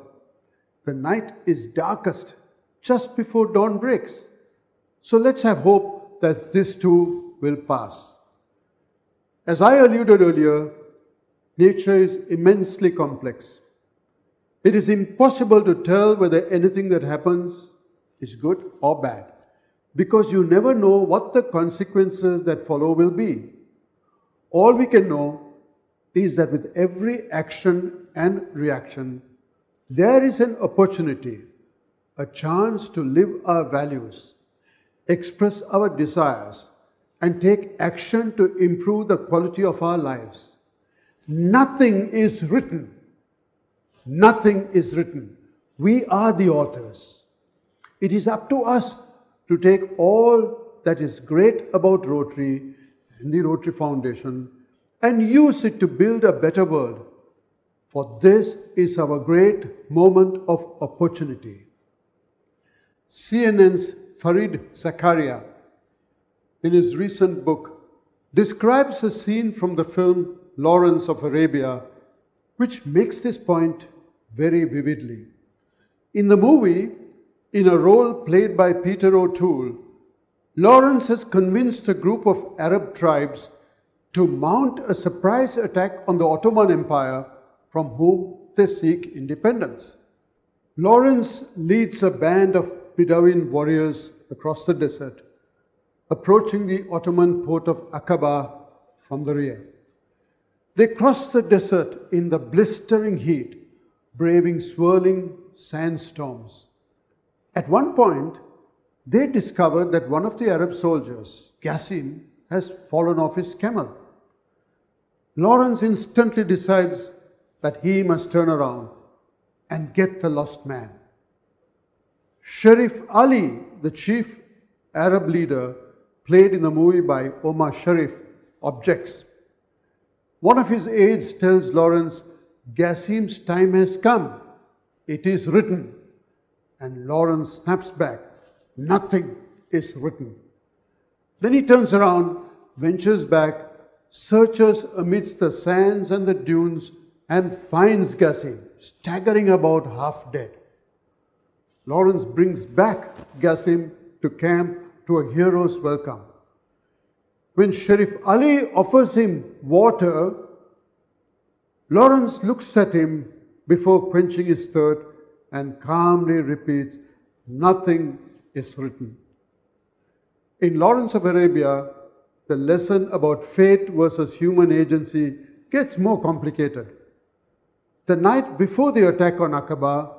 the night is darkest just before dawn breaks. So let's have hope that this too will pass. As I alluded earlier, nature is immensely complex. It is impossible to tell whether anything that happens is good or bad. because you never know what the consequences that follow will be. All we can know is that with every action and reaction, there is an opportunity, a chance to live our values, express our desires, and take action to improve the quality of our lives. Nothing is written. Nothing is written. We are the authors. It is up to us to take all that is great about Rotary and the Rotary Foundation and use it to build a better world. For this is our great moment of opportunity. CNN's Farid Zakaria, in his recent book, describes a scene from the film Lawrence of Arabia, which makes this point very vividly. In the movie, in a role played by Peter O'Toole, Lawrence has convinced a group of Arab tribes to mount a surprise attack on the Ottoman Empire from whom they seek independence. Lawrence leads a band of Bedouin warriors across the desert, approaching the Ottoman port of Aqaba from the rear. They cross the desert in the blistering heat, braving swirling sandstorms. At one point, they discover that one of the Arab soldiers, Qasim, has fallen off his camel. Lawrence instantly decides that he must turn around and get the lost man. Sharif Ali, the chief Arab leader, played in the movie by Omar Sharif, objects. One of his aides tells Lawrence, Qasim's time has come. It is written. And Lawrence snaps back. Nothing is written. Then he turns around, ventures back, searches amidst the sands and the dunes, and finds Qasim, staggering about half dead. Lawrence brings back Qasim to camp to a hero's welcome. When Sharif Ali offers him water, Lawrence looks at him before quenching his thirst and calmly repeats, nothing is written. In Lawrence of Arabia, the lesson about fate versus human agency gets more complicated. The night before the attack on Aqaba,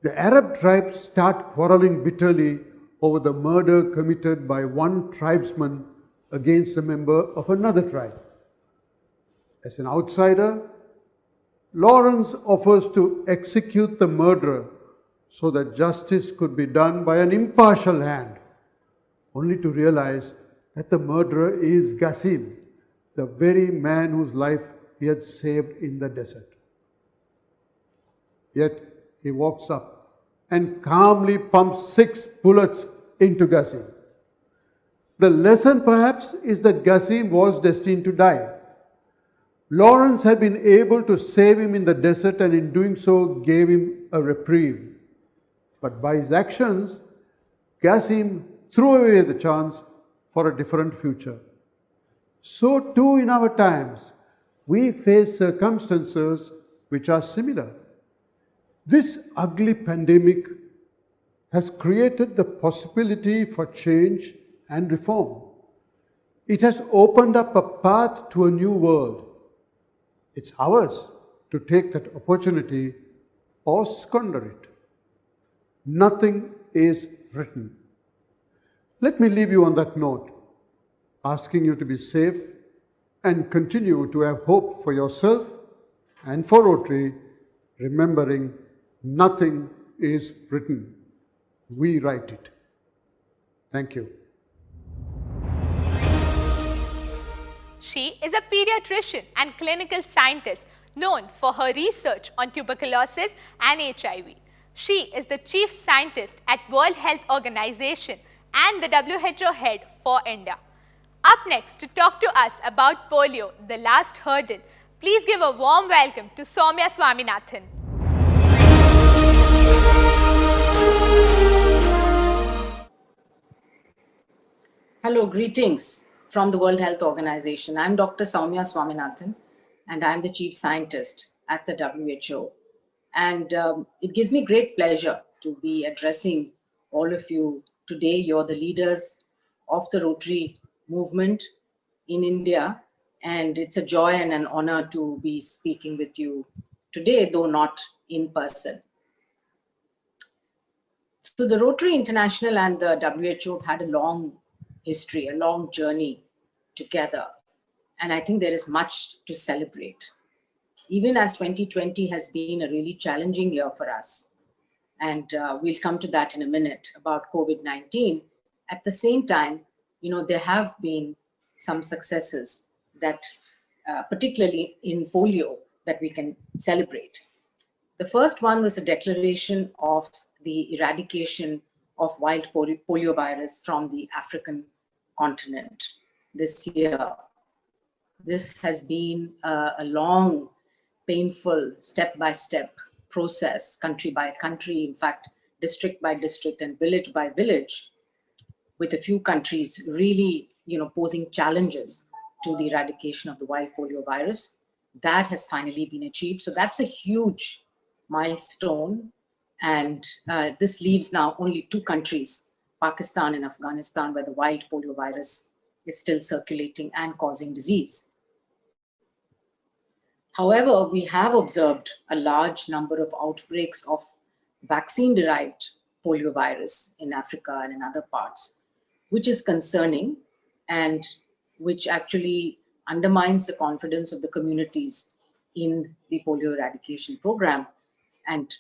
the Arab tribes start quarreling bitterly over the murder committed by one tribesman against a member of another tribe. As an outsider, Lawrence offers to execute the murderer so that justice could be done by an impartial hand, only to realize that the murderer is Qasim, the very man whose life he had saved in the desert. Yet he walks up and calmly pumps 6 bullets into Qasim. The lesson perhaps is that Qasim was destined to die. Lawrence had been able to save him in the desert and in doing so gave him a reprieve. But by his actions, Qasim threw away the chance for a different future. So too in our times, we face circumstances which are similar. This ugly pandemic has created the possibility for change and reform. It has opened up a path to a new world. It's ours to take that opportunity or squander it. Nothing is written. Let me leave you on that note, asking you to be safe and continue to have hope for yourself and for Rotary, remembering nothing is written. We write it. Thank you. She is a pediatrician and clinical scientist known for her research on tuberculosis and HIV. She is the chief scientist at World Health Organization and the WHO head for India. Up next to talk to us about polio, the last hurdle, please give a warm welcome to Soumya Swaminathan. Hello, greetings from the World Health Organization. I'm Dr. Soumya Swaminathan, and I'm the Chief Scientist at the WHO. And it gives me great pleasure to be addressing all of you today you're the leaders of the Rotary movement in India, and it's a joy and an honor to be speaking with you today, though not in person. So the Rotary International and the WHO have had a long history, a long journey together, and I think there is much to celebrate. Even as 2020 has been a really challenging year for us, and we'll come to that in a minute about COVID-19. At the same time, there have been some successes that, particularly in polio, that we can celebrate. The first one was a declaration of the eradication of wild polio virus from the African continent this year. This has been a long, painful, step-by-step process, country by country, in fact, district by district and village by village, with a few countries really, posing challenges to the eradication of the wild polio virus. That has finally been achieved. So that's a huge milestone. And this leaves now only two countries, Pakistan and Afghanistan, where the wild polio virus is still circulating and causing disease. However, we have observed a large number of outbreaks of vaccine-derived poliovirus in Africa and in other parts, which is concerning and which actually undermines the confidence of the communities in the polio eradication program. And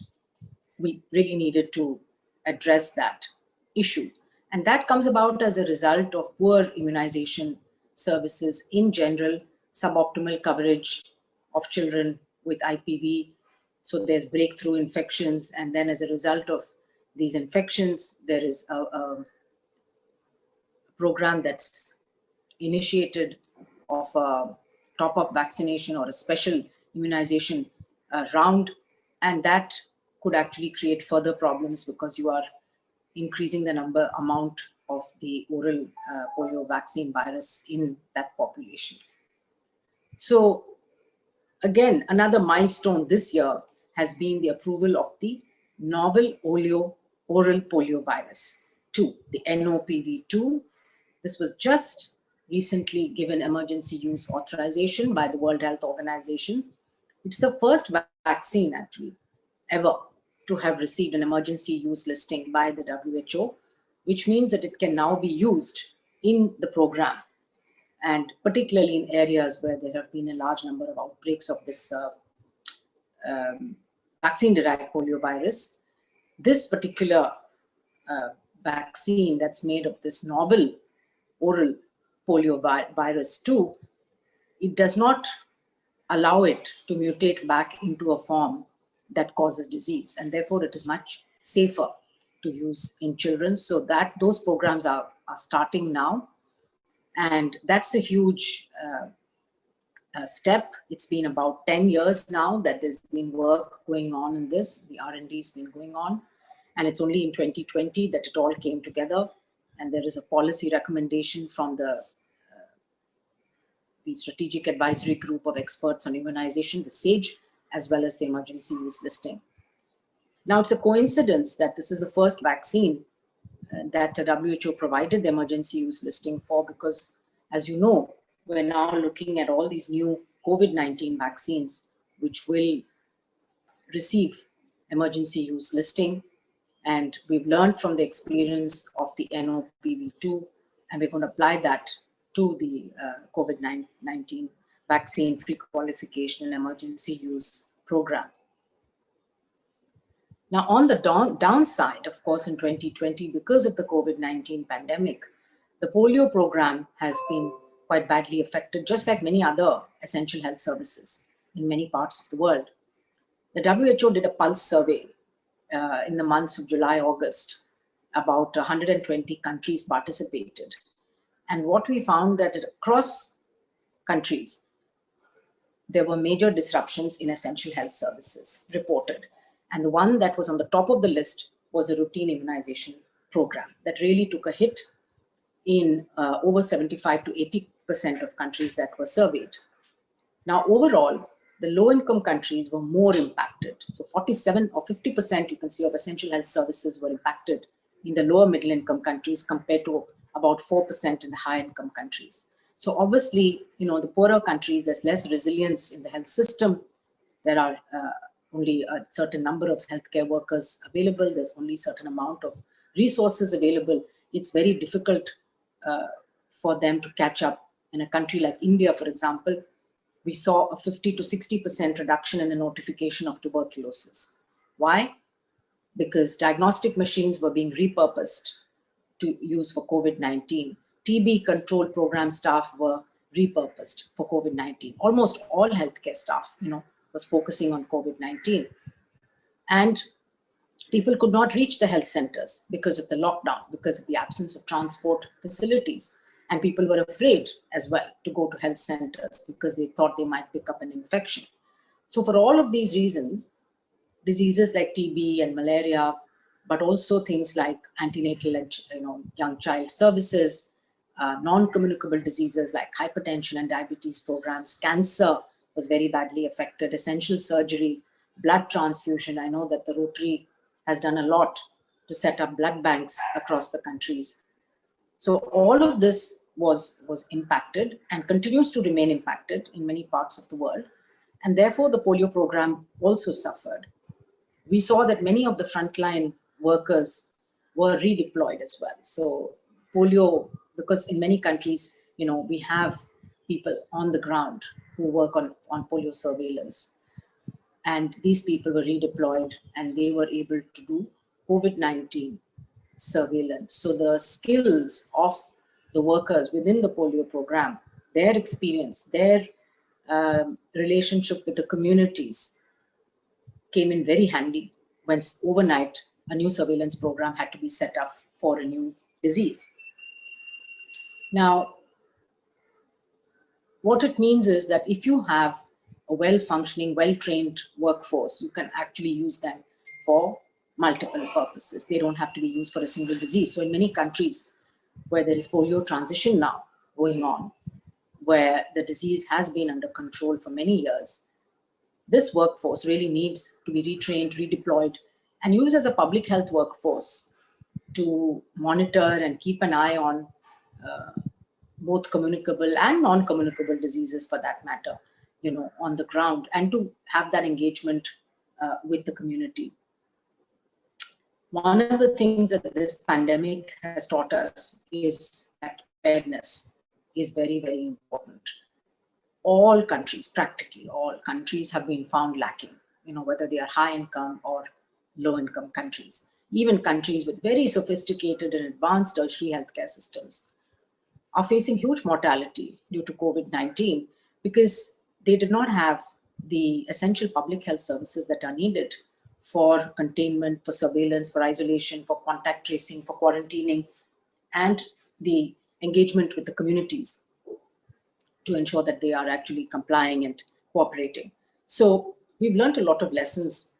we really needed to address that issue. And that comes about as a result of poor immunization services in general, suboptimal coverage of children with IPV. So there's breakthrough infections. And then as a result of these infections, there is a program that's initiated of a top-up vaccination or a special immunization round. And that could actually create further problems because you are increasing the amount of the oral polio vaccine virus in that population. So again, another milestone this year has been the approval of the novel oral polio virus 2, the NOPV2. This was just recently given emergency use authorization by the World Health Organization. It's the first vaccine actually ever to have received an emergency use listing by the WHO, which means that it can now be used in the program, and particularly in areas where there have been a large number of outbreaks of this vaccine-derived polio virus. This particular vaccine that's made of this novel oral polio virus 2, it does not allow it to mutate back into a form that causes disease, and therefore it is much safer to use in children. So that those programs are starting now, and that's a huge step. It's been about 10 years now that there's been work going on in this. The R&D has been going on, and it's only in 2020 that it all came together, and there is a policy recommendation from the Strategic Advisory Group of Experts on Immunization, the SAGE, as well as the emergency use listing. Now, it's a coincidence that this is the first vaccine that WHO provided the emergency use listing for, because, as you know, we're now looking at all these new COVID-19 vaccines, which will receive emergency use listing. And we've learned from the experience of the NOPV2, and we're going to apply that to the COVID-19 vaccine pre-qualification and emergency use program. Now, on the downside, of course, in 2020, because of the COVID-19 pandemic, the polio program has been quite badly affected, just like many other essential health services in many parts of the world. The WHO did a pulse survey in the months of July, August. About 120 countries participated. And what we found that across countries, there were major disruptions in essential health services reported. And the one that was on the top of the list was a routine immunization program that really took a hit in over 75 to 80% of countries that were surveyed. Now, overall, the low-income countries were more impacted. So 47 or 50%, you can see, of essential health services were impacted in the lower middle income countries compared to about 4% in the high income countries. So obviously, the poorer countries, there's less resilience in the health system. There are only a certain number of healthcare workers available. There's only a certain amount of resources available. It's very difficult for them to catch up. In a country like India, for example, we saw a 50 to 60% reduction in the notification of tuberculosis. Why? Because diagnostic machines were being repurposed to use for COVID-19. TB control program staff were repurposed for COVID-19. Almost all healthcare staff, was focusing on COVID-19. And people could not reach the health centers because of the lockdown, because of the absence of transport facilities. And people were afraid as well to go to health centers because they thought they might pick up an infection. So for all of these reasons, diseases like TB and malaria, but also things like antenatal and young child services, non-communicable diseases like hypertension and diabetes programs, cancer was very badly affected, essential surgery, blood transfusion. I know that the Rotary has done a lot to set up blood banks across the countries. So all of this was impacted and continues to remain impacted in many parts of the world. And therefore, the polio program also suffered. We saw that many of the frontline workers were redeployed as well. So polio, because in many countries, we have people on the ground who work on polio surveillance. And these people were redeployed and they were able to do COVID-19 surveillance. So the skills of the workers within the polio program, their experience, their relationship with the communities came in very handy when overnight a new surveillance program had to be set up for a new disease. Now, what it means is that if you have a well-functioning, well-trained workforce, you can actually use them for multiple purposes. They don't have to be used for a single disease. So in many countries where there is polio transition now going on, where the disease has been under control for many years, this workforce really needs to be retrained, redeployed, and used as a public health workforce to monitor and keep an eye on both communicable and non-communicable diseases for that matter, on the ground, and to have that engagement with the community. One of the things that this pandemic has taught us is that preparedness is very, very important. All countries, practically all countries, have been found lacking, whether they are high income or low income countries. Even countries with very sophisticated and advanced tertiary healthcare systems are facing huge mortality due to COVID-19 because they did not have the essential public health services that are needed for containment, for surveillance, for isolation, for contact tracing, for quarantining, and the engagement with the communities to ensure that they are actually complying and cooperating. So we've learned a lot of lessons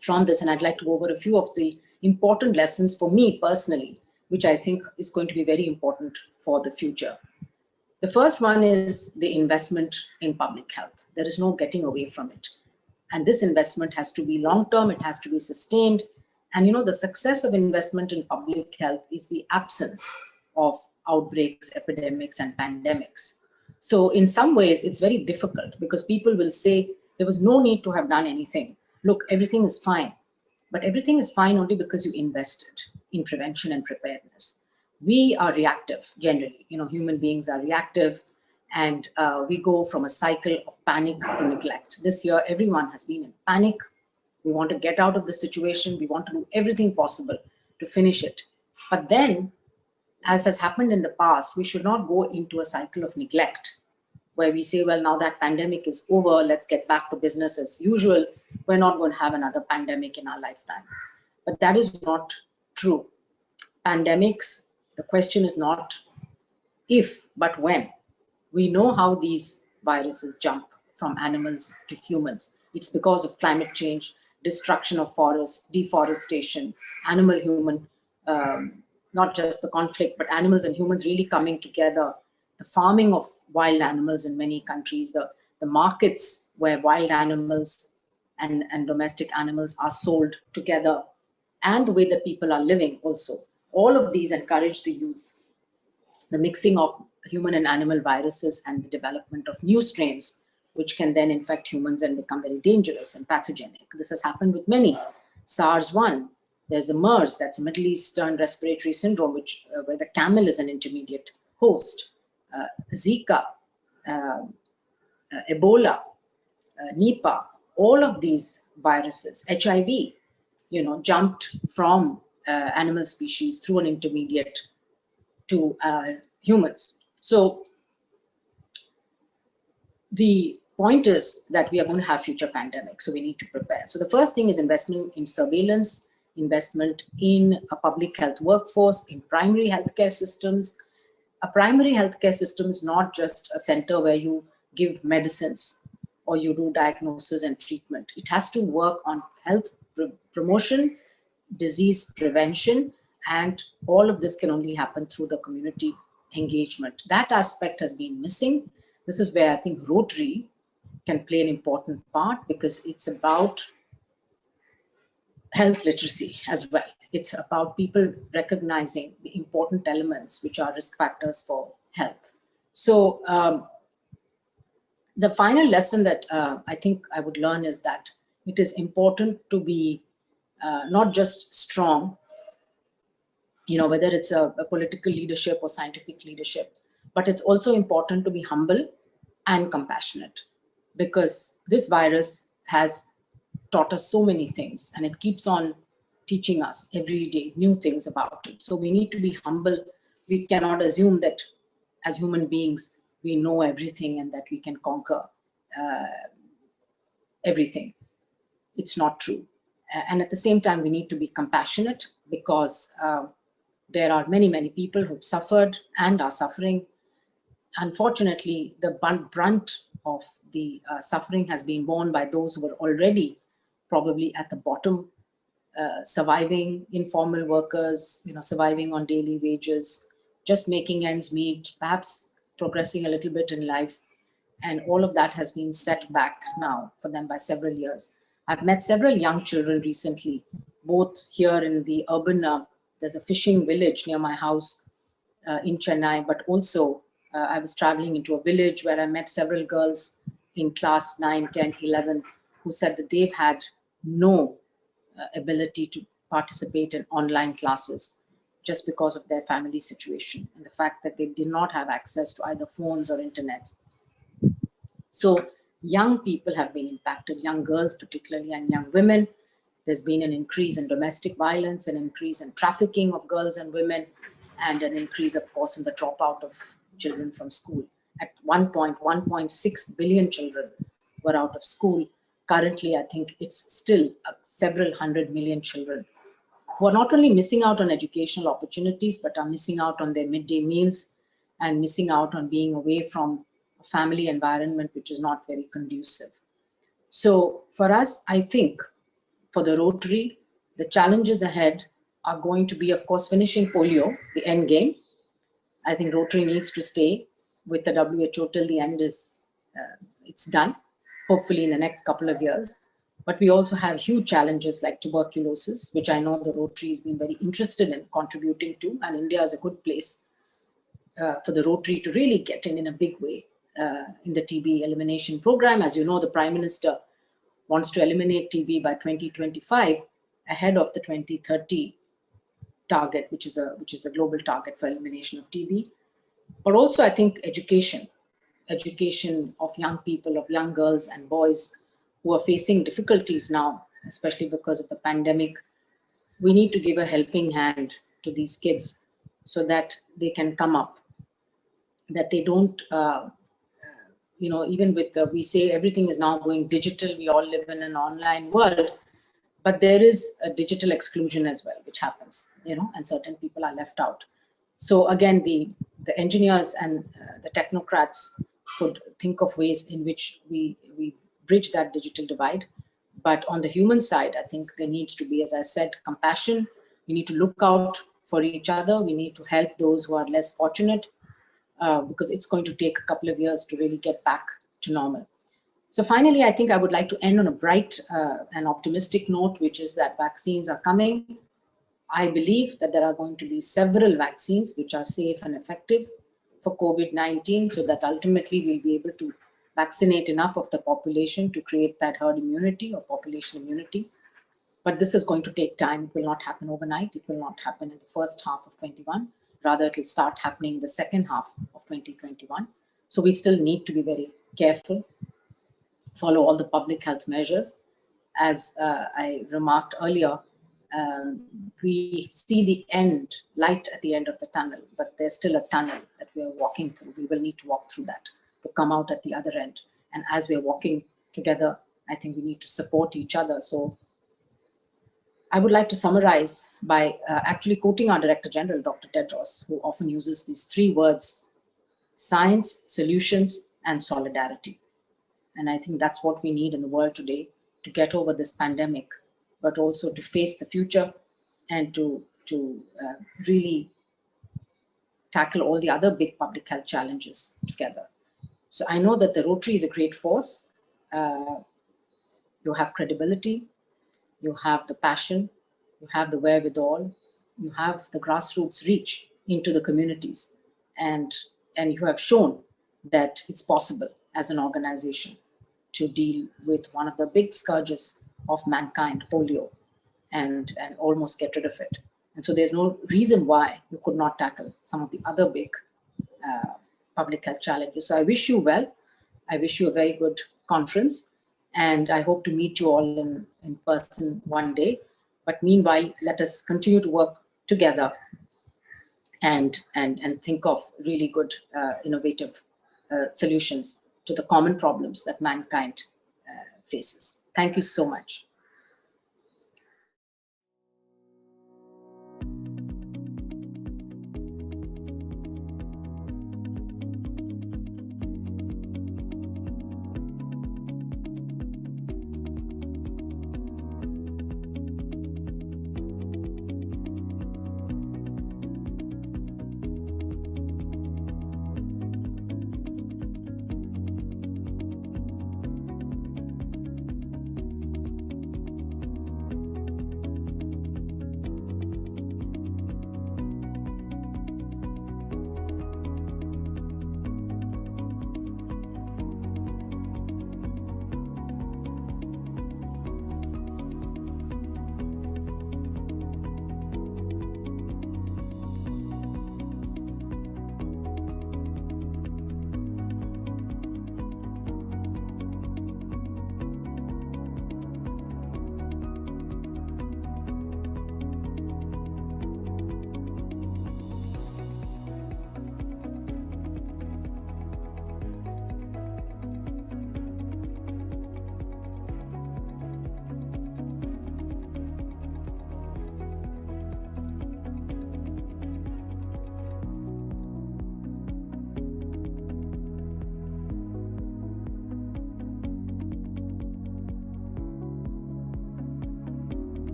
from this, and I'd like to go over a few of the important lessons for me personally, which I think is going to be very important for the future. The first one is the investment in public health. There is no getting away from it. And this investment has to be long-term, it has to be sustained. And the success of investment in public health is the absence of outbreaks, epidemics, and pandemics. So in some ways, it's very difficult because people will say there was no need to have done anything. Look, everything is fine. But everything is fine only because you invested in prevention and preparedness. We are reactive generally. Human beings are reactive, and we go from a cycle of panic to neglect. This year, everyone has been in panic. We want to get out of the situation. We want to do everything possible to finish it. But then, as has happened in the past, we should not go into a cycle of neglect where we say, well, now that pandemic is over, let's get back to business as usual. We're not going to have another pandemic in our lifetime. But that is not true. Pandemics, the question is not if, but when. We know how these viruses jump from animals to humans. It's because of climate change, destruction of forests, deforestation, animal-human, not just the conflict, but animals and humans really coming together, the farming of wild animals in many countries, the markets where wild animals and domestic animals are sold together, and the way that people are living also. All of these encourage the use, the mixing of human and animal viruses and the development of new strains, which can then infect humans and become very dangerous and pathogenic. This has happened with many. SARS-1, there's the MERS, that's a Middle Eastern respiratory syndrome, where the camel is an intermediate host. Zika, Ebola, Nipah, all of these viruses, HIV, jumped from animal species through an intermediate to humans. So the point is that we are going to have future pandemics, so we need to prepare. So the first thing is investment in surveillance, investment in a public health workforce, in primary healthcare systems. A primary healthcare system is not just a center where you give medicines or you do diagnosis and treatment. It has to work on health promotion, disease prevention, and all of this can only happen through the community engagement. That aspect has been missing. This is where I think Rotary can play an important part, because it's about health literacy as well. It's about people recognizing the important elements which are risk factors for health. So the final lesson that I think I would learn is that it is important to be not just strong, whether it's a political leadership or scientific leadership, but it's also important to be humble and compassionate, because this virus has taught us so many things and it keeps on teaching us every day new things about it. So we need to be humble. We cannot assume that as human beings, we know everything and that we can conquer everything. It's not true. And at the same time, we need to be compassionate, because there are many, many people who've suffered and are suffering. Unfortunately, the brunt of the suffering has been borne by those who were already probably at the bottom, surviving, informal workers, surviving on daily wages, just making ends meet, perhaps progressing a little bit in life. And all of that has been set back now for them by several years. I've met several young children recently, both here in the urban, there's a fishing village near my house in Chennai, but also I was traveling into a village where I met several girls in class 9, 10, 11, who said that they've had no ability to participate in online classes just because of their family situation and the fact that they did not have access to either phones or internet. So young people have been impacted, young girls particularly, and young women. There's been an increase in domestic violence, an increase in trafficking of girls and women, and an increase, of course, in the dropout of children from school. At one point, 1.6 billion children were out of school. Currently, I think it's still several 100 million children who are not only missing out on educational opportunities, but are missing out on their midday meals and missing out on being away from a family environment, which is not very conducive. So for us, I think for the Rotary, the challenges ahead are going to be, of course, finishing polio, the end game. I think Rotary needs to stay with the WHO till the end is it's done, hopefully in the next couple of years. But we also have huge challenges like tuberculosis, which I know the Rotary has been very interested in contributing to, and India is a good place for the Rotary to really get in a big way in the TB elimination program. As you know, the Prime Minister wants to eliminate TB by 2025 ahead of the 2030 target, which is a global target for elimination of TB. But also, I think education of young people, of young girls and boys who are facing difficulties now, especially because of the pandemic. We need to give a helping hand to these kids so that they can come up, that they don't, even with we say everything is now going digital, we all live in an online world, but there is a digital exclusion as well, which happens, and certain people are left out. So again, the engineers and the technocrats could think of ways in which we bridge that digital divide. But on the human side, I think there needs to be, as I said, compassion. We need to look out for each other. We need to help those who are less fortunate, because it's going to take a couple of years to really get back to normal. So finally, I think I would like to end on a bright and optimistic note, which is that vaccines are coming. I believe that there are going to be several vaccines which are safe and effective for COVID-19, so that ultimately we'll be able to vaccinate enough of the population to create that herd immunity or population immunity. But this is going to take time. It will not happen overnight. It will not happen in the first half of 21. Rather, it will start happening in the second half of 2021. So we still need to be very careful, follow all the public health measures. As I remarked earlier, we see the light at the end of the tunnel, but there's still a tunnel that we are walking through. We will need to walk through that to come out at the other end. And as we're walking together, I think we need to support each other. So I would like to summarize by actually quoting our Director General, Dr. Tedros, who often uses these three words: science, solutions, and solidarity. And I think that's what we need in the world today to get over this pandemic, but also to face the future and to really tackle all the other big public health challenges together. So I know that the Rotary is a great force. You have credibility, you have the passion, you have the wherewithal, you have the grassroots reach into the communities, and you have shown that it's possible as an organization to deal with one of the big scourges of mankind, polio, and almost get rid of it. And so there's no reason why you could not tackle some of the other big public health challenges. So I wish you well. I wish you a very good conference, and I hope to meet you all in person one day. But meanwhile, let us continue to work together and think of really good, innovative solutions to the common problems that mankind faces. Thank you so much.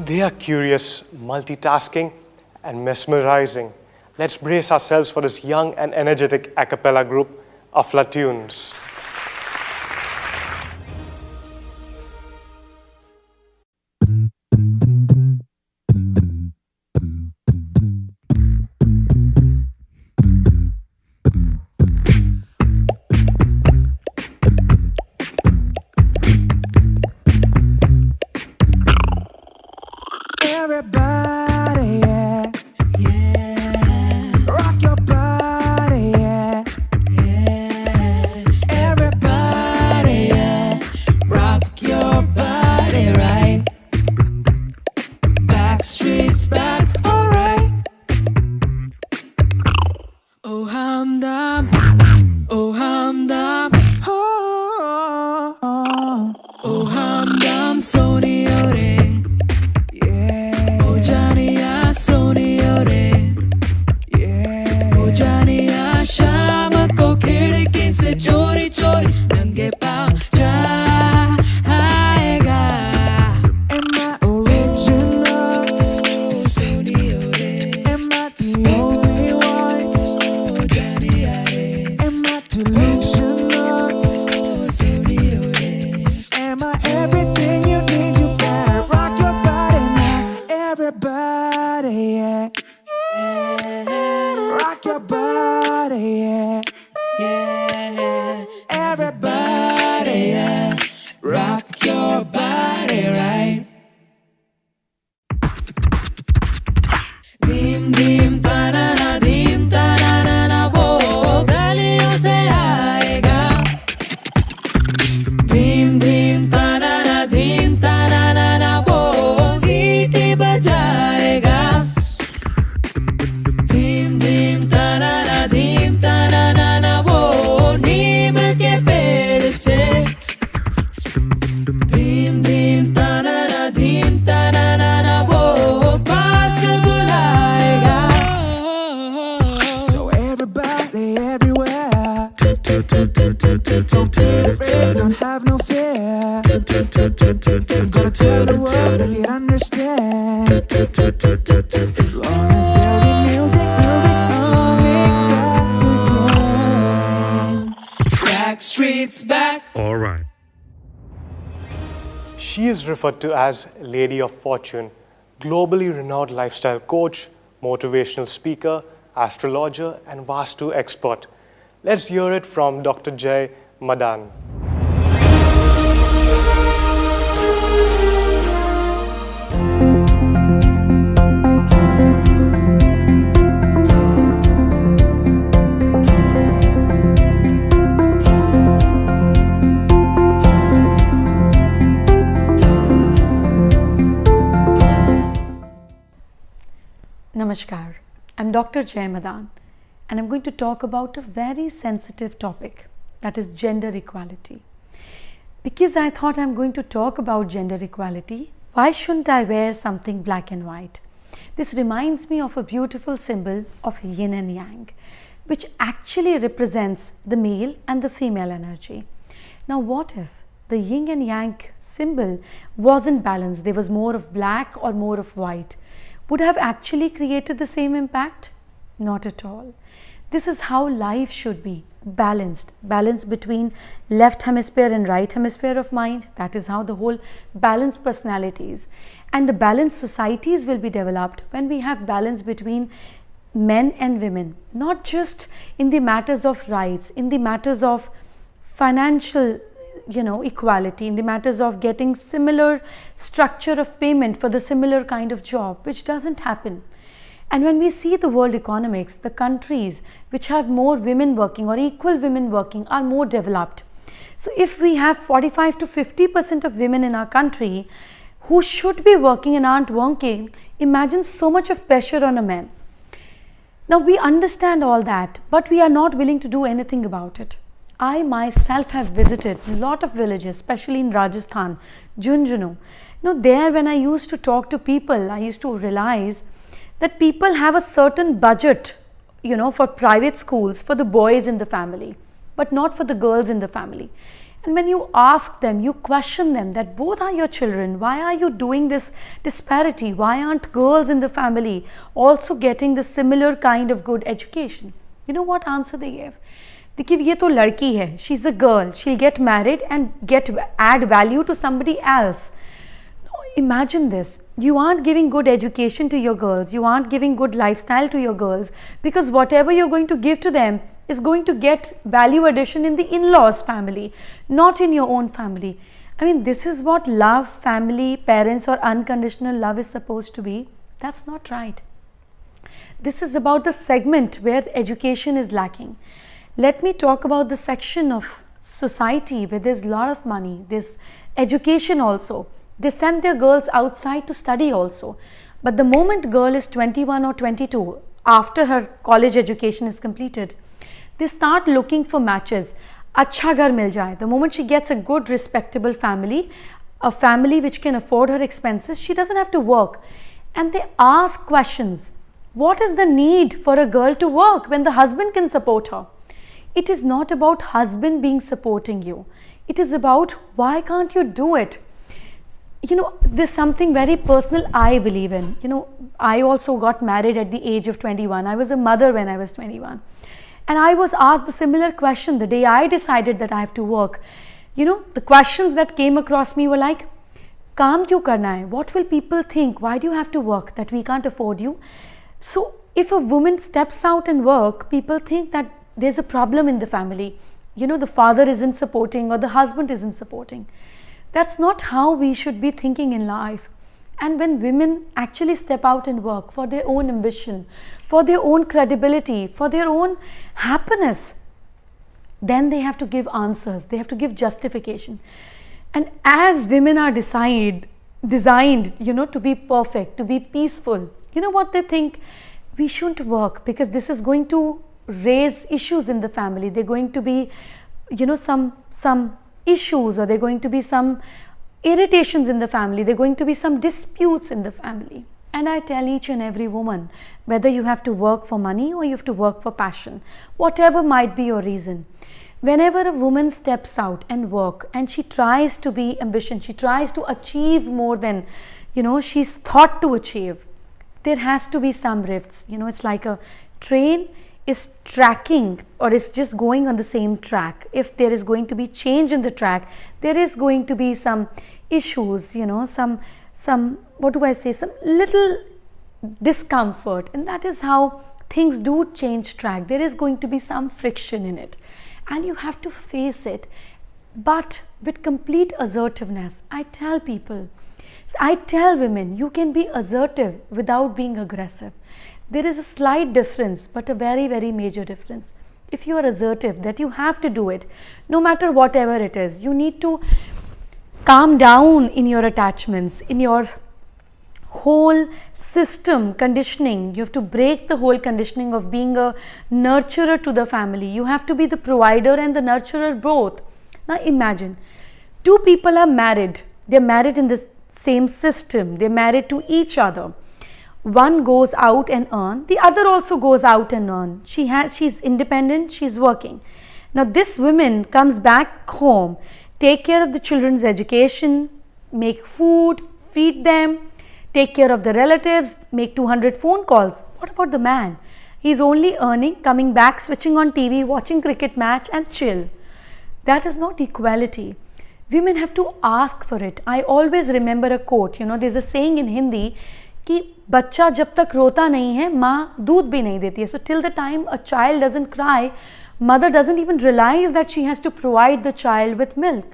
They are curious, multitasking, and mesmerizing. Let's brace ourselves for this young and energetic a cappella group, Aflatunes. Everybody, yeah, yeah. Rock your body, yeah, yeah. Everybody, yeah. Rock your body, right. Backstreet's back, alright. Oh Hamdam, oh Hamdam, Oh, oh, oh Hamdam, Soni ore. yeah, Oh Janiya, Soni ore. yeah. Oh Janiya, शाम को खिड़की से चोरी चोरी नंगे पाँव जा आएगा. Am I original? Oh Soni ore. Am I the only one? Oh Janiya re. Am I delusional? Oh Soni ore. party everywhere. Don't be afraid, don't have no fear. Gonna tell the world, make it understand. As long as there'll be music, we'll be coming back again. Backstreet's back. All right. She is referred to as Lady of Fortune, globally renowned lifestyle coach, motivational speaker, astrologer, and Vastu expert. Let's hear it from Dr. Jay Madan. Namaskar, I'm Dr. Jay Madan, and I'm going to talk about a very sensitive topic, that is gender equality. Because I thought I'm going to talk about gender equality, why shouldn't I wear something black and white? This reminds me of a beautiful symbol of yin and yang, which actually represents the male and the female energy. Now what if the yin and yang symbol wasn't balanced, there was more of black or more of white? Would have actually created the same impact? Not at all. This is how life should be, balanced. Balance between left hemisphere and right hemisphere of mind. That is how the whole balanced personalities and the balanced societies will be developed when we have balance between men and women, not just in the matters of rights, in the matters of financial equality, in the matters of getting similar structure of payment for the similar kind of job, which doesn't happen. And when we see the world economics, the countries which have more women working or equal women working are more developed. So if we have 45 to 50% of women in our country who should be working and aren't working, imagine so much of pressure on a man. Now we understand all that, but we are not willing to do anything about it. I myself have visited a lot of villages, especially in Rajasthan, Junjunu. There when I used to talk to people, I used to realize that people have a certain budget, for private schools for the boys in the family, but not for the girls in the family. And when you ask them, you question them that both are your children, why are you doing this disparity? Why aren't girls in the family also getting the similar kind of good education? You know what answer they gave? देखिए ये तो लड़की है, she's a girl, she'll get married and add value to somebody else. Imagine this, you aren't giving good education to your girls, you aren't giving good lifestyle to your girls, because whatever you're going to give to them is going to get value addition in the in-laws family, not in your own family. I mean, this is what love, family, parents or unconditional love is supposed to be. That's not right. This is about the segment where education is lacking. Let me talk about the section of society where there's a lot of money, there's education also. They send their girls outside to study also. But the moment girl is 21 or 22, after her college education is completed, they start looking for matches. Acha ghar mil jaye. The moment she gets a good respectable family, a family which can afford her expenses, she doesn't have to work. And they ask questions. What is the need for a girl to work when the husband can support her? It is not about husband being supporting you. It is about why can't you do it? There's something very personal I believe in. I also got married at the age of 21. I was a mother when I was 21. And I was asked the similar question the day I decided that I have to work. The questions that came across me were like, काम क्यों करना है? What will people think? Why do you have to work? That we can't afford you? So if a woman steps out and work, people think that there's a problem in the family. The father isn't supporting or the husband isn't supporting. That's not how we should be thinking in life. And when women actually step out and work for their own ambition, for their own credibility, for their own happiness, then they have to give answers, they have to give justification. And as women are designed, to be perfect, to be peaceful, what they think? We shouldn't work because this is going to raise issues in the family. They're going to be, some issues, or they're going to be some irritations in the family. They're going to be some disputes in the family. And I tell each and every woman, whether you have to work for money or you have to work for passion, whatever might be your reason, whenever a woman steps out and work and she tries to be ambitious, she tries to achieve more than, she's thought to achieve, there has to be some rifts. It's like a train is tracking or is just going on the same track. If there is going to be change in the track, there is going to be some issues, some what do I say, some little discomfort, and that is how things do change track. There is going to be some friction in it, and you have to face it, but with complete assertiveness. I tell women, you can be assertive without being aggressive. There is a slight difference, but a very, very major difference. If you are assertive, that you have to do it, no matter whatever it is, you need to calm down in your attachments, in your whole system conditioning. You have to break the whole conditioning of being a nurturer to the family. You have to be the provider and the nurturer both. Now imagine, two people are married. They're married in the same system. They're married to each other. One goes out and earn, the other also goes out and earn. She's independent, she's working. Now this woman comes back home, take care of the children's education, make food, feed them, take care of the relatives, make 200 phone calls. What about the man? He's only earning, coming back, switching on TV, watching cricket match and chill. That is not equality. Women have to ask for it. I always remember a quote, there's a saying in Hindi कि बच्चा जब तक रोता नहीं है माँ दूध भी नहीं देती है. So till the time a child doesn't cry, mother doesn't even realize that she has to provide the child with milk.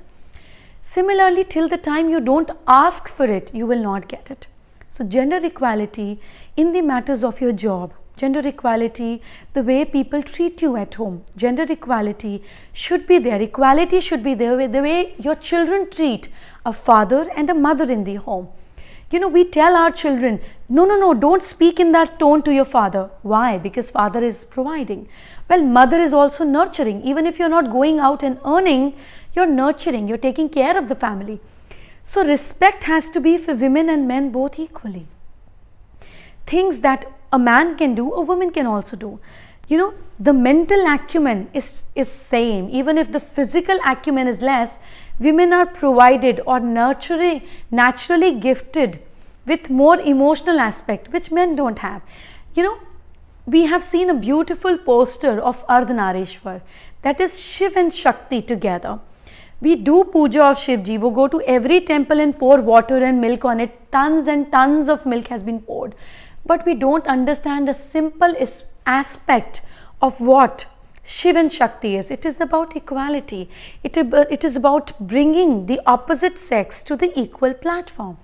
Similarly, till the time you don't ask for it, you will not get it. So gender equality in the matters of your job, gender equality, the way people treat you at home, gender equality should be there. Equality should be there with the way your children treat a father and a mother in the home. We tell our children, no, don't speak in that tone to your father. Why? Because father is providing. Well, mother is also nurturing. Even if you're not going out and earning, you're nurturing, you're taking care of the family. So respect has to be for women and men both equally. Things that a man can do, a woman can also do. The mental acumen is same. Even if the physical acumen is less, women are provided or naturally gifted with more emotional aspect, which men don't have. We have seen a beautiful poster of Ardhanarishwar, that is Shiv and Shakti together. We do puja of Shivji. We go to every temple and pour water and milk on it. Tons and tons of milk has been poured. But we don't understand the simple aspect of what Shiv and Shakti is. It is about equality. It is about bringing the opposite sex to the equal platform.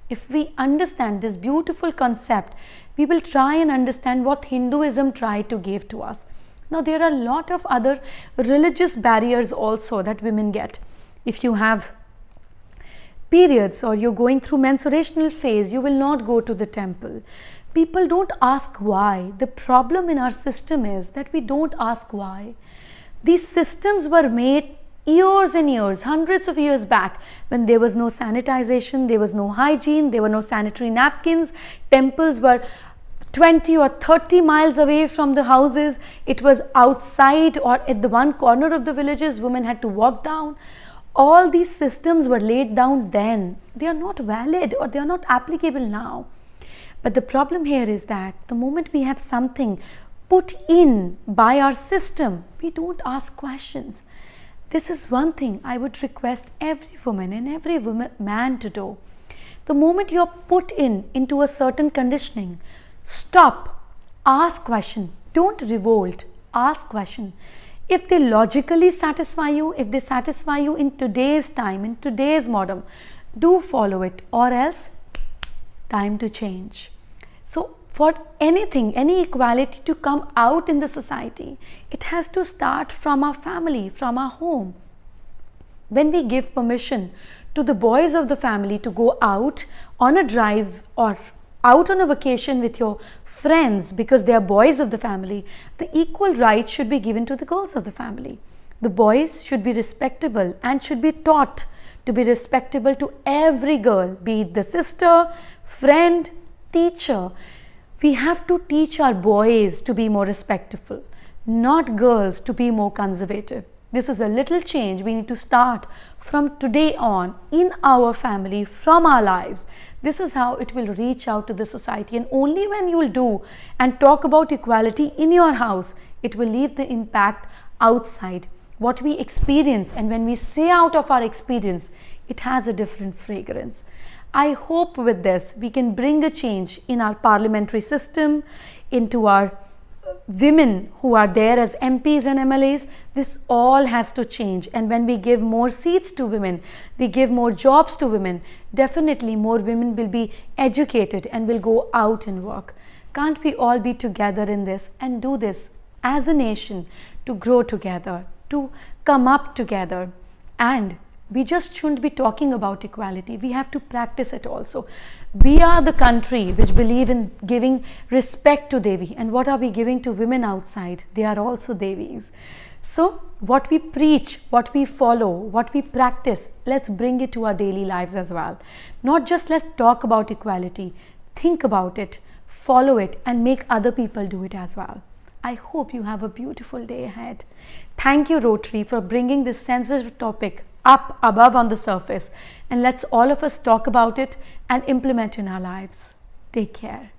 If we understand this beautiful concept, we will try and understand what Hinduism tried to give to us. Now, there are a lot of other religious barriers also that women get. If you have periods or you're going through menstruational phase, you will not go to the temple. People don't ask why. The problem in our system is that we don't ask why. These systems were made years and years, hundreds of years back, when there was no sanitization, there was no hygiene, there were no sanitary napkins. Temples were 20 or 30 miles away from the houses. It was outside or at the one corner of the villages. Women had to walk down. All these systems were laid down then. They are not valid or they are not applicable now. But the problem here is that the moment we have something put in by our system, we don't ask questions. This is one thing I would request every woman and every man to do. The moment you're put into a certain conditioning, stop, ask question, don't revolt, ask question. If they logically satisfy you, if they satisfy you in today's time, in today's modern, do follow it, or else time to change. So for anything, any equality to come out in the society, it has to start from our family, from our home. When we give permission to the boys of the family to go out on a drive or out on a vacation with your friends because they are boys of the family, the equal rights should be given to the girls of the family. The boys should be respectable and should be taught to be respectable to every girl, be it the sister, friend, teacher, we have to teach our boys to be more respectful, not girls to be more conservative. This is a little change we need to start from today on in our family, from our lives. This is how it will reach out to the society, and only when you will do and talk about equality in your house, it will leave the impact outside. What we experience, and when we say out of our experience, it has a different fragrance. I hope with this we can bring a change in our parliamentary system, into our women who are there as MPs and MLAs. This all has to change, and when we give more seats to women, we give more jobs to women, definitely more women will be educated and will go out and work. Can't we all be together in this and do this as a nation, to grow together, to come up together? And we just shouldn't be talking about equality, we have to practice it also. We are the country which believe in giving respect to Devi, and what are we giving to women outside? They are also Devis. So what we preach, what we follow, what we practice, let's bring it to our daily lives as well. Not just let's talk about equality, think about it, follow it, and make other people do it as well. I hope you have a beautiful day ahead. Thank you, Rotary, for bringing this sensitive topic up above on the surface, and let's all of us talk about it and implement in our lives. Take care.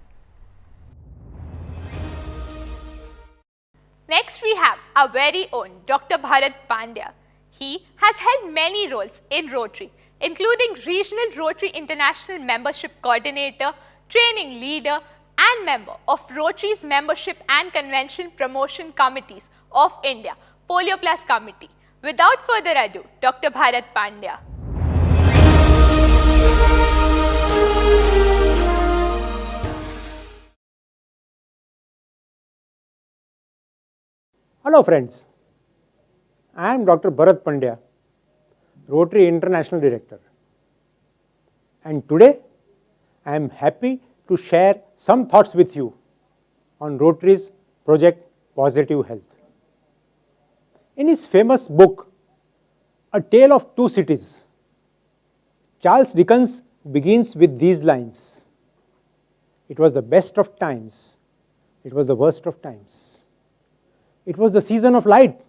Next, we have our very own Dr. Bharat Pandya. He has held many roles in Rotary, including Regional Rotary International Membership Coordinator, Training Leader, and member of Rotary's Membership and Convention Promotion Committees of India, Polio Plus Committee. Without further ado, Dr. Bharat Pandya. Hello friends, I am Dr. Bharat Pandya, Rotary International Director, and today I am happy to share some thoughts with you on Rotary's project Positive Health. In his famous book, A Tale of Two Cities, Charles Dickens begins with these lines: "It was the best of times, it was the worst of times. It was the season of light,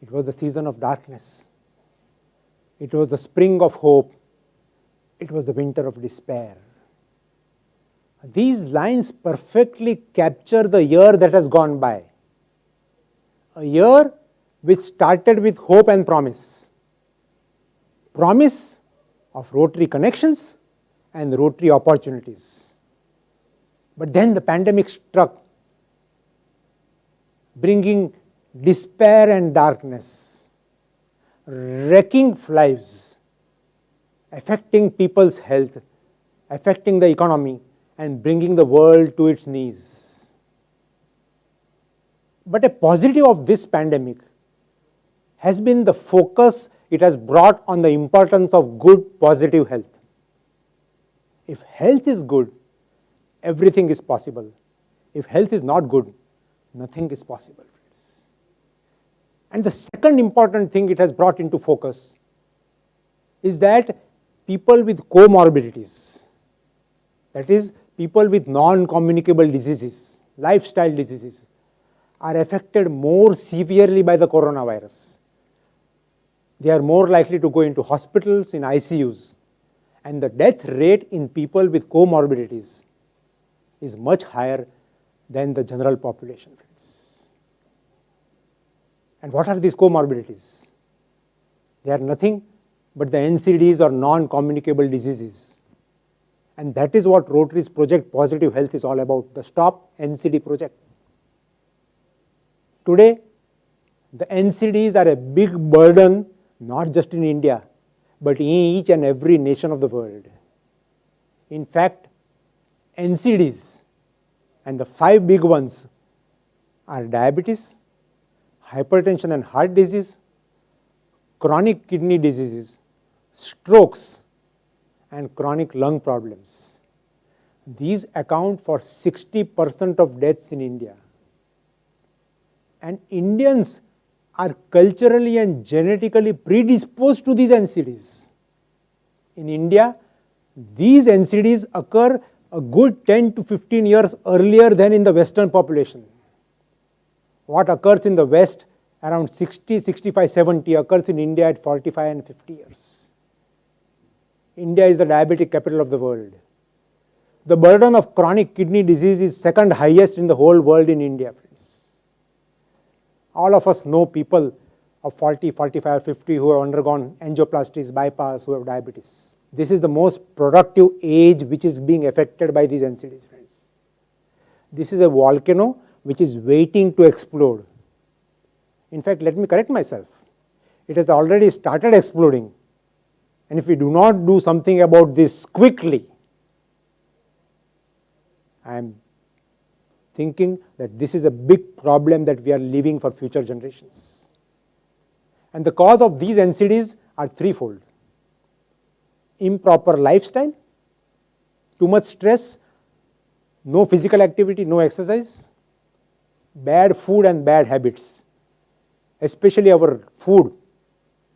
it was the season of darkness. It was the spring of hope, it was the winter of despair." These lines perfectly capture the year that has gone by. A year which started with hope and promise. Promise of Rotary connections and Rotary opportunities. But then the pandemic struck, bringing despair and darkness, wrecking lives, affecting people's health, affecting the economy, and bringing the world to its knees. But a positive of this pandemic has been the focus it has brought on the importance of good, positive health. If health is good, everything is possible. If health is not good, nothing is possible. And the second important thing it has brought into focus is that people with comorbidities, that is, people with non-communicable diseases, lifestyle diseases, are affected more severely by the coronavirus. They are more likely to go into hospitals, in ICUs, and the death rate in people with comorbidities is much higher than the general population. And what are these comorbidities? They are nothing but the NCDs, or non-communicable diseases. And that is what Rotary's project Positive Health is all about, the Stop NCD project. Today, the NCDs are a big burden, not just in India, but in each and every nation of the world. In fact, NCDs, and the 5 big ones, are diabetes, hypertension and heart disease, chronic kidney diseases, strokes, and chronic lung problems. These account for 60% of deaths in India. And Indians are culturally and genetically predisposed to these NCDs. In India, these NCDs occur a good 10 to 15 years earlier than in the Western population. What occurs in the West around 60, 65, 70 occurs in India at 45 and 50 years. India is the diabetic capital of the world. The burden of chronic kidney disease is second highest in the whole world in India, friends. All of us know people of 40, 45, 50 who have undergone angioplasties, bypass, who have diabetes. This is the most productive age which is being affected by these NCDs, friends. This is a volcano which is waiting to explode. In fact, let me correct myself. It has already started exploding. And if we do not do something about this quickly, I am thinking that this is a big problem that we are leaving for future generations. And the cause of these NCDs are threefold. Improper lifestyle, too much stress, no physical activity, no exercise, bad food and bad habits, especially our food,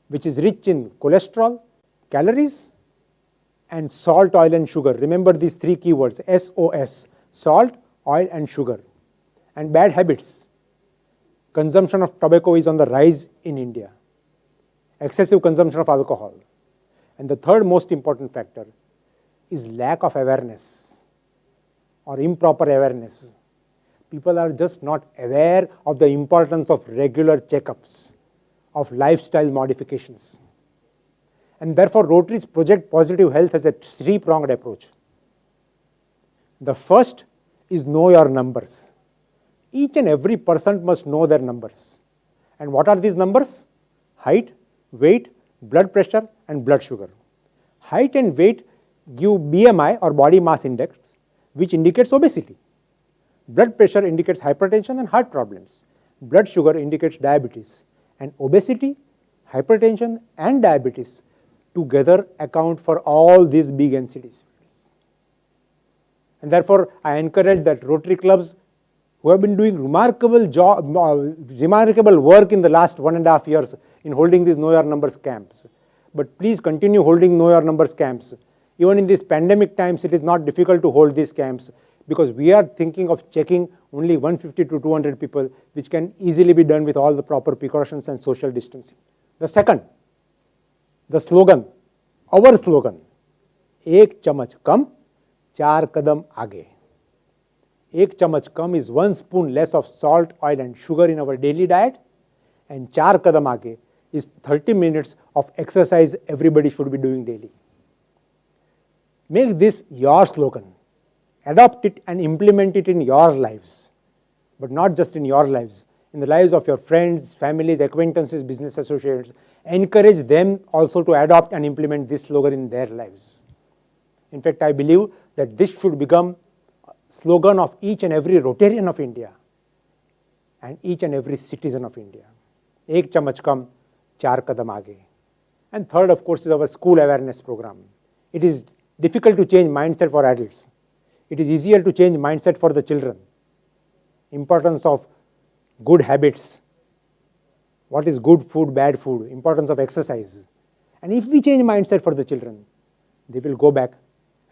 which is rich in cholesterol, calories, and salt, oil, and sugar. Remember these three keywords, SOS, salt, oil, and sugar. And bad habits. Consumption of tobacco is on the rise in India. Excessive consumption of alcohol. And the third most important factor is lack of awareness or improper awareness. People are just not aware of the importance of regular checkups, of lifestyle modifications. And therefore, Rotary's Project Positive Health has a three-pronged approach. The first is know your numbers. Each and every person must know their numbers. And what are these numbers? Height, weight, blood pressure, and blood sugar. Height and weight give BMI or body mass index, which indicates obesity. Blood pressure indicates hypertension and heart problems. Blood sugar indicates diabetes. And obesity, hypertension, and diabetes together account for all these big NCDs. And therefore, I encourage that Rotary clubs who have been doing remarkable work in the last 1.5 years in holding these Know Your Numbers camps. But please continue holding Know Your Numbers camps. Even in these pandemic times, it is not difficult to hold these camps because we are thinking of checking only 150 to 200 people, which can easily be done with all the proper precautions and social distancing. The second, the slogan, our slogan, एक चम्मच कम, 4 कदम आगे. एक चम्मच कम is 1 spoon less of salt, oil and sugar in our daily diet, and 4 कदम आगे is 30 minutes of exercise everybody should be doing daily. Make this your slogan. Adopt it and implement it in your lives, but not just in your lives, in the lives of your friends, families, acquaintances, business associates. Encourage them also to adopt and implement this slogan in their lives. In fact, I believe that this should become a slogan of each and every Rotarian of India and each and every citizen of India. Ek chamach kam, 4 kadam aage. And third, of course, is our school awareness program. It is difficult to change mindset for adults. It is easier to change mindset for the children. Importance of good habits. What is good food, bad food, importance of exercise. And if we change mindset for the children, they will go back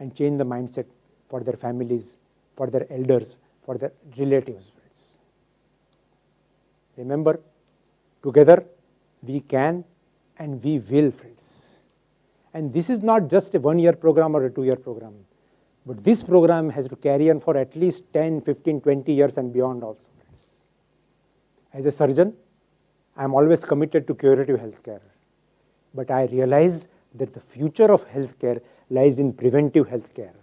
and change the mindset for their families, for their elders, for their relatives. Remember, together we can and we will, friends. And this is not just a 1-year program or a 2-year program, but this program has to carry on for at least 10, 15, 20 years and beyond also. As a surgeon, I am always committed to curative healthcare. But I realize that the future of healthcare lies in preventive healthcare.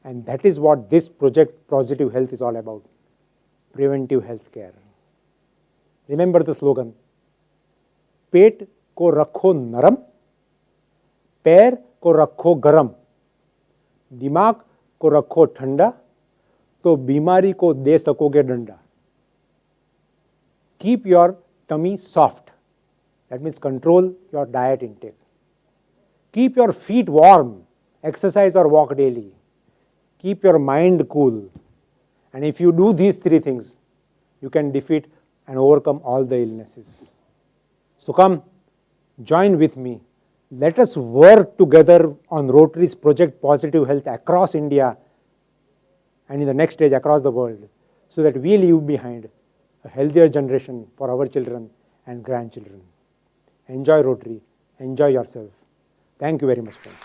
And that is what this Project Positive Health is all about. Preventive healthcare. Remember the slogan. पेट को रखो नरम, पैर को रखो गरम, दिमाग को रखो ठंडा, तो बीमारी को दे सकोगे डंडा. Keep your tummy soft. That means control your diet intake. Keep your feet warm. Exercise or walk daily. Keep your mind cool. And if you do these 3 things, you can defeat and overcome all the illnesses. So come, join with me. Let us work together on Rotary's Project Positive Health across India and in the next stage across the world, so that we leave behind a healthier generation for our children and grandchildren. Enjoy Rotary, enjoy yourself. Thank you very much, friends.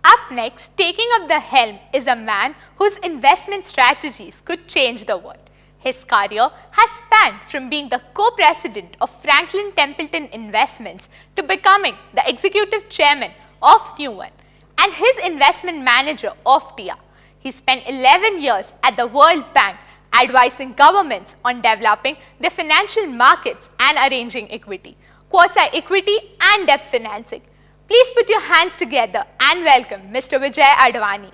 Up next, taking up the helm is a man whose investment strategies could change the world. His career has spanned from being the co-president of Franklin Templeton Investments to becoming the executive chairman of New One and his investment manager of TIA. He spent 11 years at the World Bank advising governments on developing the financial markets and arranging equity, quasi-equity and debt financing. Please put your hands together and welcome Mr. Vijay Advani.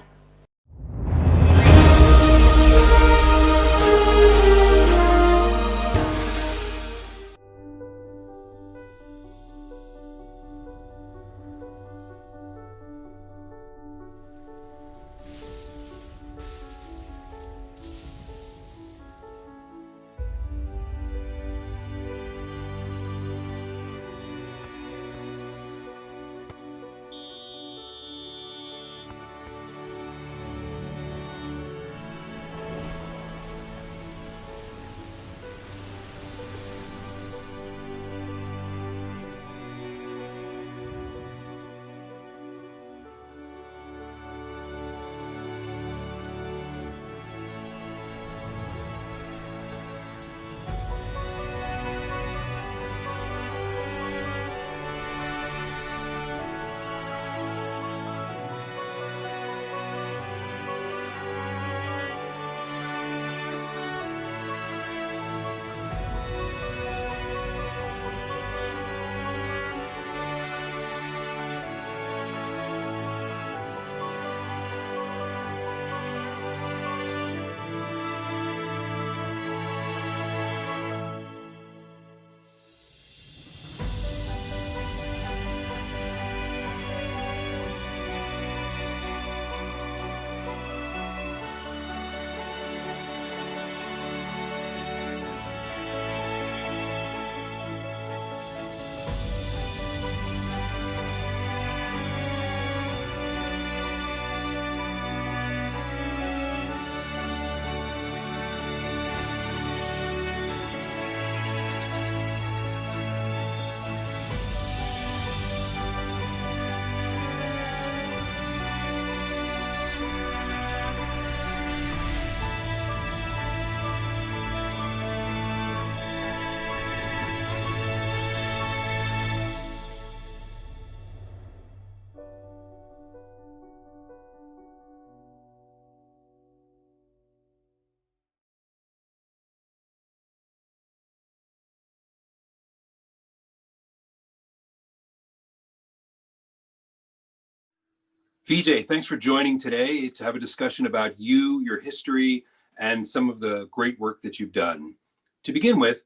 Vijay, thanks for joining today to have a discussion about you, your history, and some of the great work that you've done. To begin with,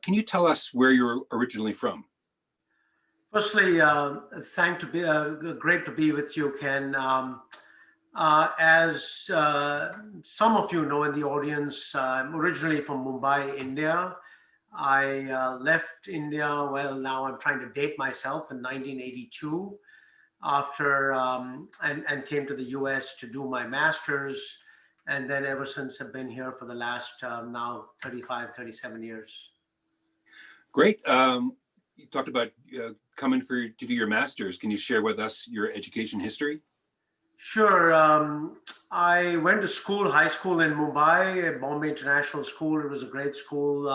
can you tell us where you're originally from? Firstly, great to be with you, Ken. As some of you know in the audience, I'm originally from Mumbai, India. I left India, well, now I'm trying to date myself, in 1982 after and came to the US to do my master's. And then ever since I've been here for the last now 37 years. Great. You talked about coming to do your master's. Can you share with us your education history? Sure. I went to school, high school in Mumbai, Bombay International School. It was a great school.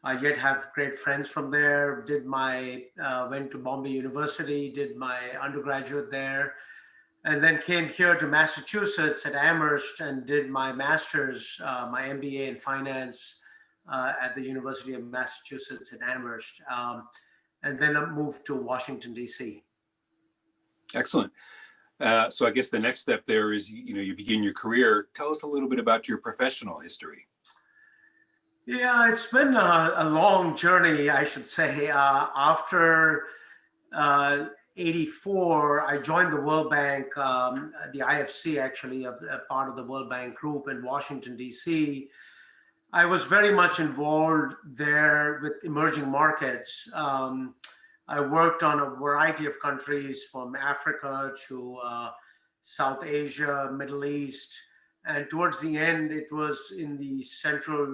I yet have great friends from there. Went to Bombay University, did my undergraduate there, and then came here to Massachusetts at Amherst and did my master's, my MBA in finance at the University of Massachusetts at Amherst, and then I moved to Washington, D.C. Excellent. So I guess the next step there is, you begin your career. Tell us a little bit about your professional history. Yeah, it's been a long journey, I should say. After 84, I joined the World Bank, the IFC actually, a part of the World Bank group in Washington, D.C. I was very much involved there with emerging markets. I worked on a variety of countries from Africa to South Asia, Middle East, and towards the end, it was in the Central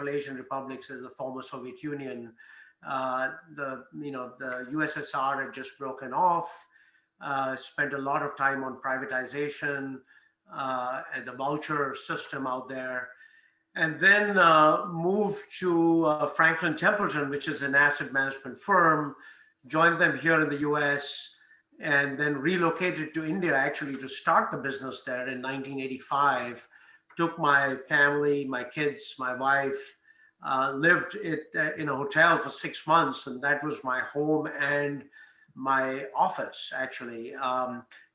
Asian republics as the former Soviet Union. The USSR had just broken off. Spent a lot of time on privatization and the voucher system out there, and then moved to Franklin Templeton, which is an asset management firm, joined them here in the US, and then relocated to India actually to start the business there in 1985. Took my family, my kids, my wife, lived in a hotel for 6 months, and that was my home and my office, actually.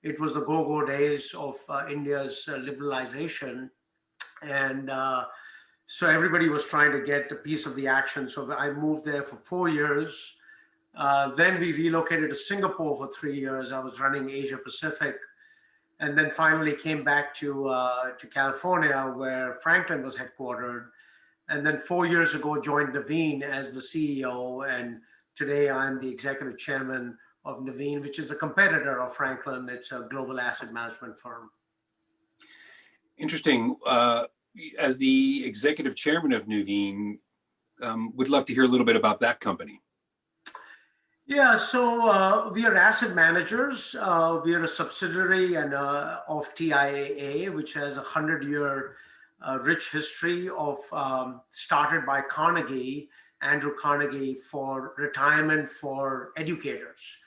It was the go-go days of India's liberalization. And so everybody was trying to get a piece of the action. So I moved there for 4 years. Then we relocated to Singapore for 3 years. I was running Asia Pacific. And then finally came back to California, where Franklin was headquartered. And then 4 years ago, joined Naveen as the CEO. And today I'm the executive chairman of Naveen, which is a competitor of Franklin. It's a global asset management firm. Interesting. As the executive chairman of Nuveen, would love to hear a little bit about that company. Yeah, so we are asset managers. We are a subsidiary of TIAA, which has a 100-year rich history of started by Carnegie, Andrew Carnegie, for retirement for educators.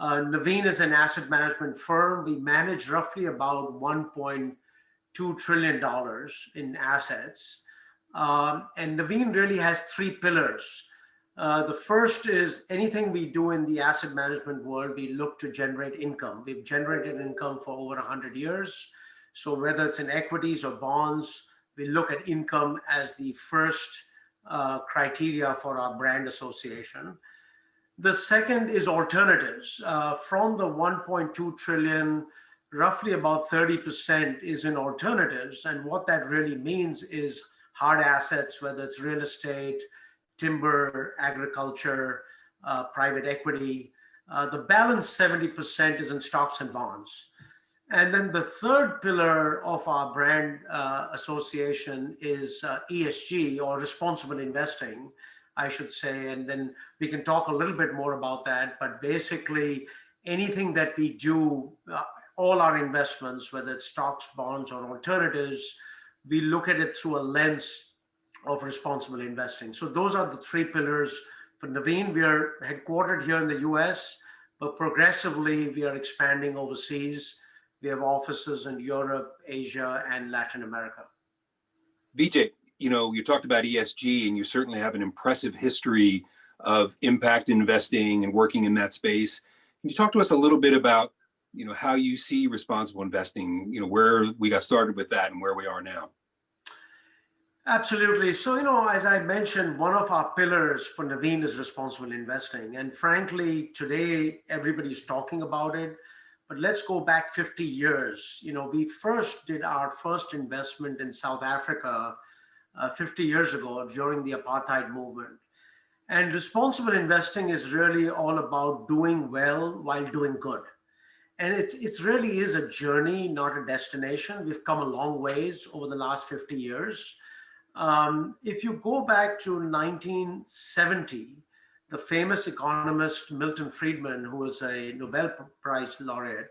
Naveen is an asset management firm. We manage roughly about $1.2 trillion in assets. And Naveen really has 3 pillars. The first is anything we do in the asset management world, we look to generate income. We've generated income for over 100 years. So whether it's in equities or bonds, we look at income as the first criteria for our brand association. The second is alternatives. From the 1.2 trillion, roughly about 30% is in alternatives. And what that really means is hard assets, whether it's real estate, timber, agriculture, private equity. The balance 70% is in stocks and bonds. And then the third pillar of our brand association is ESG, or responsible investing, I should say. And then we can talk a little bit more about that. But basically, anything that we do, all our investments, whether it's stocks, bonds, or alternatives, we look at it through a lens of responsible investing. So those are the 3 pillars for Naveen. We are headquartered here in the US, but progressively we are expanding overseas. We have offices in Europe, Asia, and Latin America. Vijay, you talked about ESG, and you certainly have an impressive history of impact investing and working in that space. Can you talk to us a little bit about, how you see responsible investing, where we got started with that and where we are now? Absolutely. So, as I mentioned, one of our pillars for Naveen is responsible investing. And frankly, today, everybody's talking about it. But let's go back 50 years. We first did our first investment in South Africa 50 years ago during the apartheid movement. And responsible investing is really all about doing well while doing good. And it really is a journey, not a destination. We've come a long ways over the last 50 years. If you go back to 1970, the famous economist Milton Friedman, who was a Nobel Prize laureate,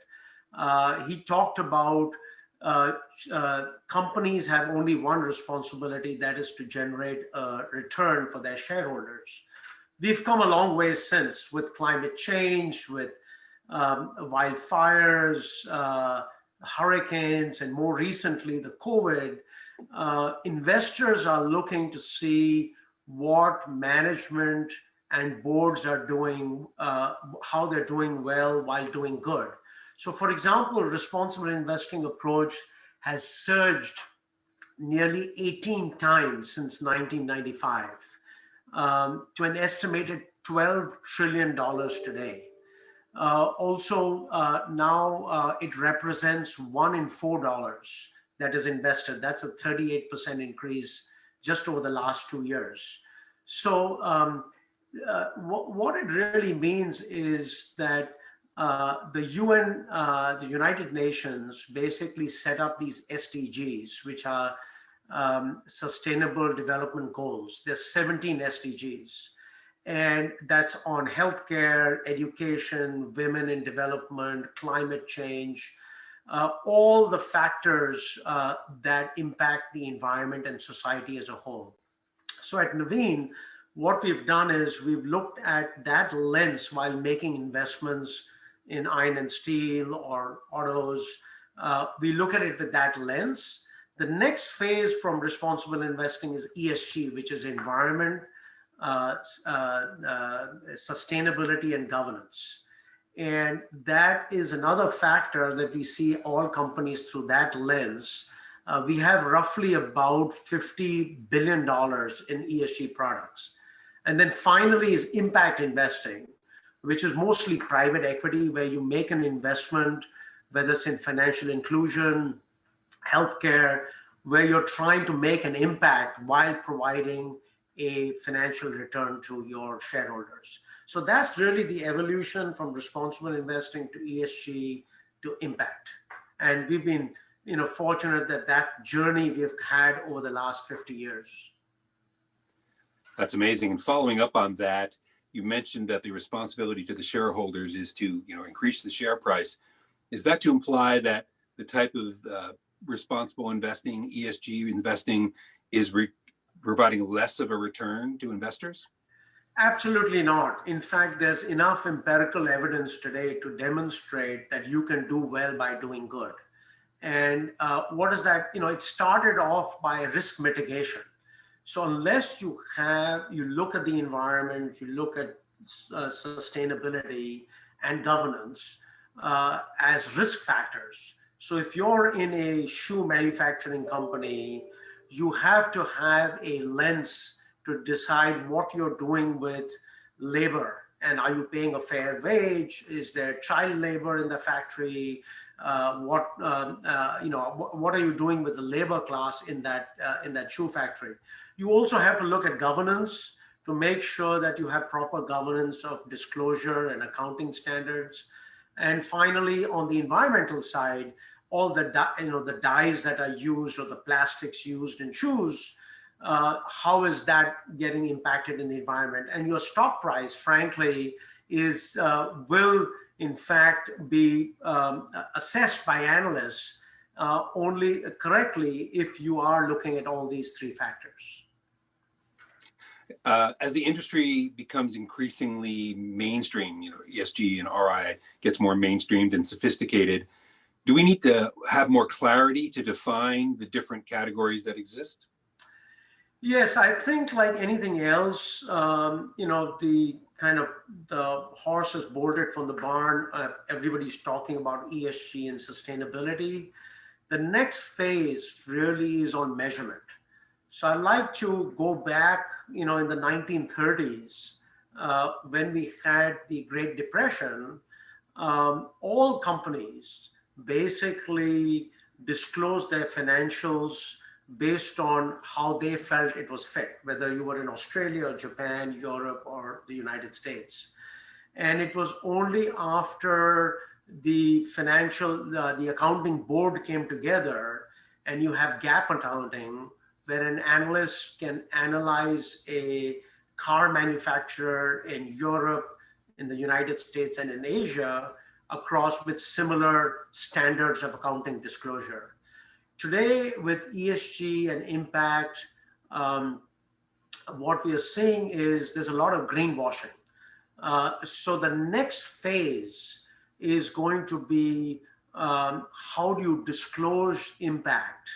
he talked about companies have only one responsibility, that is to generate a return for their shareholders. We've come a long way since, with climate change, with wildfires, hurricanes, and more recently the COVID. Investors are looking to see what management and boards are doing, how they're doing well while doing good. So for example, responsible investing approach has surged nearly 18 times since 1995 to an estimated $12 trillion today. Also, now it represents $1 in $4 that is invested. That's a 38% increase just over the last 2 years. So what it really means is that the UN, the United Nations, basically set up these SDGs, which are Sustainable Development Goals. There's 17 SDGs, and that's on healthcare, education, women in development, climate change, all the factors that impact the environment and society as a whole. So at Naveen, what we've done is we've looked at that lens while making investments in iron and steel or autos. We look at it with that lens. The next phase from responsible investing is ESG, which is environment, sustainability, and governance. And that is another factor that we see all companies through that lens. We have roughly about $50 billion in ESG products. And then finally is impact investing, which is mostly private equity, where you make an investment, whether it's in financial inclusion, healthcare, where you're trying to make an impact while providing a financial return to your shareholders. So that's really the evolution from responsible investing to ESG to impact. And we've been fortunate that journey we've had over the last 50 years. That's amazing. And following up on that, you mentioned that the responsibility to the shareholders is to increase the share price. Is that to imply that the type of responsible investing, ESG investing, is providing less of a return to investors? Absolutely not. In fact, there's enough empirical evidence today to demonstrate that you can do well by doing good. And what is that? It started off by risk mitigation. So unless you look at the environment, you look at sustainability and governance as risk factors. So if you're in a shoe manufacturing company, you have to have a lens to decide what you're doing with labor. And are you paying a fair wage? Is there child labor in the factory? What are you doing with the labor class in that shoe factory? You also have to look at governance to make sure that you have proper governance of disclosure and accounting standards. And finally, on the environmental side, all the dyes that are used or the plastics used in shoes, how is that getting impacted in the environment? And your stock price, frankly, will in fact be assessed by analysts only correctly if you are looking at all these three factors. As the industry becomes increasingly mainstream, ESG and RI gets more mainstreamed and sophisticated, do we need to have more clarity to define the different categories that exist? Yes, I think like anything else, the horse is bolted from the barn. Everybody's talking about ESG and sustainability. The next phase really is on measurement. So I'd like to go back, in the 1930s, when we had the Great Depression, all companies basically disclosed their financials based on how they felt it was fit, whether you were in Australia or Japan, Europe, or the United States. And it was only after the accounting board came together and you have GAAP accounting, where an analyst can analyze a car manufacturer in Europe, in the United States, and in Asia across with similar standards of accounting disclosure. Today, with ESG and impact, what we are seeing is there's a lot of greenwashing. So the next phase is going to be how do you disclose impact?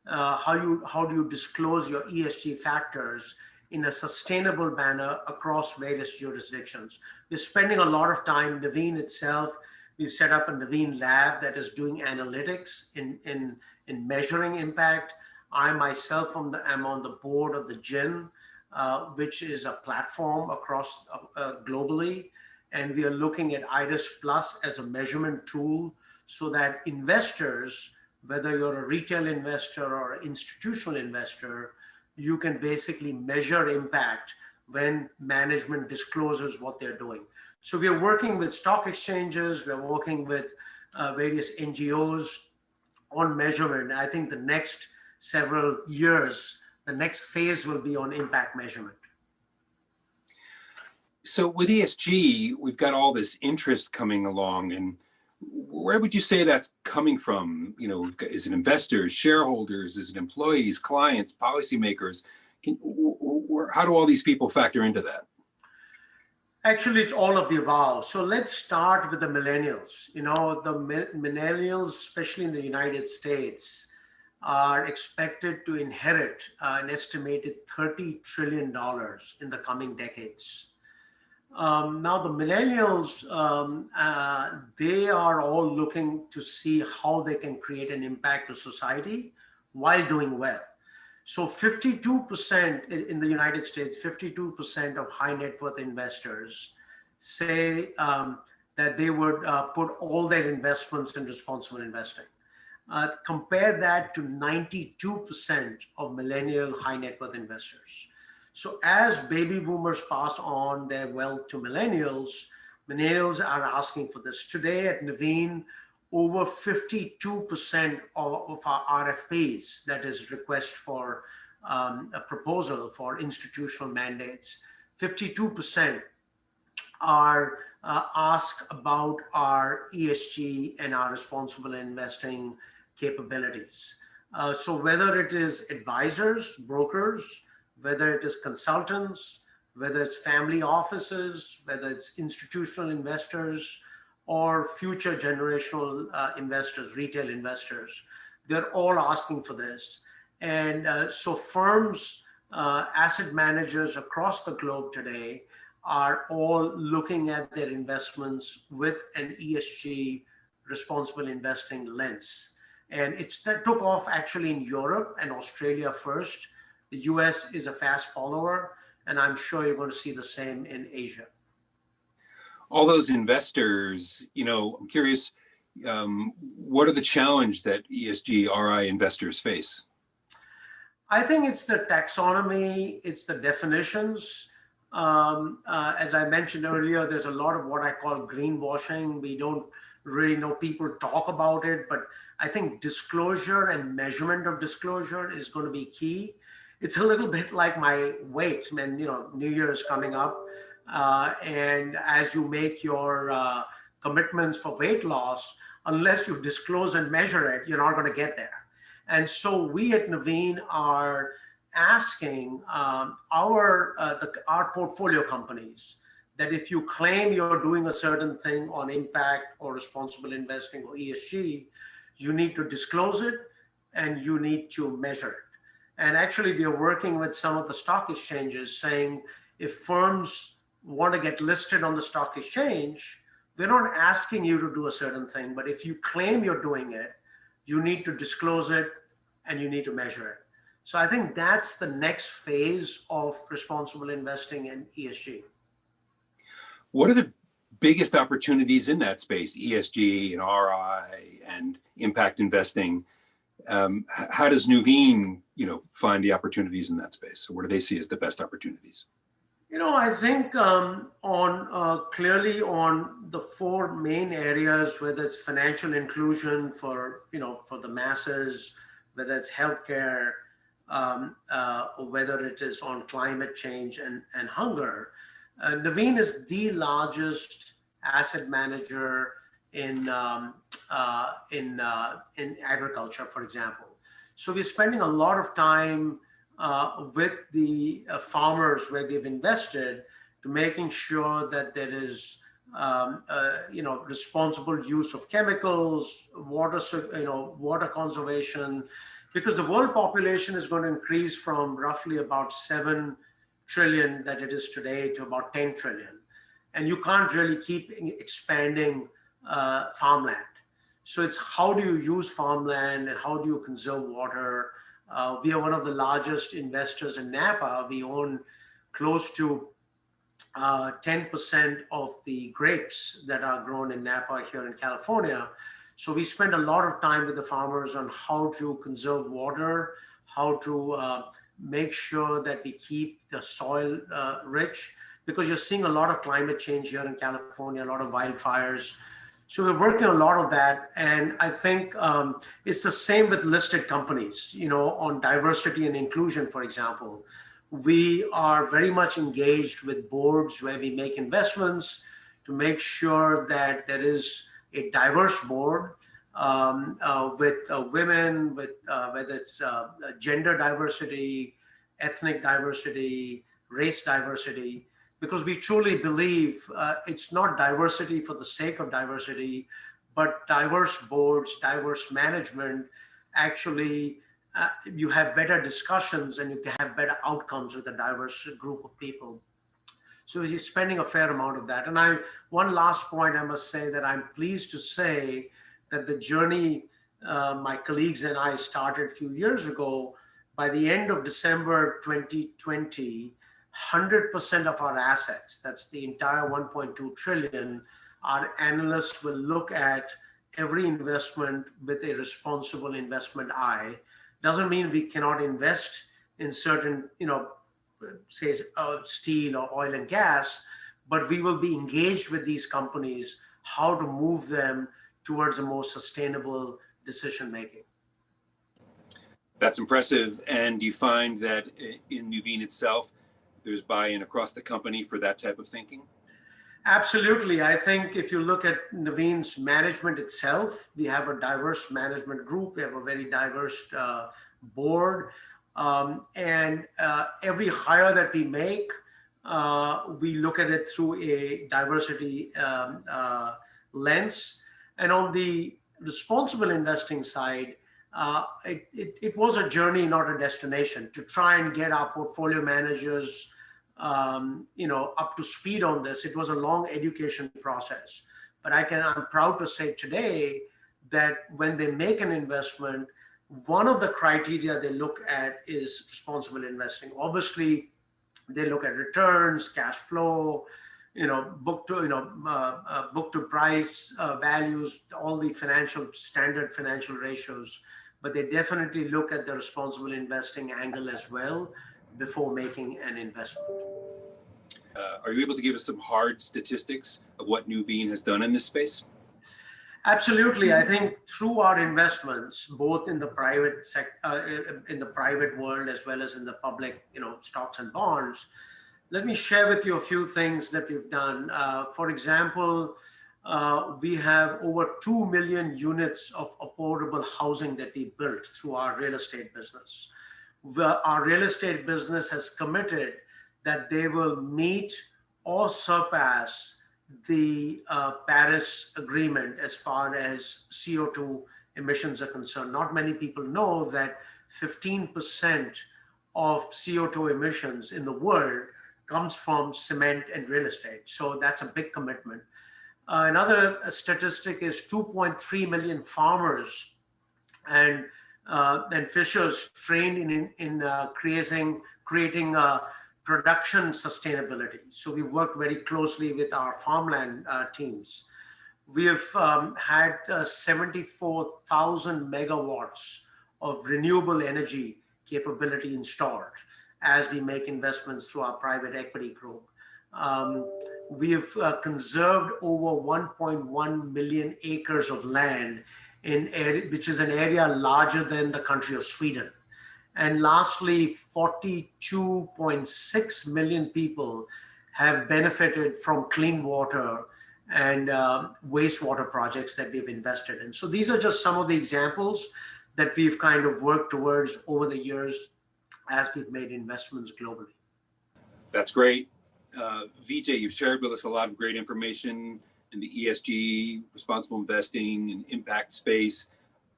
How do you disclose your ESG factors in a sustainable manner across various jurisdictions? We're spending a lot of time, Naveen itself, we've set up a Naveen lab that is doing analytics in measuring impact. I myself am on the board of the GIN, which is a platform across globally. And we are looking at IRIS Plus as a measurement tool so that investors, whether you're a retail investor or an institutional investor, you can basically measure impact when management discloses what they're doing. So we are working with stock exchanges, we're working with various NGOs on measurement. I think the next several years, the next phase will be on impact measurement. So with ESG, we've got all this interest coming along, and where would you say that's coming from? You know, is it investors, shareholders, is it employees, clients, policymakers? How do all these people factor into that? Actually, it's all of the above. So let's start with the millennials. You know, the millennials, especially in the United States, are expected to inherit an estimated $30 trillion in the coming decades. Now, the millennials, they are all looking to see how they can create an impact to society while doing well. So 52% in the United States, 52% of high net worth investors say that they would put all their investments in responsible investing. Compare that to 92% of millennial high net worth investors. So as baby boomers pass on their wealth to millennials, millennials are asking for this. Today at Naveen, over 52% of our RFPs, that is request for a proposal for institutional mandates, 52% are asked about our ESG and our responsible investing capabilities. So whether it is advisors, brokers, whether it is consultants, whether it's family offices, whether it's institutional investors, or future generational investors, retail investors, they're all asking for this. And so firms, asset managers across the globe today are all looking at their investments with an ESG responsible investing lens. And it took off actually in Europe and Australia first. The US is a fast follower, and I'm sure you're going to see the same in Asia. All those investors, you know, I'm curious, what are the challenges that ESG RI investors face? I think it's the taxonomy, it's the definitions. As I mentioned earlier, there's a lot of what I call greenwashing. We don't really know, people talk about it, but I think disclosure and measurement of disclosure is going to be key. It's a little bit like my weight, and you know, New Year is coming up, and as you make your commitments for weight loss, unless you disclose and measure it, you're not going to get there. And so we at Naveen are asking our portfolio companies that if you claim you're doing a certain thing on impact or responsible investing or ESG, you need to disclose it and you need to measure it. And actually, we are working with some of the stock exchanges saying if firms want to get listed on the stock exchange, we're not asking you to do a certain thing, but if you claim you're doing it, you need to disclose it and you need to measure it. So I think that's the next phase of responsible investing in ESG. What are the biggest opportunities in that space, ESG and RI and impact investing? How does Nuveen, you know, find the opportunities in that space? What do they see as the best opportunities? You know, I think clearly on the four main areas, whether it's financial inclusion for, you know, for the masses, whether it's healthcare, or whether it is on climate change and hunger, Naveen is the largest asset manager in agriculture, for example. So we're spending a lot of time with the farmers where we've invested to making sure that there is you know, responsible use of chemicals, water conservation, because the world population is going to increase from roughly about 7 trillion that it is today to about 10 trillion. And you can't really keep expanding farmland. So it's how do you use farmland and how do you conserve water? We are one of the largest investors in Napa. We own close to 10% of the grapes that are grown in Napa here in California. So we spend a lot of time with the farmers on how to conserve water, how to make sure that we keep the soil rich, because you're seeing a lot of climate change here in California, a lot of wildfires. So we're working on a lot of that. And I think it's the same with listed companies, on diversity and inclusion, for example. We are very much engaged with boards where we make investments to make sure that there is a diverse board with women, with whether it's gender diversity, ethnic diversity, race diversity, because we truly believe it's not diversity for the sake of diversity, but diverse boards, diverse management, actually you have better discussions and you can have better outcomes with a diverse group of people. So we're spending a fair amount of that. And one last point, I must say that I'm pleased to say that the journey my colleagues and I started a few years ago, by the end of December 2020, 100% of our assets, that's the entire 1.2 trillion, our analysts will look at every investment with a responsible investment eye. Doesn't mean we cannot invest in certain, say steel or oil and gas, but we will be engaged with these companies, how to move them towards a more sustainable decision making. That's impressive. And do you find that in Nuveen itself, there's buy-in across the company for that type of thinking? Absolutely. I think if you look at Nuveen's management itself, we have a diverse management group. We have a very diverse board. And every hire that we make, we look at it through a diversity lens. And on the responsible investing side, it was a journey, not a destination, to try and get our portfolio managers up to speed on this. It was a long education process. But I'm proud to say today that when they make an investment, one of the criteria they look at is responsible investing. Obviously, they look at returns, cash flow, book to price values, all the standard financial ratios. But they definitely look at the responsible investing angle as well before making an investment. Are you able to give us some hard statistics of what Nuveen has done in this space? Absolutely. I think through our investments, both in the private sector, in the private world, as well as in the public, stocks and bonds, let me share with you a few things that we've done. For example, we have over 2 million units of affordable housing that we built through our real estate business. Our real estate business has committed that they will meet or surpass the Paris Agreement as far as CO2 emissions are concerned. Not many people know that 15% of CO2 emissions in the world comes from cement and real estate. So that's a big commitment. Another statistic is 2.3 million farmers and fishers trained in creating production sustainability. So we've worked very closely with our farmland teams. We have had 74,000 megawatts of renewable energy capability installed as we make investments through our private equity group. We have conserved over 1.1 million acres of land, which is an area larger than the country of Sweden. And lastly, 42.6 million people have benefited from clean water and wastewater projects that we've invested in. So these are just some of the examples that we've kind of worked towards over the years as we've made investments globally. That's great. Vijay, you've shared with us a lot of great information in the ESG, responsible investing, and impact space,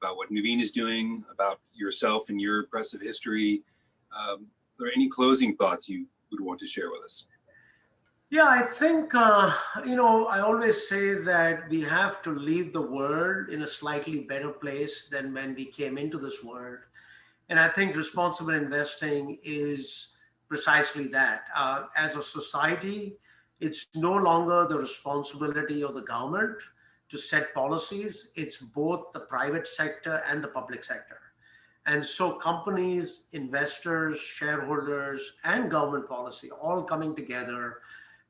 about what Nuveen is doing, about yourself and your impressive history. Are there any closing thoughts you would want to share with us? Yeah, I think, I always say that we have to leave the world in a slightly better place than when we came into this world. And I think responsible investing is precisely that. As a society, it's no longer the responsibility of the government to set policies. It's both the private sector and the public sector. And so companies, investors, shareholders, and government policy all coming together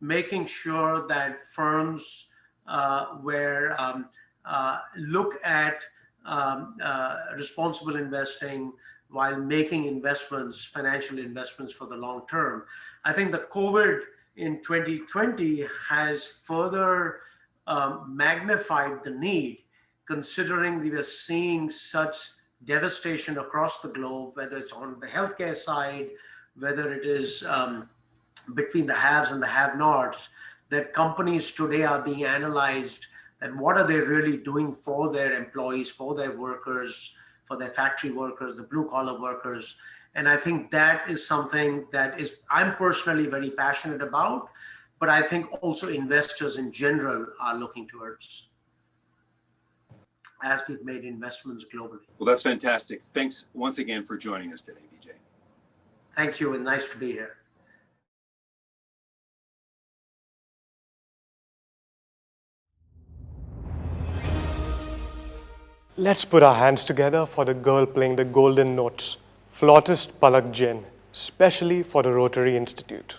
making sure that firms look at responsible investing while making investments, financial investments for the long term. I think the COVID in 2020 has further magnified the need, considering we are seeing such devastation across the globe, whether it's on the healthcare side, whether it is between the haves and the have-nots, that companies today are being analyzed, and what are they really doing for their employees, for their workers, for their factory workers, the blue-collar workers. And I think that is something that I'm personally very passionate about, but I think also investors in general are looking towards as we've made investments globally. Well, that's fantastic. Thanks once again for joining us today, Vijay. Thank you, and nice to be here. Let's put our hands together for the girl playing the golden notes, flautist Palak Jain, specially for the Rotary Institute.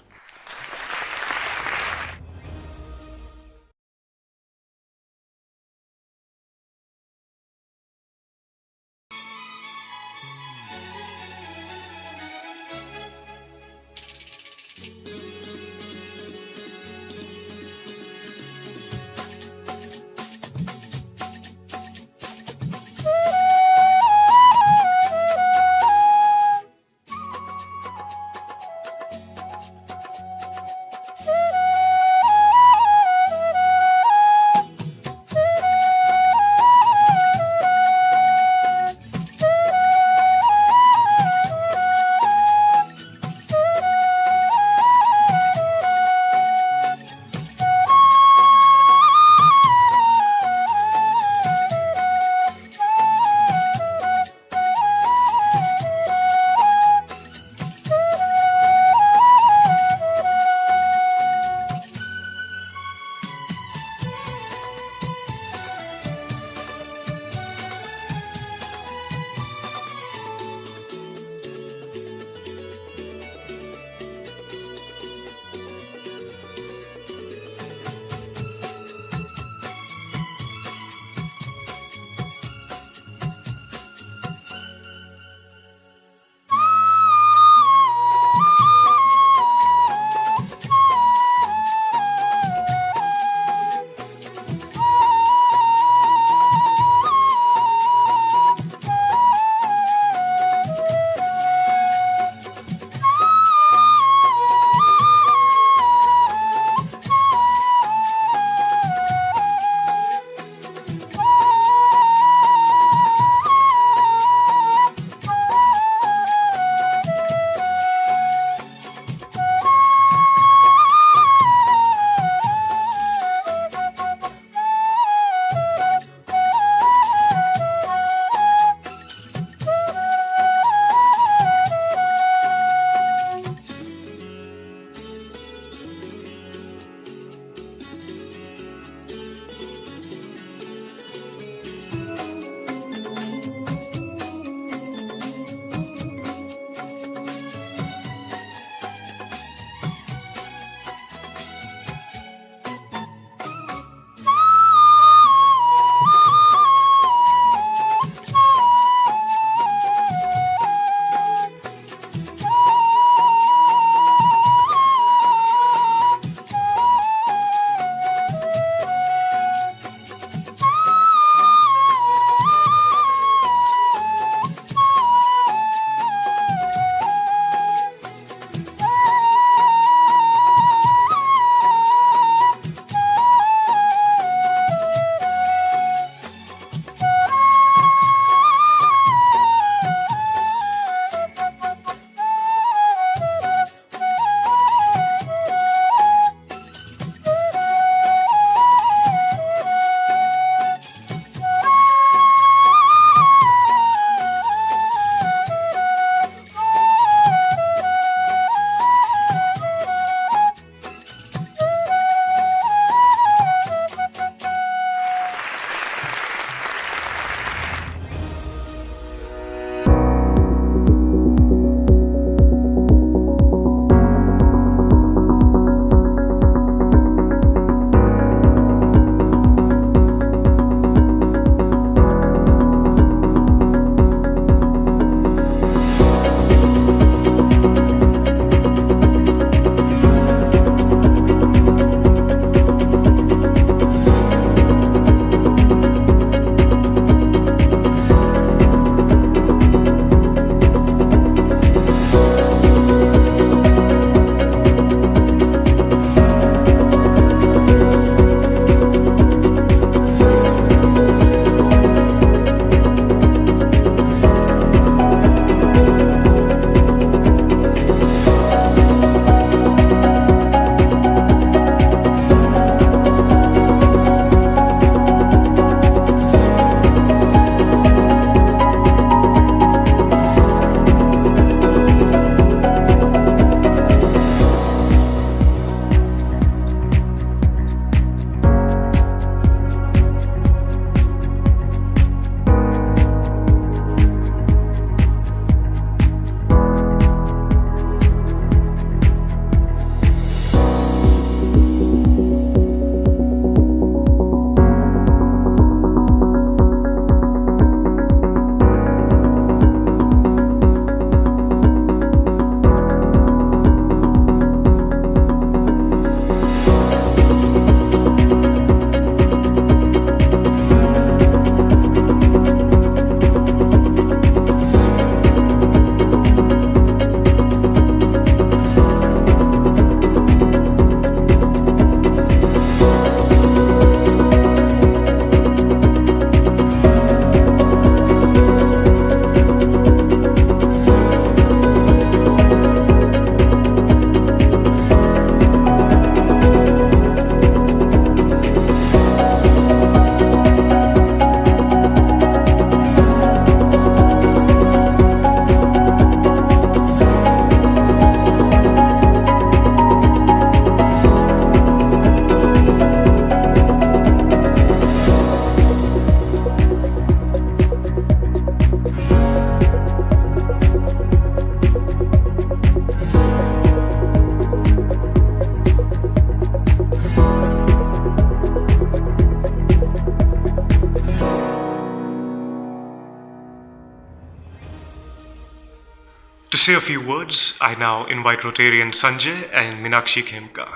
say a few words, I now invite Rotarian Sanjay and Meenakshi Khemka.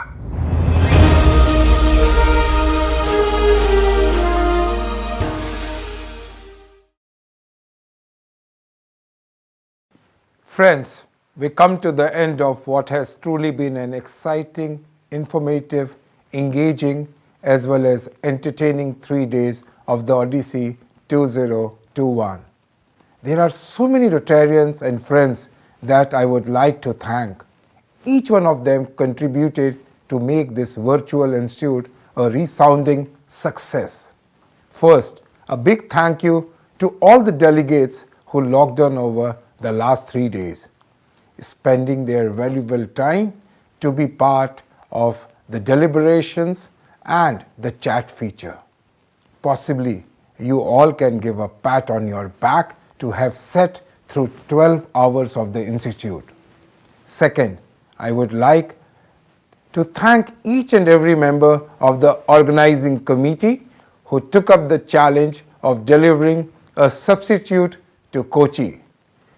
Friends, we come to the end of what has truly been an exciting, informative, engaging, as well as entertaining 3 days of the Odyssey 2021. There are so many Rotarians and friends that I would like to thank. Each one of them contributed to make this virtual institute a resounding success. First, a big thank you to all the delegates who logged on over the last 3 days, spending their valuable time to be part of the deliberations and the chat feature. Possibly, you all can give a pat on your back to have sat through 12 hours of the Institute. Second, I would like to thank each and every member of the organizing committee who took up the challenge of delivering a substitute to Kochi.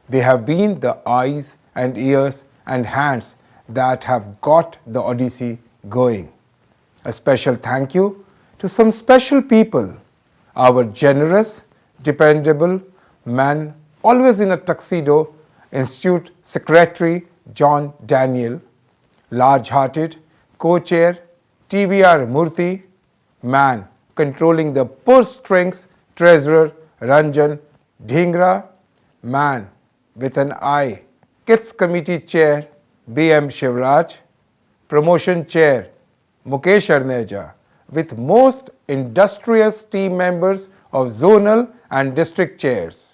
They have been the eyes and ears and hands that have got the Odyssey going. A special thank you to some special people, our generous, dependable man, always in a tuxedo, Institute Secretary John Daniel, large-hearted co-chair TVR Murthy, man controlling the purse strings, Treasurer Ranjan Dhingra, man with an eye, Kids Committee Chair B.M. Shivraj, Promotion Chair Mukesh Arneja, with most industrious team members of zonal and district chairs.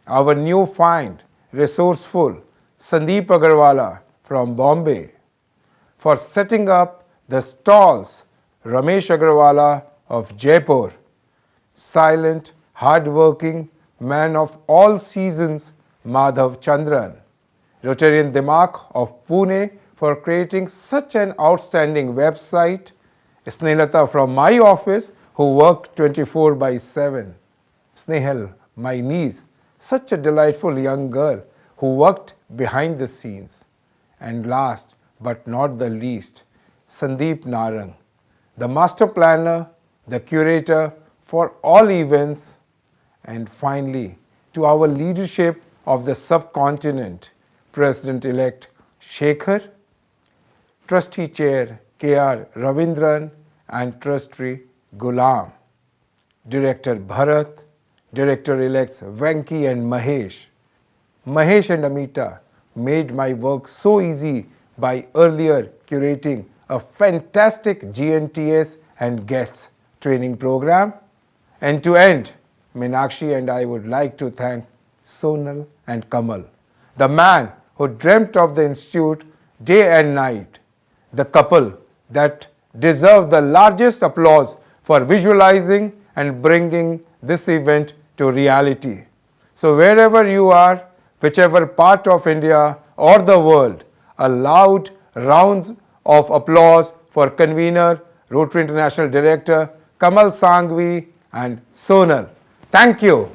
Our new find, resourceful Sandeep Agarwala from Bombay. For setting up the stalls, Ramesh Agarwala of Jaipur. Silent, hard-working man of all seasons, Madhav Chandran. Rotarian Dimak of Pune for creating such an outstanding website. Snehata from my office who worked 24/7. Snehal, my niece, such a delightful young girl who worked behind the scenes. And last but not the least, Sandeep Narang, the master planner, the curator for all events, and finally to our leadership of the subcontinent, President-elect Shekhar, Trustee Chair K.R. Ravindran and Trustee Gulam, Director Bharat, Director-elects Venki and Mahesh. Mahesh and Amita made my work so easy by earlier curating a fantastic GNTS and GETS training program. And to end, Meenakshi and I would like to thank Sonal and Kamal, the man who dreamt of the Institute day and night, the couple that deserve the largest applause for visualizing and bringing this event to reality. So wherever you are, whichever part of India or the world, a loud round of applause for convener, Rotary International Director Kamal Sanghvi and Sonal. Thank you.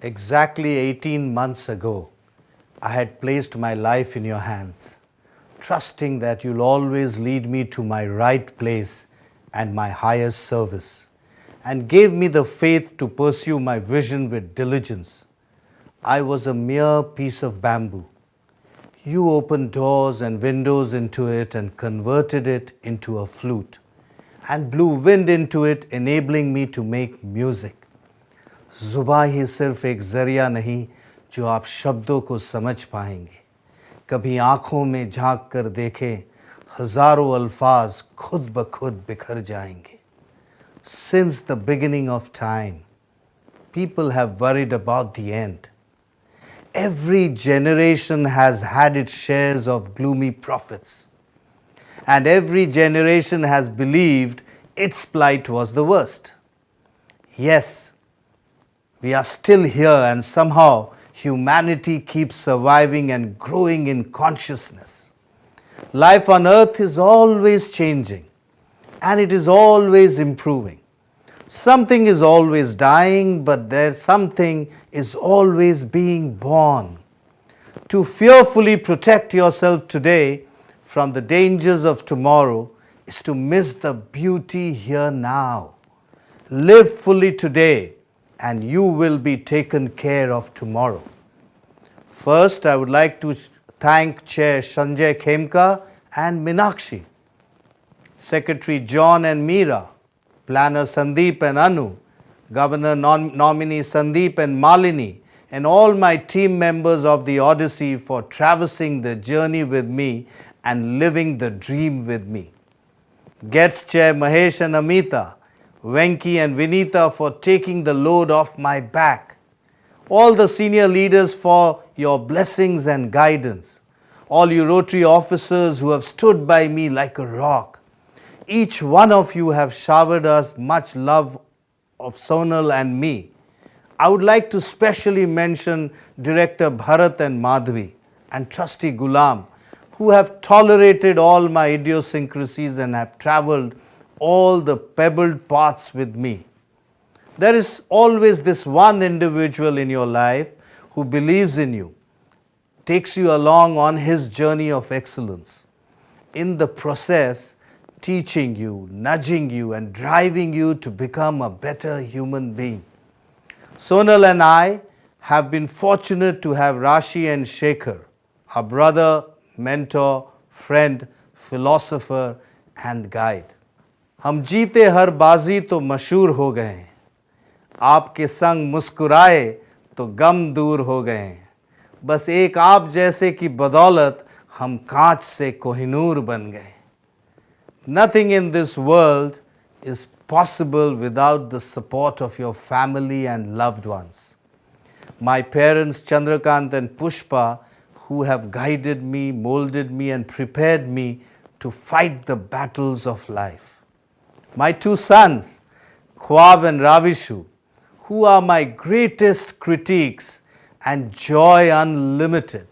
Exactly 18 months ago, I had placed my life in your hands, trusting that you'll always lead me to my right place and my highest service, and gave me the faith to pursue my vision with diligence. I was a mere piece of bamboo. You opened doors and windows into it and converted it into a flute, and blew wind into it, enabling me to make music. जुबां ही सिर्फ एक जरिया नहीं जो आप शब्दों को समझ पाएंगे. कभी आँखों में झांक कर देखें, हजारों अल्फाज खुद ब खुद बिखर जाएंगे. Since the beginning of time, people have worried about the end. Every generation has had its shares of gloomy prophets, and every generation has believed its plight was the worst. Yes, we are still here, and somehow humanity keeps surviving and growing in consciousness. Life on earth is always changing, and it is always improving. Something is always dying, but there something is always being born. To fearfully protect yourself today from the dangers of tomorrow is to miss the beauty here now. Live fully today and you will be taken care of tomorrow. First, I would like to thank Chair Sanjay Khemka and Meenakshi, Secretary John and Meera, Planner Sandeep and Anu, Governor nominee Sandeep and Malini, and all my team members of the Odyssey for traversing the journey with me and living the dream with me. Guests Chair Mahesh and Amita, Venki and Vinita for taking the load off my back. All the senior leaders for your blessings and guidance. All you Rotary officers who have stood by me like a rock. Each one of you have showered us much love of Sonal and me. I would like to specially mention Director Bharat and Madhvi and Trustee Gulam, who have tolerated all my idiosyncrasies and have travelled all the pebbled paths with me. There is always this one individual in your life who believes in you, takes you along on his journey of excellence. In the process, teaching you, nudging you and driving you to become a better human being. Sonal and I have been fortunate to have Rashi and Shekhar, our brother, mentor, friend, philosopher and guide. हम जीते हर बाजी तो मशहूर हो गए हैं, आपके संग मुस्कुराए तो गम दूर हो गए हैं, बस एक आप जैसे की बदौलत हम कांच से कोहिनूर बन गए. Nothing in this world is possible without the support of your family and loved ones. My parents Chandrakant and Pushpa, who have guided me, molded me and prepared me to fight the battles of life. My two sons, Khwab and Ravishu, who are my greatest critiques and joy unlimited.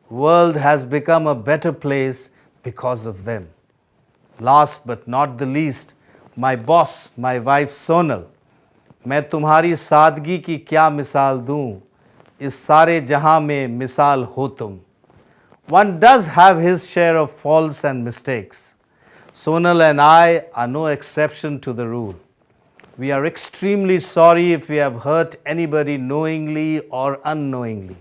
World has become a better place because of them. Last but not the least, my boss, my wife Sonal. मैं तुम्हारी सादगी की क्या मिसाल दूं, इस सारे जहां में मिसाल हो तुम. One does have his share of faults and mistakes. Sonal and I are no exception to the rule. We are extremely sorry if we have hurt anybody knowingly or unknowingly.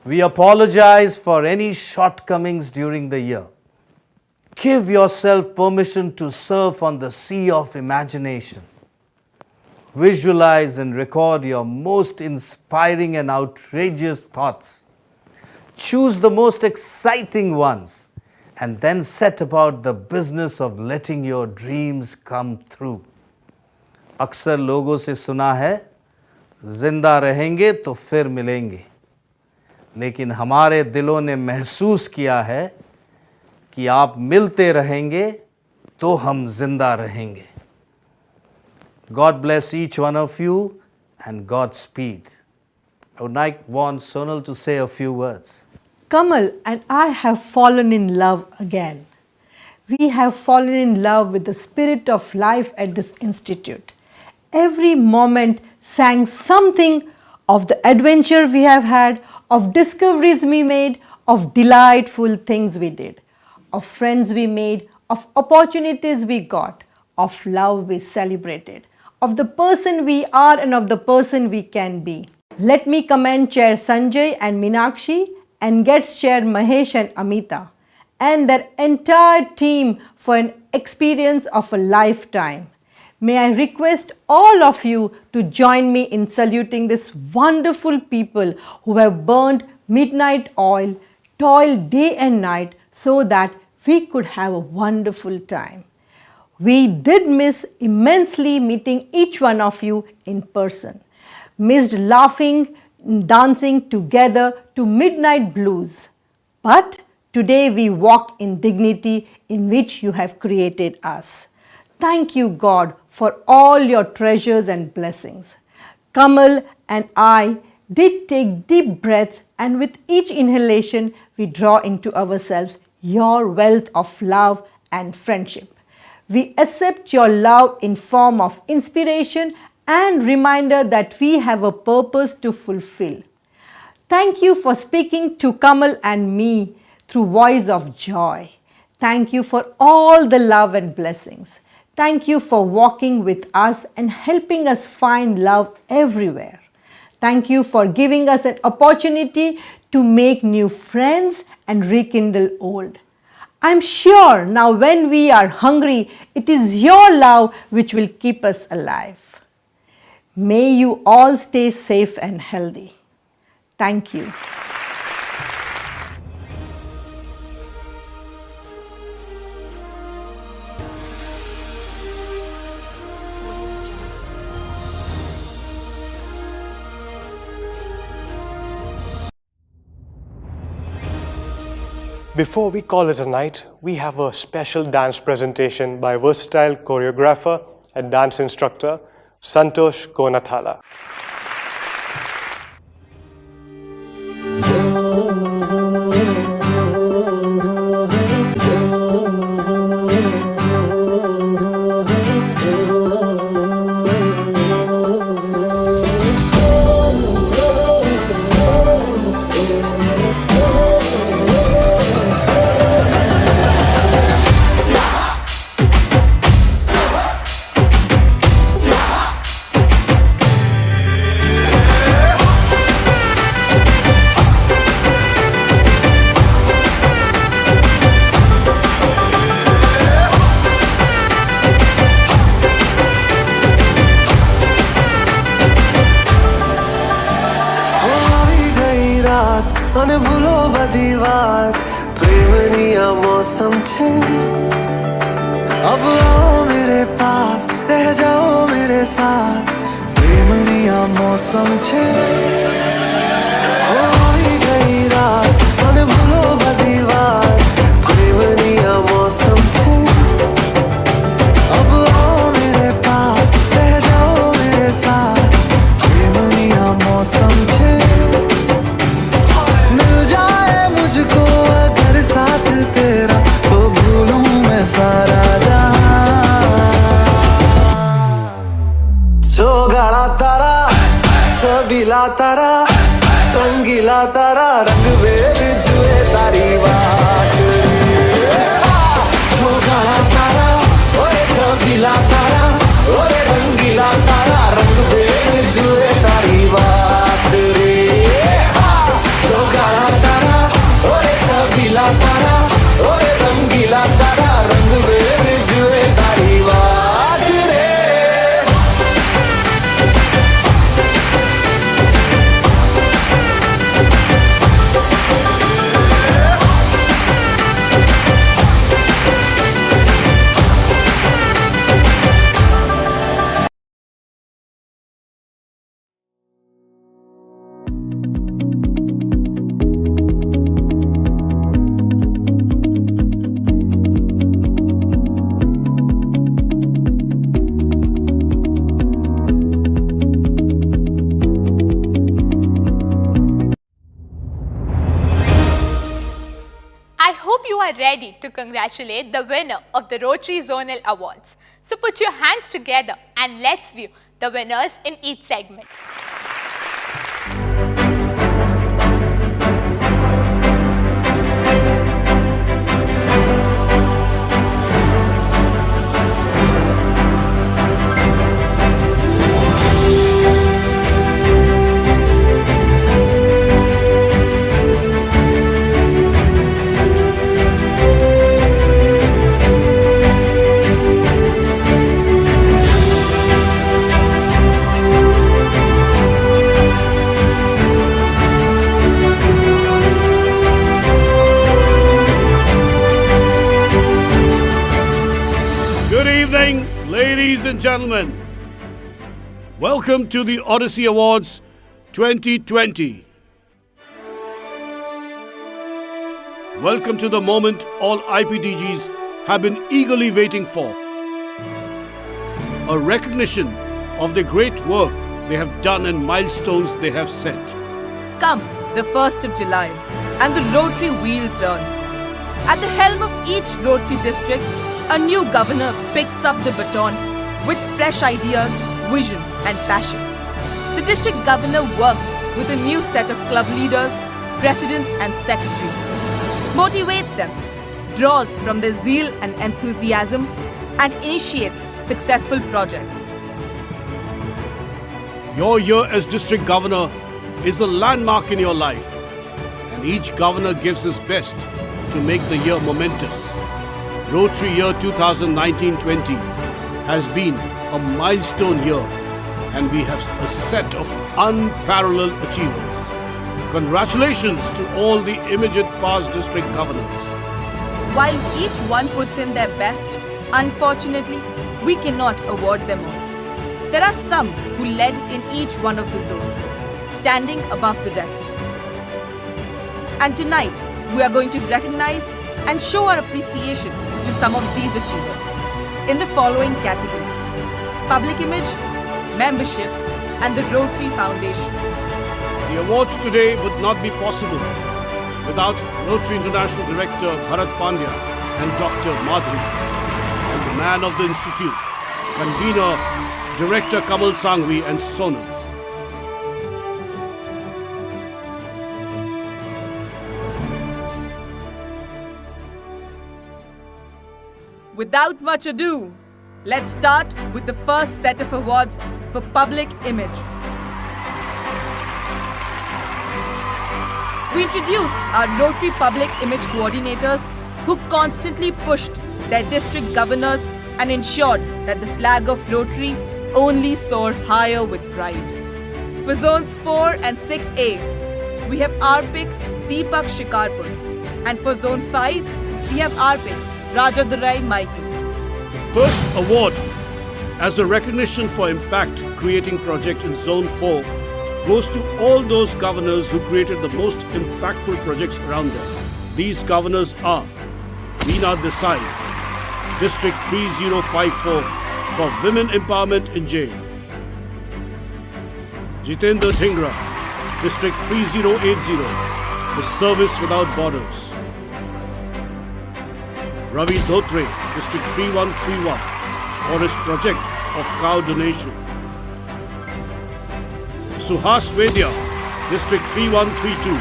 We apologize for any shortcomings during the year. Give yourself permission to surf on the sea of imagination. Visualize and record your most inspiring and outrageous thoughts. Choose the most exciting ones and then set about the business of letting your dreams come through. अक्सर लोगों से सुना है, जिंदा रहेंगे तो फिर मिलेंगे, लेकिन हमारे दिलों ने महसूस किया है कि आप मिलते रहेंगे तो हम जिंदा रहेंगे. God bless each one of you and Godspeed. I would want Sonal to say a few words. Kamal and I have fallen in love again. We have fallen in love with the spirit of life at this institute. Every moment sang something of the adventure we have had, of discoveries we made, of delightful things we did, of friends we made, of opportunities we got, of love we celebrated, of the person we are and of the person we can be. Let me commend Chair Sanjay and Meenakshi and Guest Chair Mahesh and Amita and their entire team for an experience of a lifetime. May I request all of you to join me in saluting these wonderful people who have burned midnight oil, toiled day and night so that we could have a wonderful time. We did miss immensely meeting each one of you in person, missed laughing, dancing together to midnight blues. But today we walk in dignity in which you have created us. Thank you, God, for all your treasures and blessings. Kamal and I did take deep breaths, and with each inhalation we draw into ourselves your wealth of love and friendship. We accept your love in form of inspiration and reminder that we have a purpose to fulfill. Thank you for speaking to Kamal and me through Voice of Joy. Thank you for all the love and blessings. Thank you for walking with us and helping us find love everywhere. Thank you for giving us an opportunity to make new friends and rekindle old. I'm sure now when we are hungry, it is your love which will keep us alive. May you all stay safe and healthy. Thank you. Before we call it a night, we have a special dance presentation by versatile choreographer and dance instructor Santosh Konathala. મને ભૂલો બધી વાત પ્રેમની આ મૌસમ છે अब आओ मेरे पास रह जाओ मेरे साथ प्रेमनी आ मौसम छे होई गई रात મને ભૂલો બધી વાત પ્રેમની આ मौसम छे अब आओ मेरे पास रह जाओ मेरे साथ प्रेमनी आ मौसम छे मिल जाए मुझको अगर साथ तेरा तो भूलूं मैं सारा गाड़ा तारा छबीला तारा रंगीला तारा रंग वेद जुए तारी बात जो गाड़ा तारा ओए छबीला तारा ओए रंगीला तारा रंग वेद जुए तारी बात रे जो गाड़ा तारा ओए छबीला तारा ओए रंगीला तारा रंग वेद जुए तारी बात रे Ready to congratulate the winner of the Rotary Zonal Awards. So put your hands together and let's view the winners in each segment. Ladies and gentlemen, welcome to the Odyssey Awards 2020. Welcome to the moment all IPDGs have been eagerly waiting for. A recognition of the great work they have done and milestones they have set. Come, the 1st of July, and the Rotary wheel turns. At the helm of each Rotary district, a new governor picks up the baton with fresh ideas, vision and passion. The district governor works with a new set of club leaders, presidents and secretaries, motivates them, draws from their zeal and enthusiasm and initiates successful projects. Your year as district governor is the landmark in your life, and each governor gives his best to make the year momentous. Rotary year 2019-20 has been a milestone year, and we have a set of unparalleled achievements. Congratulations to all the immediate past district governors. While each one puts in their best, unfortunately, we cannot award them all. There are some who led in each one of the zones, standing above the rest. And tonight, we are going to recognize and show our appreciation to some of these achievers in the following categories: public image, membership, and the Rotary Foundation. The awards today would not be possible without Rotary International Director Bharat Pandya and Dr. Madhuri, and the man of the Institute, Convener Director Kamal Sangvi and Sonal. Without much ado, let's start with the first set of awards for public image. We introduce our Rotary Public Image Coordinators who constantly pushed their district governors and ensured that the flag of Rotary only soared higher with pride. For zones 4 and 6A, we have RPIC Deepak Shikarpur, and for zone 5, we have RPIC Rajadurai Michael. First award as a recognition for impact creating project in zone 4 goes to all those governors who created the most impactful projects around them. These governors are Veena Desai, District 3054 for Women Empowerment in Jail; Jitendra Dhingra, District 3080 for Service Without Borders; Ravi Dhotre, District 3131 for his project of cow donation; Suhas Vedya, District 3132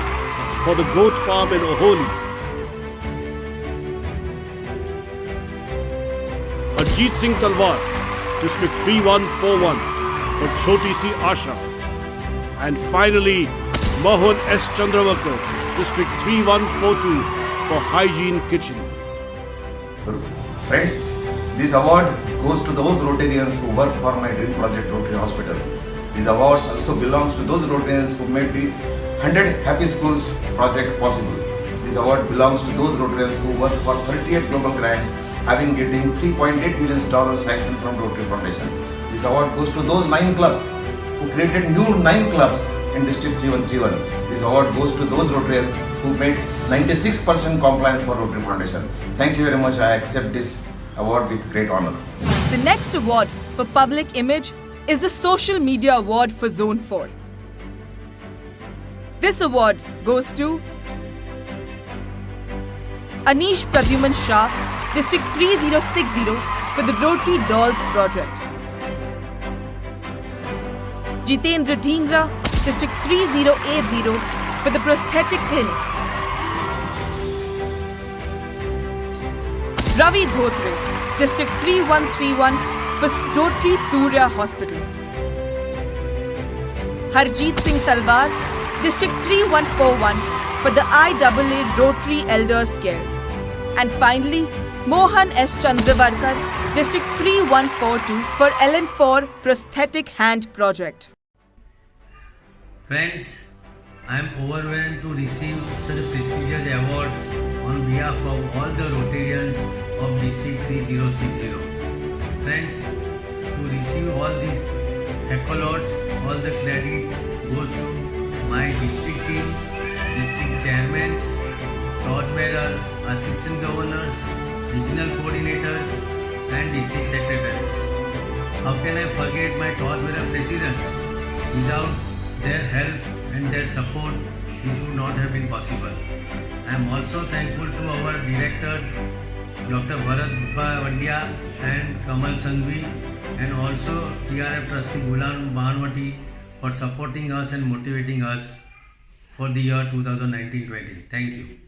for the goat farm in Oholi; Ajit Singh Talwar, District 3141 for Choti Si Asha; and finally Mohan S. Chandrawalkar, District 3142 for Hygiene Kitchen. Friends, this award goes to those Rotarians who work for my dream project Rotary Hospital. These awards also belongs to those Rotarians who made the 100 Happy Schools project possible. This award belongs to those Rotarians who work for 38 global grants, having getting $3.8 million sanctioned from Rotary Foundation. This award goes to those 9 clubs who created new 9 clubs in District 3131. This award goes to those Rotarians who made 96% compliance for Rotary Foundation. Thank you very much. I accept this award with great honor. The next award for public image is the Social Media Award for Zone 4. This award goes to Anish Pradyuman Shah, District 3060 for the Rotary Dolls project; Jitendra Dhingra, District 3080 for the Prosthetic Clinic; Ravi Dhotre, District 3131 for Rotary Surya Hospital; Harjeet Singh Talwar, District 3141 for the IAA Rotary Elders Care; and finally Mohan S. Chandrawalkar, District 3142 for LN4 Prosthetic Hand Project. Friends, I am overwhelmed to receive such prestigious awards on behalf of all the Rotarians of District 3060. Friends, to receive all these accolades, all the credit goes to my district team, district chairmen, torchbearer, assistant governors, regional coordinators and district secretaries. How can I forget my torchbearer presidents? Without their help and their support, this would not have been possible. I am also thankful to our directors, Dr. Bharat Vandya and Kamal Sanghvi, and also TRF trustee Gulam Banwati for supporting us and motivating us for the year 2019-20. Thank you.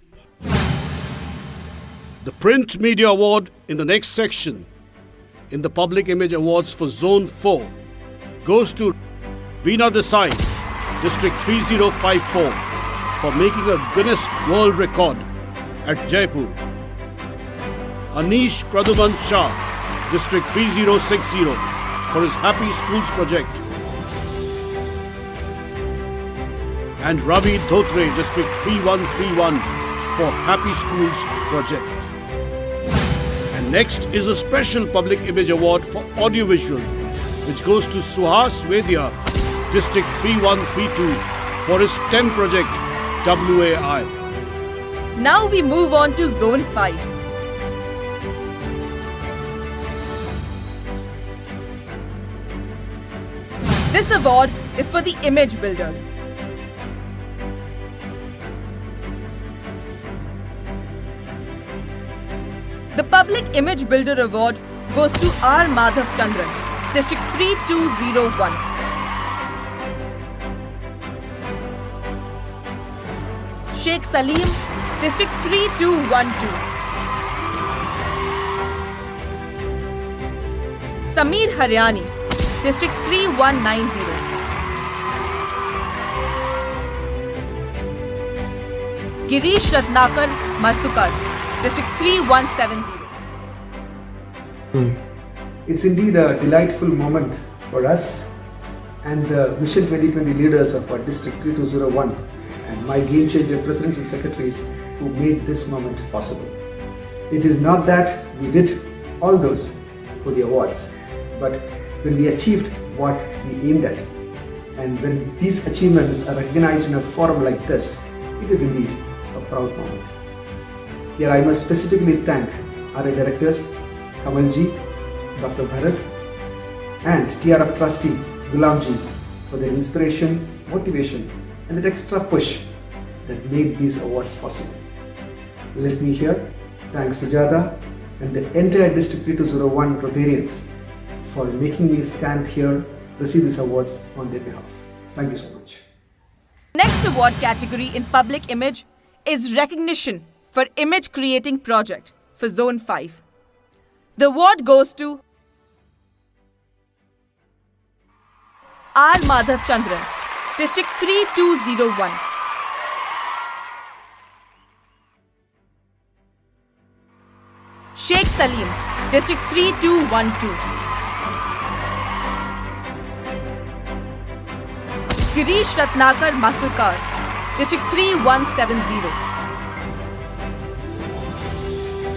The Print Media Award in the next section in the Public Image Awards for Zone 4 goes to Veena Desai, District 3054, for making a Guinness World Record at Jaipur. Anish Pradhuman Shah, District 3060, for his Happy Schools project. And Ravi Dhotre, District 3131, for Happy Schools project. And next is a special Public Image Award for Audiovisual, which goes to Suhas Vedya, District 3132, for his STEM project, WAI. Now we move on to Zone 5. This award is for the image builders. The Public Image Builder Award goes to R. Madhav Chandran, District 3201. Sheikh Salim, District 3212. Sameer Haryani, District 3190. Girish Ratnakar Marsukar, District 3170. It's indeed a delightful moment for us and the Vision 2020 leaders of our District 3201 and my Game Changer presidents and secretaries who made this moment possible. It is not that we did all those for the awards, but when we achieved what we aimed at, and when these achievements are recognized in a forum like this, it is indeed a proud moment. Here I must specifically thank our directors, Kamalji, Dr. Bharat, and TRF trustee Gulamji for their inspiration, motivation, and that extra push that made these awards possible. Let me here thank Sujata and the entire District 3201 Rotarians for making me stand here, receive these awards on their behalf. Thank you so much. Next award category in public image is recognition for image creating project for Zone 5. The award goes to R. Madhav Chandran, District 3201. Sheikh Salim, District 3212. Girish Ratnakar Masukar, District 3170.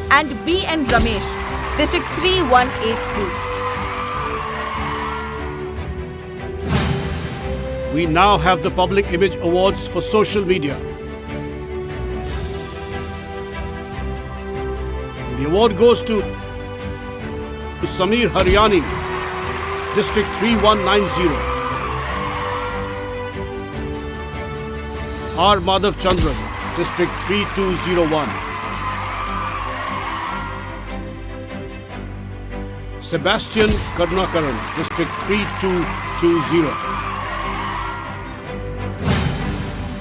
And B. N. Ramesh, District 3182. We now have the Public Image Awards for social media. The award goes to Sameer Haryani, District 3190. R. Madhav Chandran, District 3201. Sebastian Karnakaran, District 3220.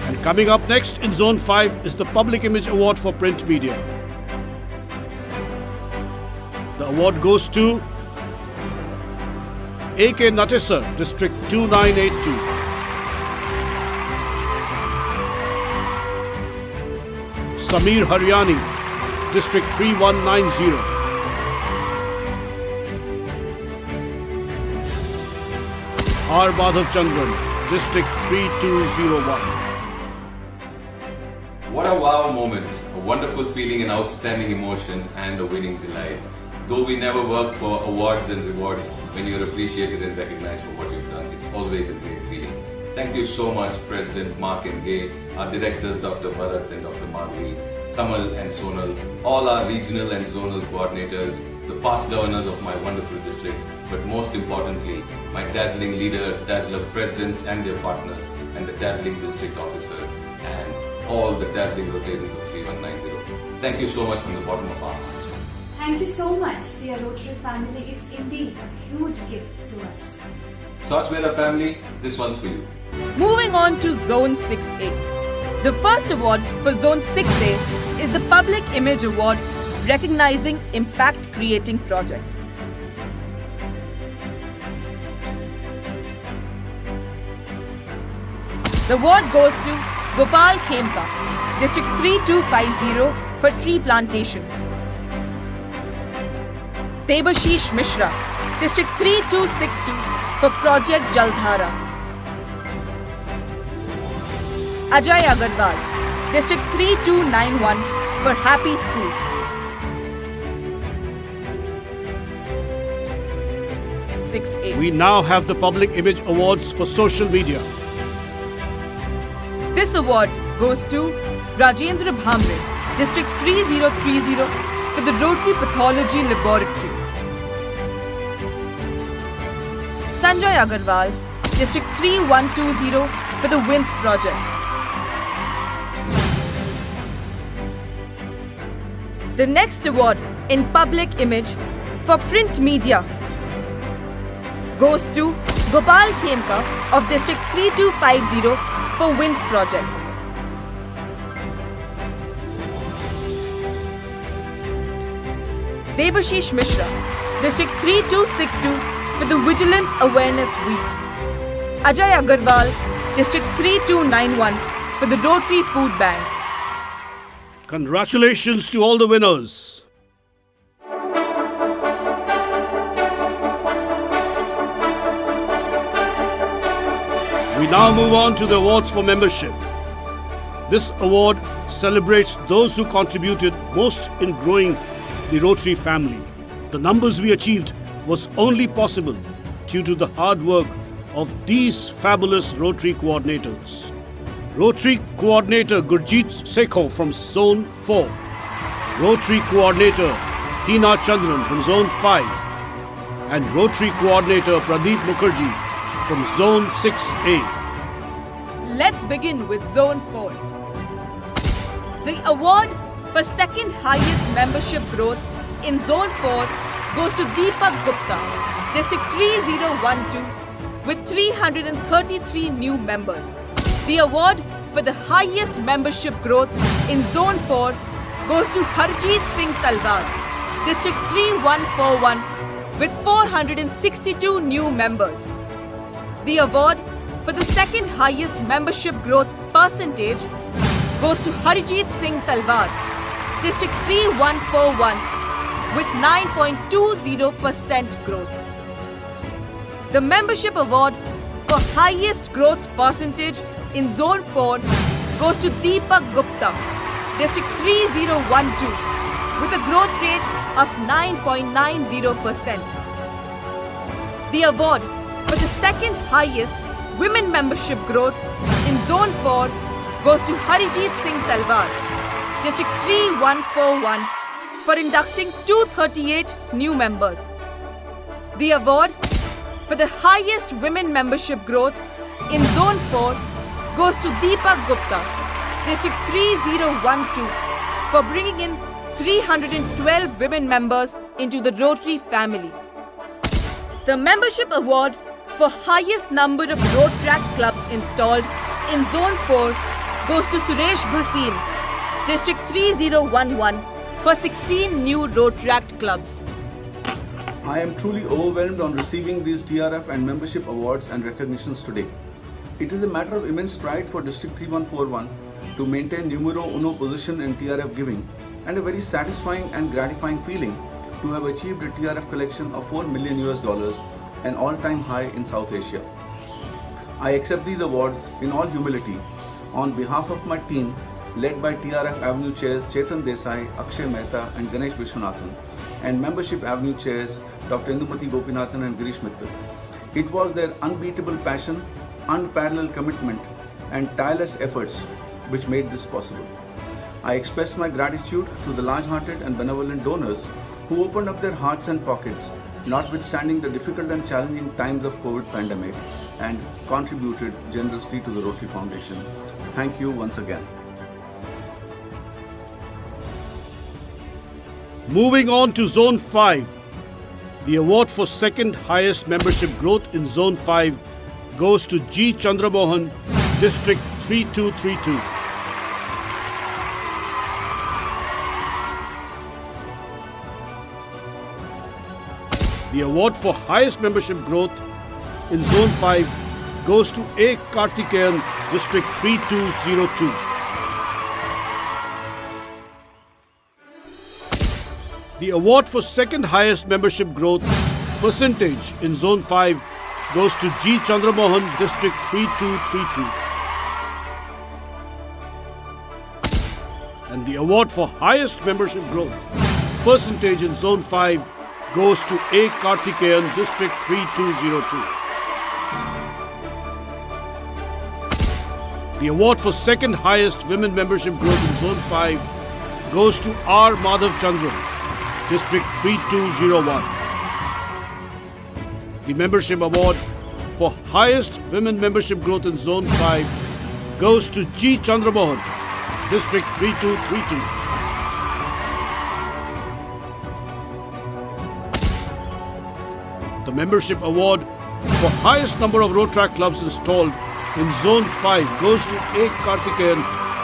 And coming up next in Zone 5 is the Public Image Award for Print Media. The award goes to A.K. Natesar, District 2982. Sameer Haryani, District 3190. R. Madhav Chandran, District 3201. What a wow moment, a wonderful feeling, an outstanding emotion, and a winning delight. Though we never work for awards and rewards, when you're appreciated and recognized for what you've done, it's always a great feeling. Thank you so much, President Mark and Gay, our directors Dr. Bharat and Dr. Madhvi, Kamal and Sonal, all our regional and zonal coordinators, the past governors of my wonderful district, but most importantly, my dazzling leader, dazzler presidents and their partners, and the dazzling district officers, and all the dazzling Rotarians of 3190. Thank you so much from the bottom of our heart. Thank you so much, dear Rotary family. It's indeed a huge gift to us. Torchbearer family, this one's for you. Moving on to Zone 6A. The first award for Zone 6A is the Public Image Award, recognizing impact-creating projects. The award goes to Gopal Khemka, District 3250 for tree plantation. Debashish Mishra, District 3262 for Project Jaldhara. Ajay Agarwal, District 3291 for Happy Schools. We now have the Public Image Awards for social media. This award goes to Rajendra Bhamre, District 3030 for the Rotary Pathology Laboratory. Sanjay Agarwal, District 3120 for the WINS project. The next award in public image for print media goes to Gopal Khemka of District 3250 for WINS project. Debashish Mishra, District 3262 for the Vigilance Awareness Week. Ajay Agarwal, District 3291 for the Rotary Food Bank. Congratulations to all the winners. We now move on to the awards for membership. This award celebrates those who contributed most in growing the Rotary family. The numbers we achieved was only possible due to the hard work of these fabulous Rotary coordinators. Rotary Coordinator Gurjeet Sekho from Zone 4. Rotary Coordinator Tina Chandran from Zone 5. And Rotary Coordinator Pradeep Mukherjee from Zone 6A. Let's begin with Zone 4. The award for second highest membership growth in Zone 4 goes to Deepak Gupta, District 3012 with 333 new members. The award for the highest membership growth in Zone 4 goes to Harjeet Singh Talwar, District 3141 with 462 new members. The award for the second highest membership growth percentage goes to Harjeet Singh Talwar, District 3141 with 9.20% growth. The membership award for highest growth percentage in Zone 4 goes to Deepak Gupta, District 3012 with a growth rate of 9.90%. The award for the second highest women membership growth in Zone 4 goes to Harjeet Singh Talwar, District 3141 for inducting 238 new members. The award for the highest women membership growth in Zone 4 goes to Deepak Gupta, District 3012 for bringing in 312 women members into the Rotary family. The membership award for highest number of road track clubs installed in Zone 4 goes to Suresh Bhasin, District 3011 for 16 new road track clubs. I am truly overwhelmed on receiving these TRF and membership awards and recognitions today. It is a matter of immense pride for District 3141 to maintain numero uno position in TRF giving, and a very satisfying and gratifying feeling to have achieved a TRF collection of $4 million, an all-time high in South Asia. I accept these awards in all humility on behalf of my team led by TRF Avenue Chairs Chetan Desai, Akshay Mehta and Ganesh Vishwanathan, and Membership Avenue Chairs Dr. Indumati Gopinathan and Girish Mittal. It was their unbeatable passion, unparalleled commitment and tireless efforts which made this possible. I express my gratitude to the large-hearted and benevolent donors who opened up their hearts and pockets, notwithstanding the difficult and challenging times of COVID pandemic, and contributed generously to the Rotary Foundation. Thank you once again. Moving on to Zone 5. The award for second highest membership growth in Zone 5 goes to G. Chandramohan, District 3232. The award for highest membership growth in Zone 5 goes to A. Karthikeyan, District 3202. The award for second highest membership growth percentage in Zone 5 goes to G. Chandramohan, District 3232. And the award for highest membership growth percentage in Zone 5 goes to A. Karthikeyan, District 3202. The award for second highest women membership growth in Zone 5 goes to R. Madhav Chandran, District 3201. The membership award for highest women membership growth in Zone 5 goes to G. Chandramohan, District 3232. The membership award for highest number of road track clubs installed in Zone 5 goes to A. Karthikeyan,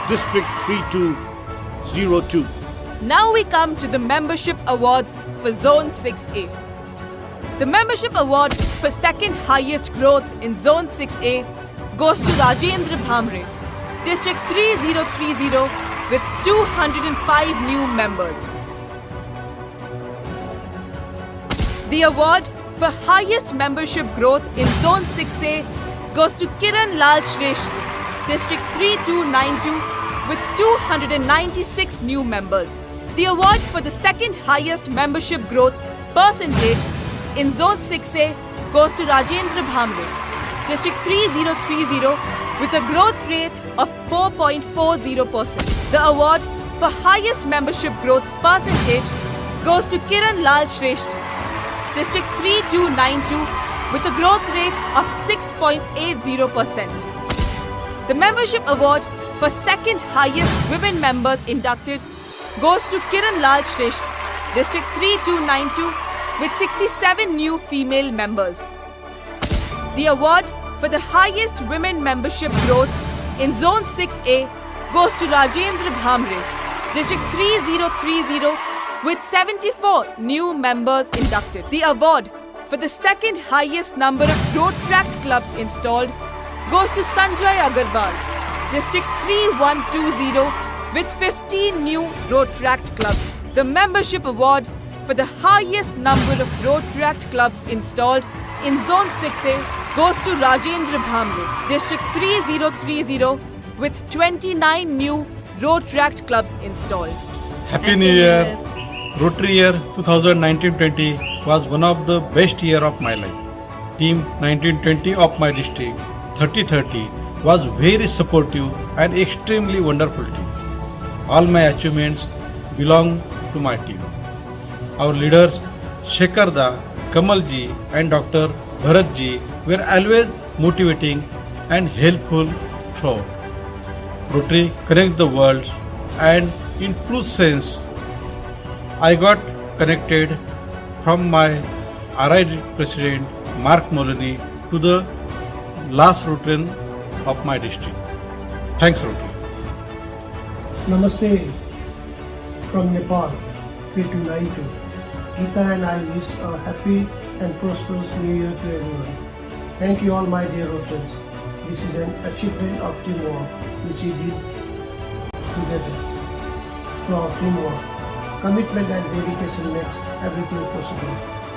District 3202. Now we come to the membership awards for Zone 6A. The membership award for second highest growth in Zone 6A goes to Rajendra Bhamre, District 3030 with 205 new members. The award for highest membership growth in Zone 6A goes to Kiran Lal Shresht, District 3292 with 296 new members. The award for the second highest membership growth percentage in Zone 6A goes to Rajendra Bhamre, District 3030 with a growth rate of 4.40%. The award for highest membership growth percentage goes to Kiran Lal Shresht, District 3292 with a growth rate of 6.80%. The membership award for second highest women members inducted goes to Kiran Lal Shresht, District 3292 with 67 new female members. The award for the highest women membership growth in Zone 6A goes to Rajendra Bhamre, District 3030 with 74 new members inducted. The award for the second highest number of road track clubs installed goes to Sanjay Agarwal, District 3120 with 15 new road track clubs. The membership award for the highest number of road track clubs installed in Zone 6A goes to Rajendra Bhamre, District 3030 with 29 new road track clubs installed. Happy New Year! Rotary year 2019-20 was one of the best year of my life. Team 1920 of my district 3030 was very supportive and extremely wonderful team. All my achievements belong to my team. Our leaders Shekarda, Kamalji and Dr. Bharatji were always motivating and helpful throughout. Rotary connects the world, and in true sense, I got connected from my RI President Mark Moloney to the last Rotarian of my district. Thanks, Rotary. Namaste from Nepal, 3292. Geeta and I wish a happy and prosperous New Year to everyone. Thank you all, my dear Rotarians. This is an achievement of teamwork which we did together. Through our teamwork, commitment and dedication makes everything possible.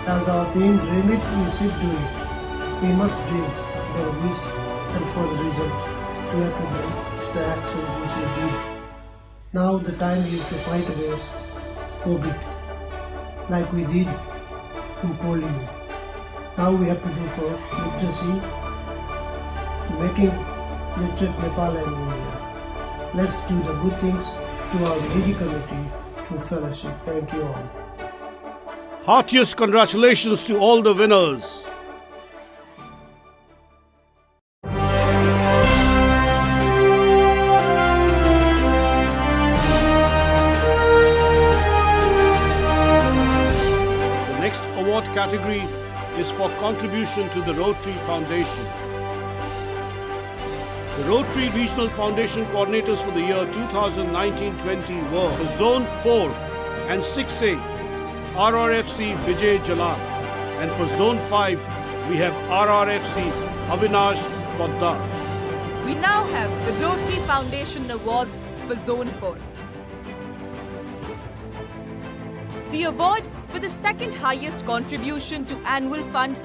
As our team dream it, we should do it. We must dream, then wish, and for the result, we have to do the action which we did. Now the time is to fight against COVID, like we did in polio. Now we have to do for literacy, making literate Nepal and India. Let's do the good things to our needy community through fellowship. Thank you all. Heartiest congratulations to all the winners. category is for contribution to the Rotary Foundation. The Rotary Regional Foundation coordinators for the year 2019-20 were for Zone 4 and 6A, RRFC Vijay Jalal, and for Zone 5, we have RRFC Avinash Poddar. We now have the Rotary Foundation Awards for Zone 4. The award for the second highest contribution to annual fund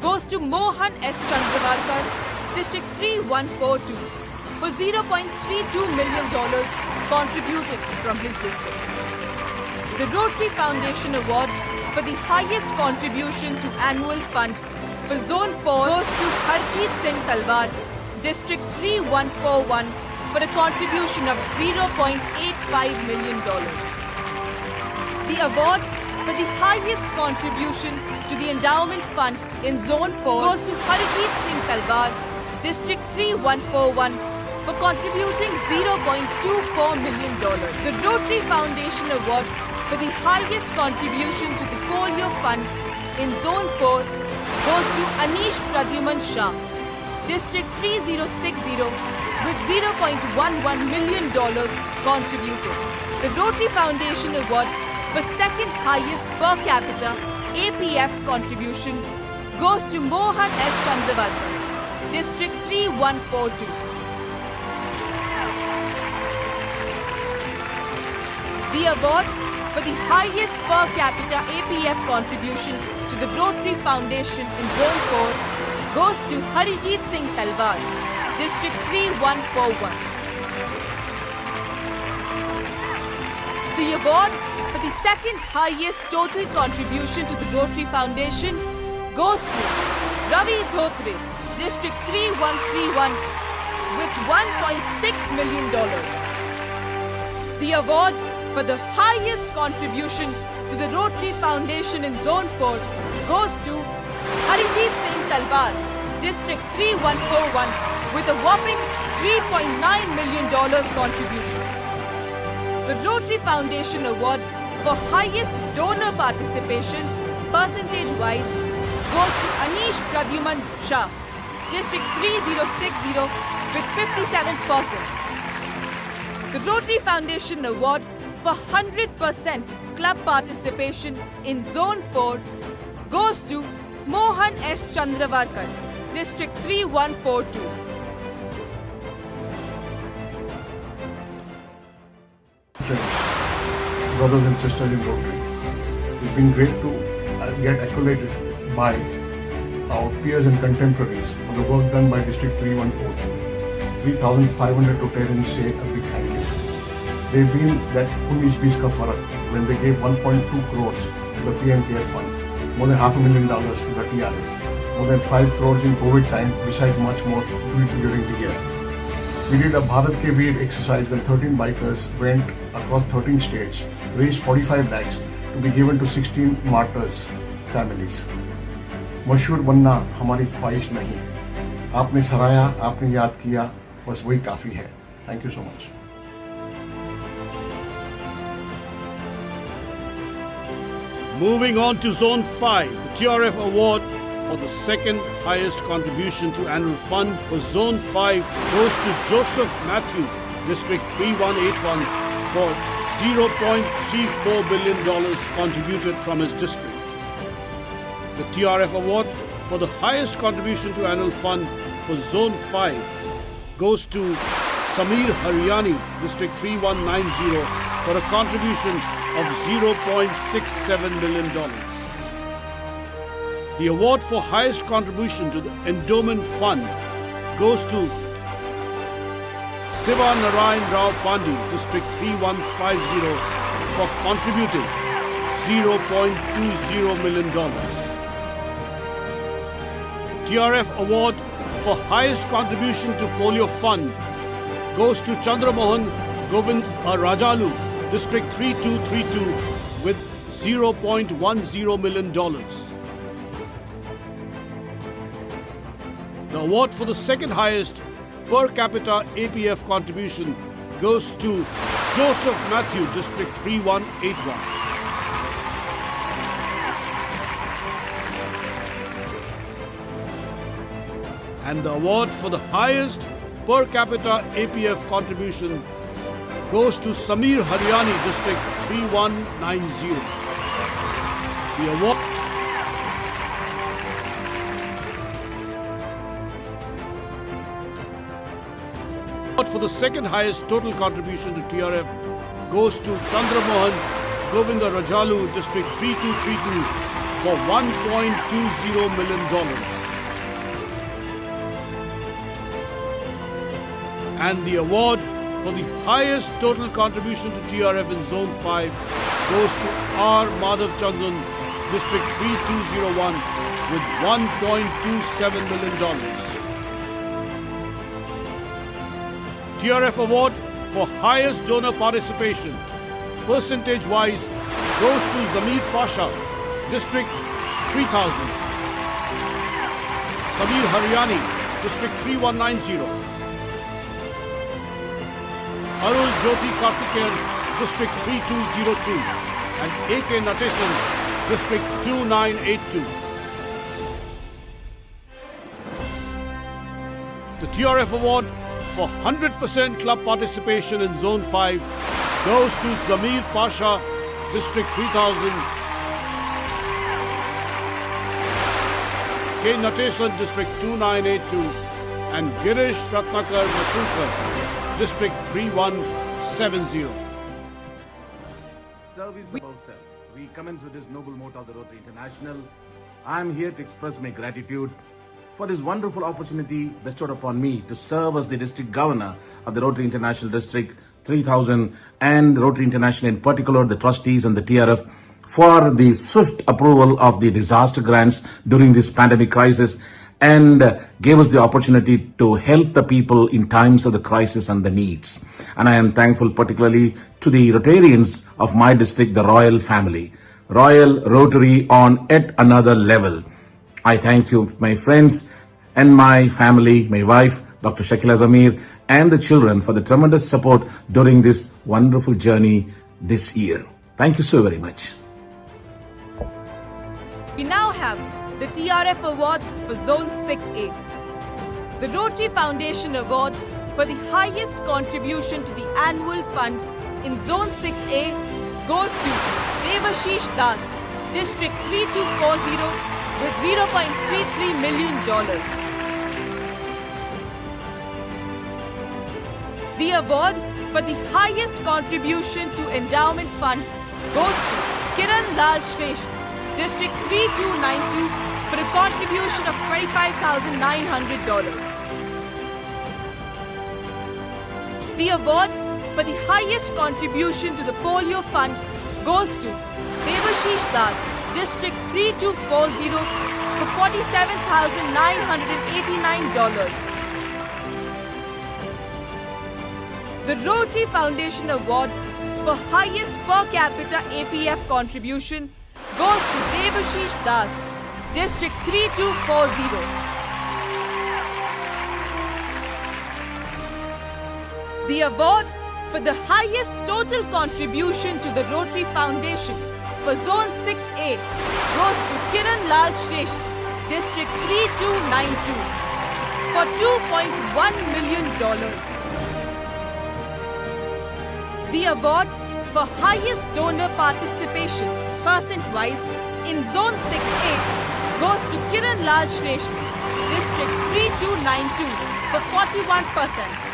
goes to Mohan S. Chandravarkar, District 3142, for $0.32 million contributed from his district. The Rotary Foundation Award for the highest contribution to annual fund for Zone 4 goes to Harjeet Singh Talwar, District 3141, for a contribution of $0.85 million. The award for the highest contribution to the endowment fund in Zone 4 goes to Harjeet Singh Talwar, District 3141, for contributing $0.24 million. The Rotary Foundation Award for the highest contribution to the polio fund in Zone 4 goes to Anish Pradyuman Shah, District 3060, with $0.11 million contributed. The Rotary Foundation Award for second highest per capita APF contribution goes to Mohan S. Chandravarkar, District 3142. The award for the highest per capita APF contribution to the Rotary Foundation in Zone 4 goes to Harjeet Singh Talwar, District 3141. The award for the second highest total contribution to the Rotary Foundation goes to Ravi Dhotre, District 3131, with $1.6 million. The award for the highest contribution to the Rotary Foundation in Zone 4 goes to Harjeet Singh Talwar, District 3141, with a whopping $3.9 million contribution. The Rotary Foundation Award for highest donor participation, percentage-wise, goes to Anish Pradyuman Shah, District 3060, with 57%. The Rotary Foundation Award for 100% club participation in Zone 4 goes to Mohan S. Chandravarkar, District 3142. Friends, brothers and sisters in Rotary, it's been great to get accoladed by our peers and contemporaries for the work done by District 314. 3,500 Rotarians say a big thank you. They've been that 19-20 ka farak when they gave 1.2 crores to the PM Care Fund, more than $500,000 to the TRF, more than 5 crores in COVID time, besides much more during the year. We did a Bharat Ke Veer exercise when 13 bikers went across 13 states, raised 45 lakhs to be given to 16 martyrs' families. मशहूर बनना हमारी ख्वाहिश नहीं, आपने सराहा, आपने याद किया, बस वही काफी है. Thank you so much. Moving on to Zone 5, the TRF Award for the second highest contribution to annual fund for Zone 5 goes to Joseph Matthew, District 3181, for $0.34 billion contributed from his district. The TRF Award for the highest contribution to annual fund for Zone 5 goes to Sameer Haryani, District 3190, for a contribution of $0.67 million. The award for highest contribution to the endowment fund goes to Siva Narayan Rao Pandi, District 3150, for contributing $0.20 million. TRF Award for highest contribution to polio fund goes to Chandramohan Govind Rajalu, District 3232, with $0.10 million. The award for the second highest per capita APF contribution goes to Joseph Matthew, District 3181. And the award for the highest per capita APF contribution goes to Samir Haryani, District 3190. The award for the second highest total contribution to TRF goes to Chandra Mohan Govinda Rajalu, District 3232 for $1.20 million. And the award for the highest total contribution to TRF in Zone 5 goes to R. Madhav Chandran, District 3201 with $1.27 million. TRF Award for highest donor participation, percentage-wise, goes to Zamir Pasha, District 3000. Samir Haryani, District 3190. Arul Jyoti Kartikeyan, District 3202. And A.K. Natesan, District 2982. The TRF Award for 100% club participation in Zone 5 goes to Zamir Pasha, District 3000, K. Natesan, District 2982, and Girish Ratnakar Masulkar, District 3170. Service above self. We commence with this noble motto of the Rotary International. I am here to express my gratitude for this wonderful opportunity bestowed upon me to serve as the District Governor of the Rotary International District 3000 and Rotary International in particular, the trustees and the TRF, for the swift approval of the disaster grants during this pandemic crisis and gave us the opportunity to help the people in times of the crisis and the needs. And I am thankful particularly to the Rotarians of my district, the Royal family. Royal Rotary on yet another level. I thank you, my friends and my family, my wife, Dr. Shakila Zamir, and the children for the tremendous support during this wonderful journey this year. Thank you so very much. We now have the TRF Awards for Zone 6A. The Rotary Foundation Award for the highest contribution to the annual fund in Zone 6A goes to Devashish Das, District 3240 with $0.33 million. The award for the highest contribution to endowment fund goes to Kiran Lal Shresh, District 3292 for a contribution of $25,900. The award for the highest contribution to the polio fund goes to Devashish Das, District 3240 for $47,989. The Rotary Foundation Award for highest per capita APF contribution goes to Devashish Das, District 3240. The award for the highest total contribution to the Rotary Foundation for Zone 6A goes to Kiran Lal Shresh, District 3292 for $2.1 million. The award for highest donor participation percent-wise in Zone 6A goes to Kiran Lal Shresh, District 3292 for 41%.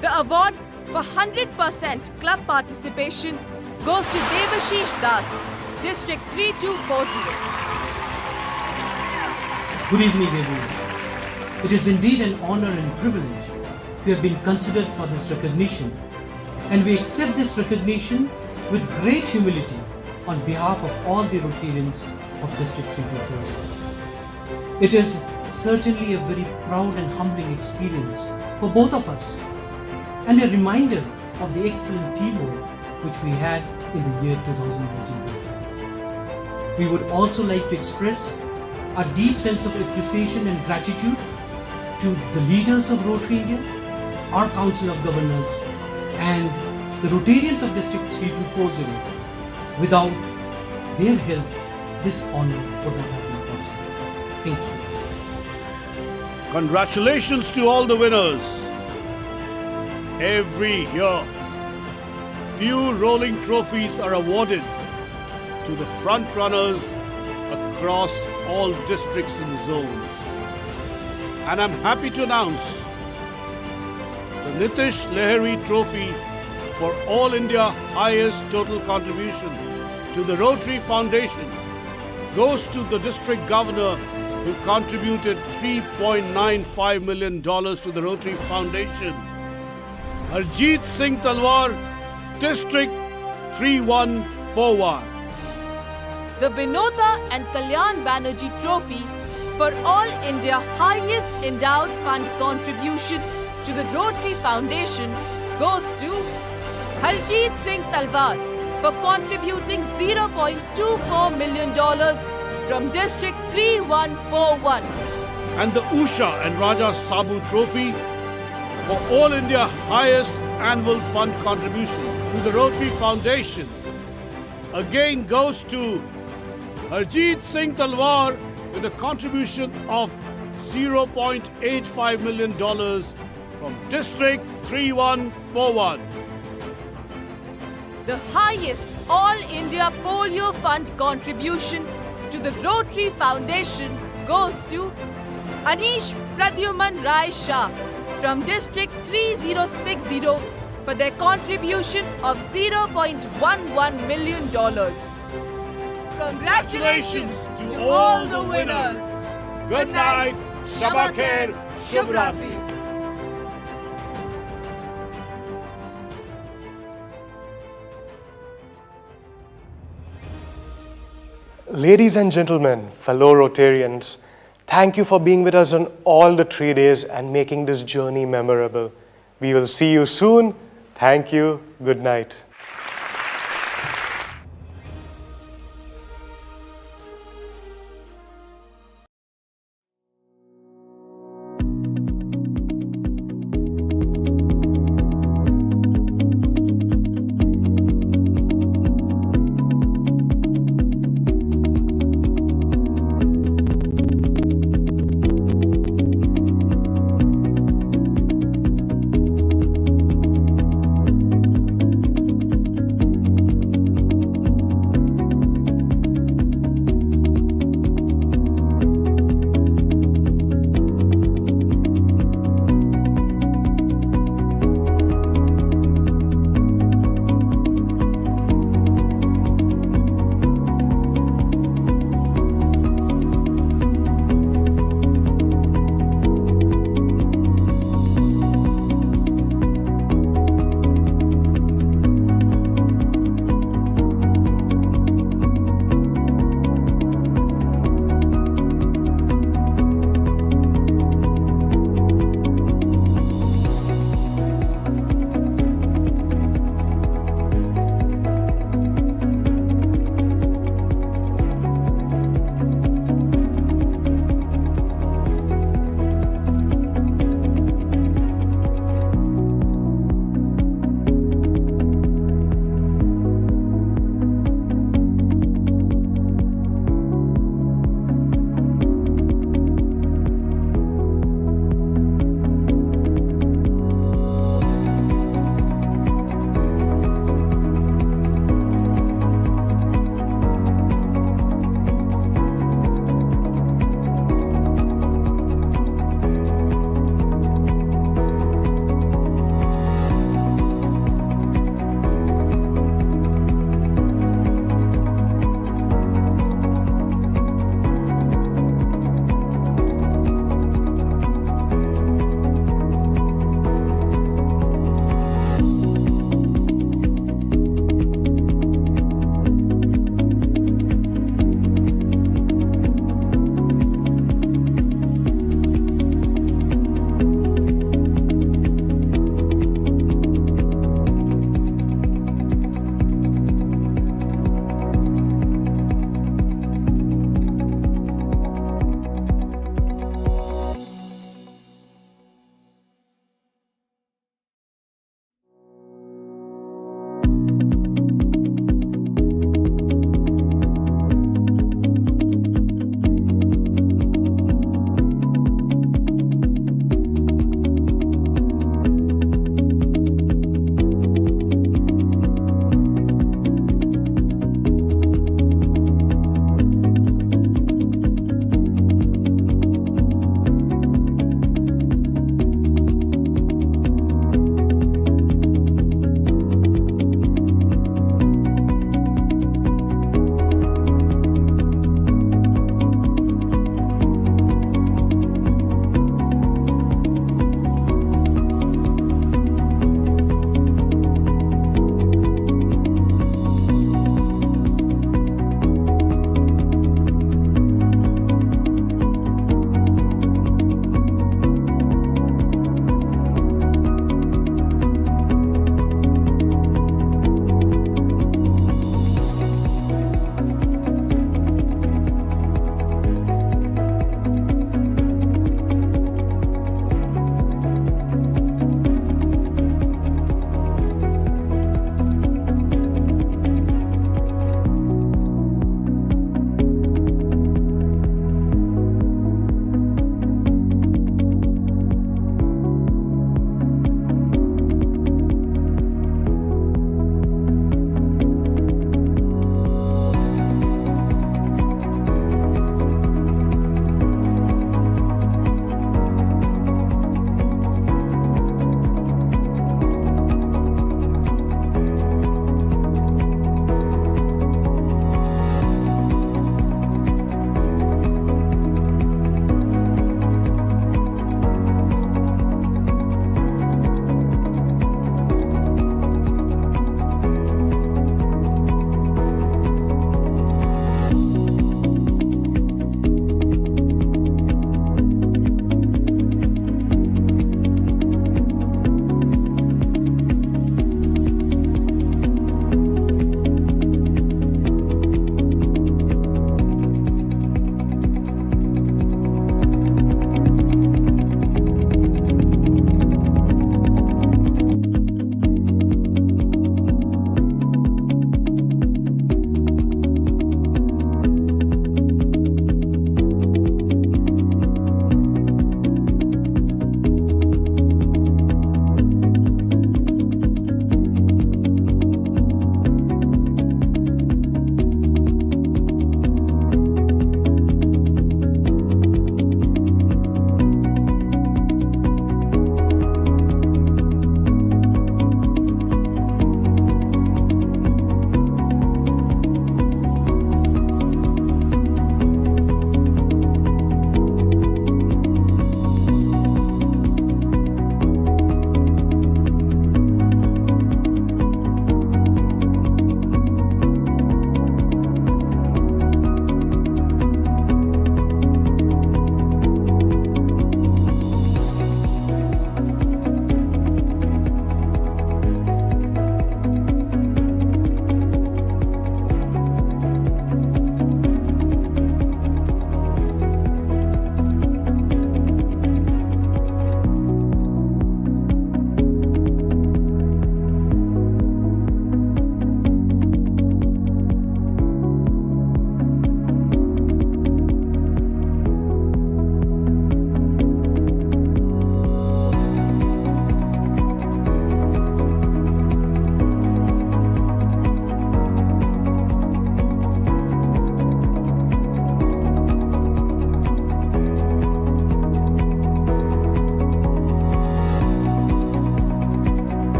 The award for 100% club participation goes to Devashish Das, District 3240. Good evening, everyone. It is indeed an honor and privilege to have been considered for this recognition, and we accept this recognition with great humility on behalf of all the Rotarians of District 3240. It is certainly a very proud and humbling experience for both of us, and a reminder of the excellent teamwork which we had in the year 2019. We would also like to express a deep sense of appreciation and gratitude to the leaders of Rotary India, our Council of Governors, and the Rotarians of District 3240. Without their help, this honor would not have been possible. Thank you. Congratulations to all the winners. Every year, few rolling trophies are awarded to the front runners across all districts and zones. And I'm happy to announce the Nitish Lahiri Trophy for All India highest total contribution to the Rotary Foundation goes to the district governor who contributed $3.95 million to the Rotary Foundation. Harjeet Singh Talwar, District 3141. The Vinota and Kalyan Banerjee Trophy for All India highest endowed fund contribution to the Rotary Foundation goes to Harjeet Singh Talwar for contributing $0.24 million from District 3141. And the Usha and Raja Sabu Trophy for All India highest annual fund contribution to the Rotary Foundation again goes to Harjeet Singh Talwar with a contribution of $0.85 million from District 3141. The highest All India Polio Fund contribution to the Rotary Foundation goes to Anish Pradyuman Rai Shah from District 3060 for their contribution of $0.11 million. Congratulations to all the winners. Good night. Shabba Khair. Shubh Ratri. Ladies and gentlemen, fellow Rotarians, thank you for being with us on all the 3 days and making this journey memorable. We will see you soon. Thank you. Good night.